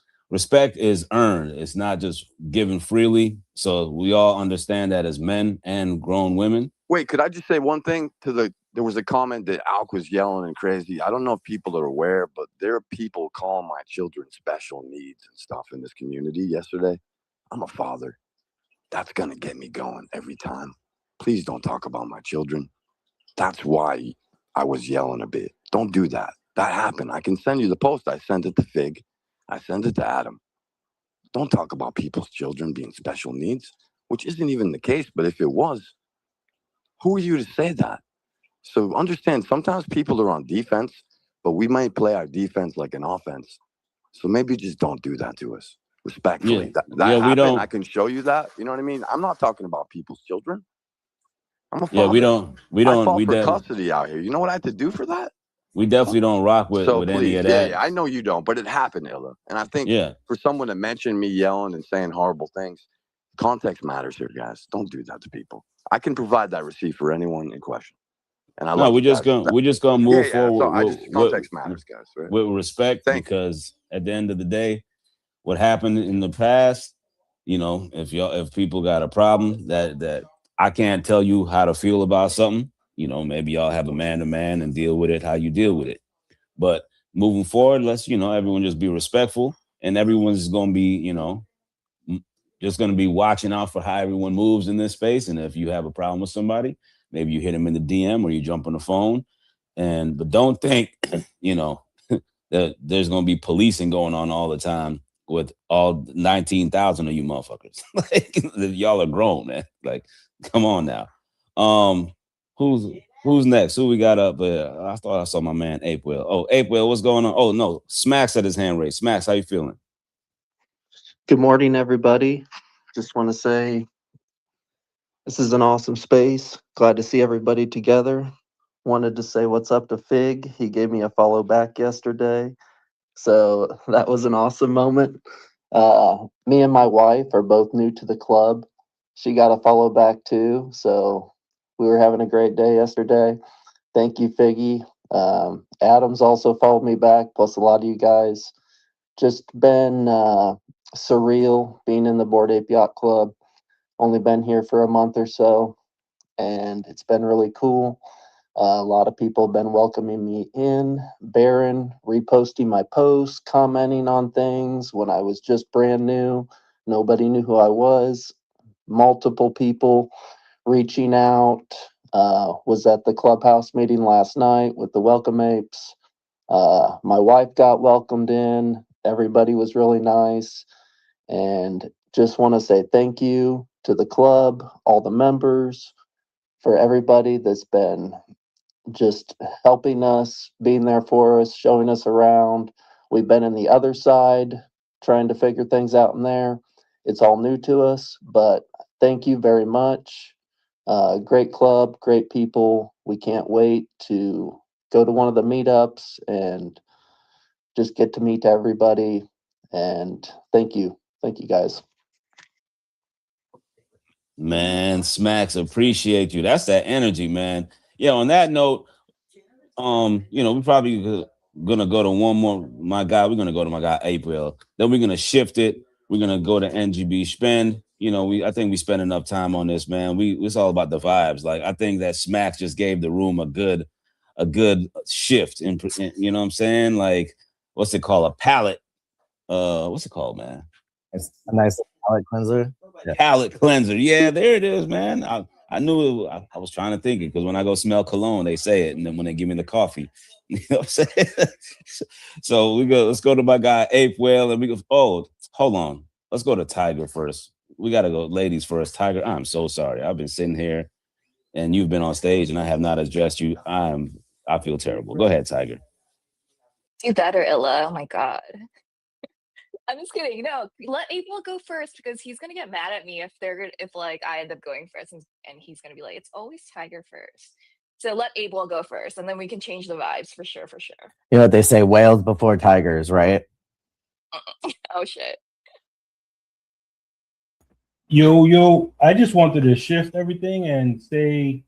is earned, it's not just given freely. So we all understand that as men and grown women. Wait, could I just say one thing there was a comment that Alk was yelling and crazy. I don't know if people are aware, but there are people calling my children special needs and stuff in this community yesterday. I'm a father. That's going to get me going every time. Please don't talk about my children. That's why I was yelling a bit. Don't do that. That happened. I can send you the post. I sent it to Fig. I sent it to Adam. Don't talk about people's children being special needs, which isn't even the case. But if it was, who are you to say that? So understand, sometimes people are on defense, but we might play our defense like an offense. So maybe just don't do that to us. Respectfully. Yeah. That Yeah, happened. we don't. I can show you that. You know what I mean? I'm not talking about people's children. I'm a father. Yeah, we don't. I fought for custody out here. You know what I had to do for that? We definitely don't rock with So any please, of that. yeah, I know you don't, but it happened, Illa. And I think for someone to mention me yelling and saying horrible things, context matters here, guys. Don't do that to people. I can provide that receipt for anyone in question. And I love we're just gonna move forward. So context matters, guys. Right? With respect, because at the end of the day, what happened in the past, you know, if people got a problem that I can't tell you how to feel about something, you know, maybe y'all have a man-to-man and deal with it how you deal with it. But moving forward, let's, you know, everyone just be respectful, and everyone's gonna be, you know, just going to be watching out for how everyone moves in this space. And if you have a problem with somebody, maybe you hit them in the DM or you jump on the phone. But don't think, that there's going to be policing going on all the time with all 19,000 of you motherfuckers. Like, y'all are grown, man. Like, come on now. Who's next? Who we got up there? I thought I saw my man Apewell. Oh, Apewell, what's going on? Oh no, Smacks had his hand raised. Smacks, how you feeling? Good morning, everybody. Just want to say this is an awesome space. Glad to see everybody together. Wanted to say what's up to Fig. He gave me a follow back yesterday. So that was an awesome moment. Me and my wife are both new to the club. She got a follow back too. So we were having a great day yesterday. Thank you, Figgy. Adam's also followed me back, plus a lot of you guys. Just been surreal being in the Bored Ape Yacht Club. Only been here for a month or so, and it's been really cool. A lot of people have been welcoming me in. Baron reposting my posts, commenting on things when I was just brand new. Nobody knew who I was. Multiple people reaching out. Was at the clubhouse meeting last night with the Welcome Apes. My wife got welcomed in. Everybody was really nice. And just want to say thank you to the club, all the members, for everybody that's been just helping us, being there for us, showing us around. We've been in the other side, trying to figure things out in there. It's all new to us, but thank you very much. Great club, great people. We can't wait to go to one of the meetups and just get to meet everybody. And thank you. Thank you, guys. Man, Smacks, appreciate you. That's that energy, man. Yeah, on that note, we probably gonna go to one more. My guy, we're gonna go to my guy April. Then we're gonna shift it. We're gonna go to NGB Spend. I think we spent enough time on this, man. It's all about the vibes. Like, I think that Smacks just gave the room a good shift in you know what I'm saying? Like, what's it called? A palette. What's it called, man? It's a nice palate cleanser. Yeah. Palette cleanser. Yeah, there it is, man. I knew it. I was trying to think it because when I go smell cologne, they say it, and then when they give me the coffee, you know what I'm saying? So let's go to my guy Ape Whale, and we go. Oh, hold on. Let's go to Tiger first. We gotta go, ladies first. Tiger, I'm so sorry. I've been sitting here, and you've been on stage, and I have not addressed you. I feel terrible. Go ahead, Tiger. Do better, Illa. Oh my god. I'm just kidding. No, let April go first because he's gonna get mad at me if I end up going first and he's gonna be like, it's always Tiger first. So let April go first, and then we can change the vibes for sure. You know what they say, whales before tigers, right? Oh shit. Yo, I just wanted to shift everything and say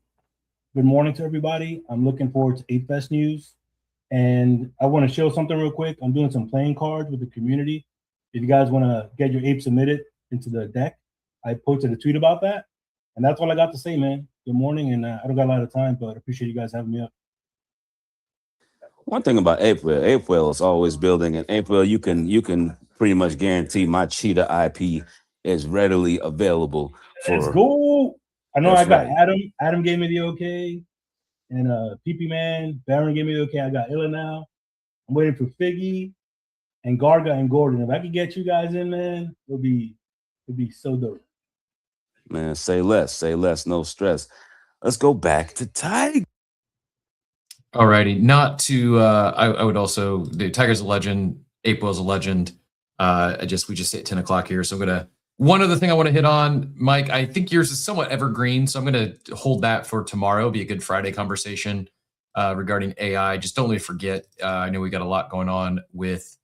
good morning to everybody. I'm looking forward to Ape Fest news. And I want to show something real quick. I'm doing some playing cards with the community. If you guys want to get your ape submitted into the deck, I posted a tweet about that. And that's all I got to say, man. Good morning. And I don't got a lot of time, but I appreciate you guys having me up. One thing about April is always building, and April, you can pretty much guarantee my Cheetah IP is readily available. Let's go. I know I got right. Adam. Adam gave me the okay. And PP Man, Baron gave me the okay. I got Illa now. I'm waiting for Figgy and Garga and Gordon. If I could get you guys in, man, it'll be so dope. Man, say less, no stress. Let's go back to Tiger. Alrighty, not to. I would also. The Tiger's a legend. April's a legend. We just hit 10 o'clock here, so I'm gonna. One other thing I want to hit on, Mike. I think yours is somewhat evergreen, so I'm gonna hold that for tomorrow. It'll be a good Friday conversation regarding AI. Just don't let me forget. I know we got a lot going on with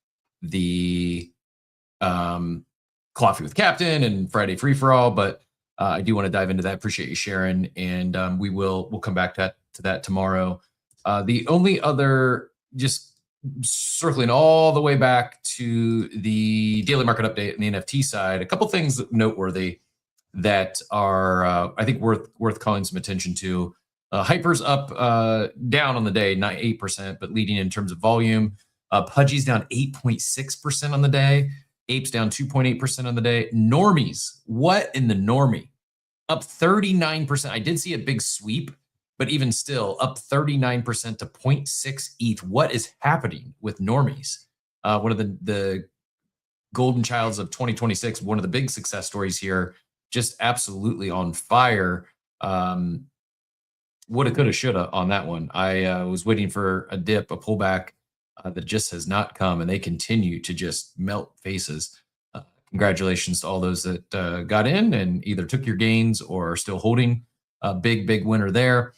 the Coffee with Captain and Friday Free for All, but I do want to dive into that. Appreciate you sharing, and we'll come back to that tomorrow. The only other, just circling all the way back to the daily market update and the NFT side, a couple things noteworthy that are, I think, worth calling some attention to. Hyper's up, down on the day, not 8%, but leading in terms of volume. Pudgy's down 8.6% on the day. Apes down 2.8% on the day. Normies, what in the normie? Up 39%. I did see a big sweep, but even still up 39% to 0.6 ETH. What is happening with normies? One of the golden childs of 2026, one of the big success stories here, just absolutely on fire. Woulda, coulda, shoulda on that one. I was waiting for a dip, a pullback that just has not come, and they continue to just melt faces. Congratulations to all those that got in and either took your gains or are still holding. A big winner there.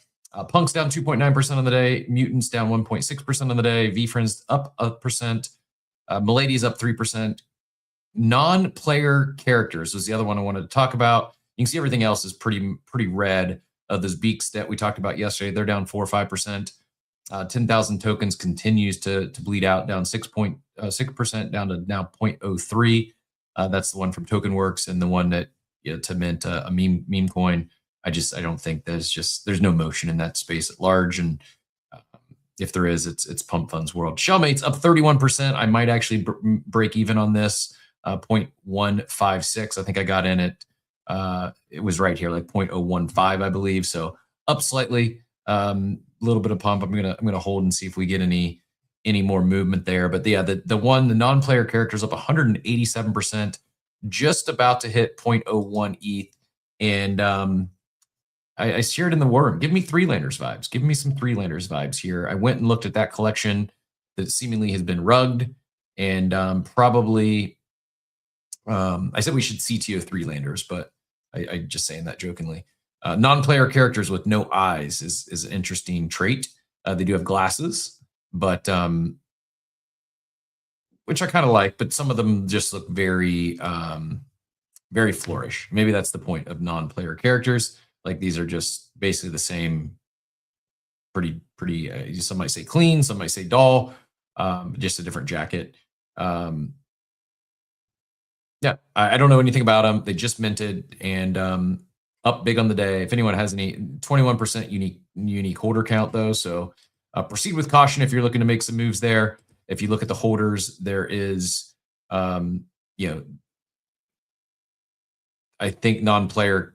Punk's down 2.9% on the day. Mutants down 1.6% on the day. VFriends up 1%. Milady's up 3%. Non-player characters was the other one I wanted to talk about. You can see everything else is pretty red. Those beaks that we talked about yesterday, they're down 4 or 5%. 10,000 tokens continues to bleed out, down 6% down to now 0.03. That's the one from TokenWorks, and the one that to mint a meme coin. I don't think there's no motion in that space at large, and if there is, it's pump funds world. Shellmate's up 31%. I might actually break even on this. 0.156. I think I got in it. It was right here, like 0.015, I believe. So up slightly. Little bit of pump. I'm gonna hold and see if we get any more movement there. But yeah, the non-player characters up 187%, just about to hit 0.01 ETH. And I shared in the worm. Give me three landers vibes. Give me some three landers vibes here. I went and looked at that collection that seemingly has been rugged, and probably I said we should CTO three landers, but I just saying that jokingly. Non-player characters with no eyes is an interesting trait. They do have glasses, but which I kind of like, but some of them just look very flourish. Maybe that's the point of non-player characters. Like these are just basically the same, pretty. Some might say clean, some might say dull, just a different jacket. Yeah, I don't know anything about them. They just minted and up big on the day. If anyone has any, 21% unique holder count though. So proceed with caution if you're looking to make some moves there. If you look at the holders, there is, I think non-player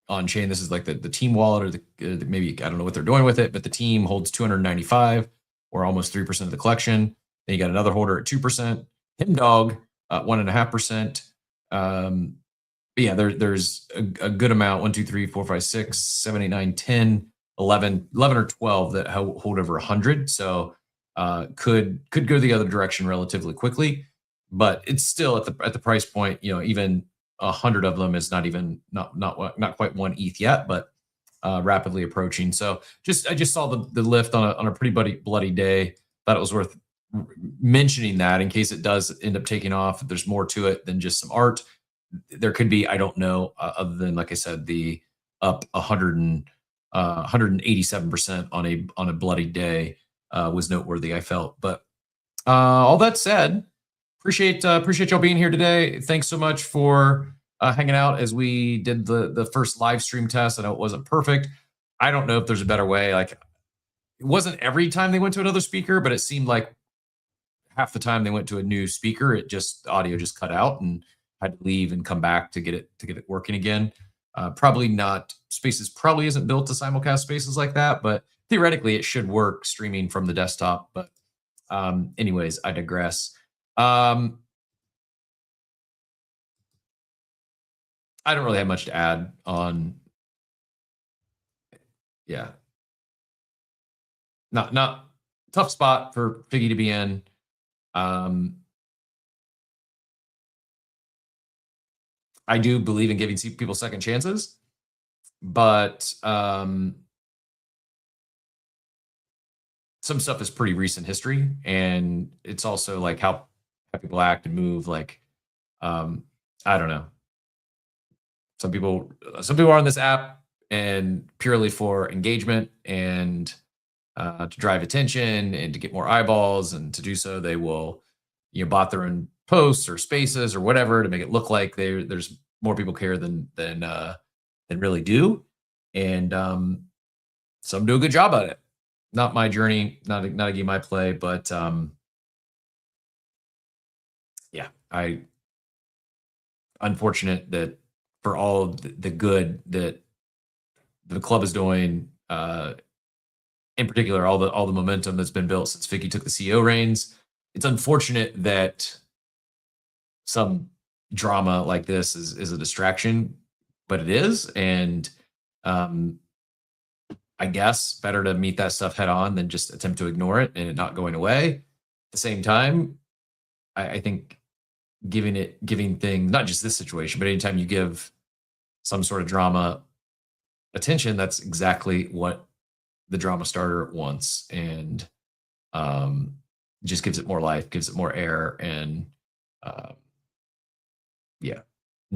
on chain. This is like the team wallet, or the maybe I don't know what they're doing with it, but the team holds 295 or almost 3% of the collection. Then you got another holder at 2%. Himdog 1.5%. But yeah, there's a good amount, 1, 2, 3, 4, 5, 6, 7, 8, 9, 10, 11 or 12 that hold over 100. So could go the other direction relatively quickly, but it's still at the price point, even 100 of them is not quite 1 ETH yet, but rapidly approaching. So I just saw the lift on a pretty bloody day. Thought it was worth mentioning that in case it does end up taking off. If there's more to it than just some art, there could be, I don't know, other than, like I said, the up 187% on a bloody day was noteworthy, I felt. But all that said, appreciate y'all being here today. Thanks so much for hanging out as we did the first live stream test. I know it wasn't perfect. I don't know if there's a better way. Like, it wasn't every time they went to another speaker, but it seemed like half the time they went to a new speaker, the audio just cut out and had to leave and come back to get it working again. Probably not. Spaces probably isn't built to simulcast spaces like that, but theoretically it should work streaming from the desktop. But anyways, I digress. I don't really have much to add on. Yeah. Not tough spot for Figgy to be in. I do believe in giving people second chances, but some stuff is pretty recent history, and it's also like how people act and move. Like, I don't know. Some people are on this app and purely for engagement and to drive attention and to get more eyeballs, and to do so they will bot their own posts or spaces or whatever to make it look like there's more people care than really do, and some do a good job at it. Not my journey, not a game I play, but yeah, I unfortunate that for all the good that the club is doing, in particular, all the momentum that's been built since Figgy took the CEO reins, it's unfortunate that some drama like this is a distraction, but it is. And I guess better to meet that stuff head on than just attempt to ignore it and it not going away. At the same time, I think giving things, not just this situation, but anytime you give some sort of drama attention, that's exactly what the drama starter wants. And just gives it more life, gives it more air. And yeah,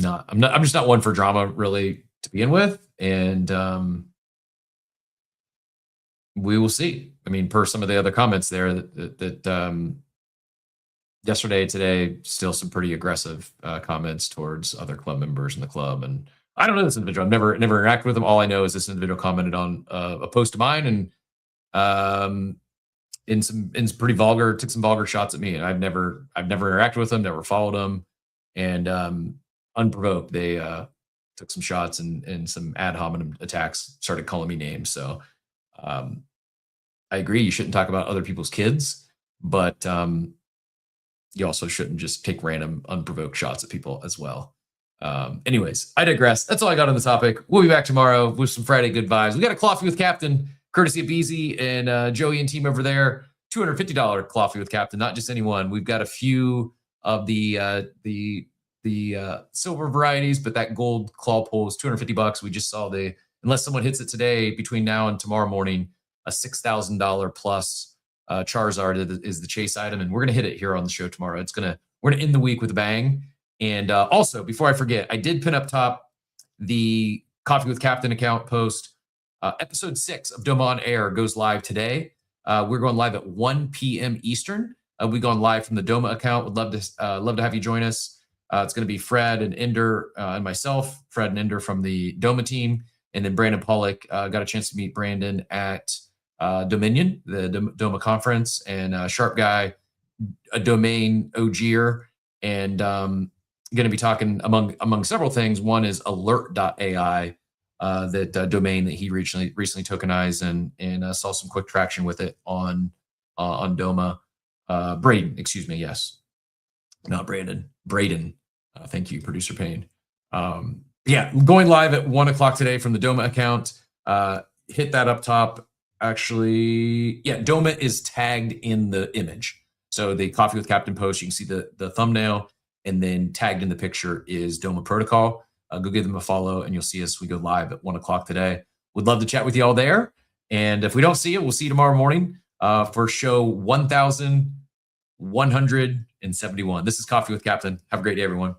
I'm just not one for drama really to begin with. And we will see. I mean, per some of the other comments there that yesterday, today, still some pretty aggressive comments towards other club members in the club. And I don't know this individual. I've never interacted with him. All I know is this individual commented on a post of mine and in some pretty vulgar, took some vulgar shots at me. And I've never interacted with him, never followed him. And unprovoked, they took some shots and some ad hominem attacks, started calling me names. So I agree, you shouldn't talk about other people's kids, but you also shouldn't just take random unprovoked shots at people as well. Anyways, I digress. That's all I got on the topic. We'll be back tomorrow with some Friday good vibes. We got a coffee with Captain, courtesy of BZ and Joey and team over there. $250 coffee with Captain, not just anyone. We've got a few of the silver varieties, but that gold claw pull is $250. We just saw unless someone hits it today, between now and tomorrow morning, a $6,000 plus Charizard is the chase item, and we're gonna hit it here on the show tomorrow. We're gonna end the week with a bang. And also, before I forget, I did pin up top the Coffee with Captain account post. Episode 6 of Doma on Air goes live today. We're going live at 1 p.m. Eastern. We've gone live from the Doma account. Would love to have you join us. It's going to be Fred and Ender and myself. Fred and Ender from the Doma team, and then Brandon Pollock. Got a chance to meet Brandon at Dominion, the Doma conference, and Sharp Guy, a domain OGer, and going to be talking among several things. One is alert.ai, that domain that he recently tokenized and saw some quick traction with it on Doma. Braden, excuse me, yes, not Brandon, Braden. Thank you, producer Payne. Yeah, going live at 1 o'clock today from the Doma account. Hit that up top. Actually, yeah, Doma is tagged in the image. So the Coffee with Captain post, you can see the thumbnail, and then tagged in the picture is Doma Protocol. Go give them a follow, and you'll see us. We go live at 1 o'clock today. Would love to chat with you all there. And if we don't see you, we'll see you tomorrow morning for show 1171. This is Coffee with Captain. Have a great day, everyone.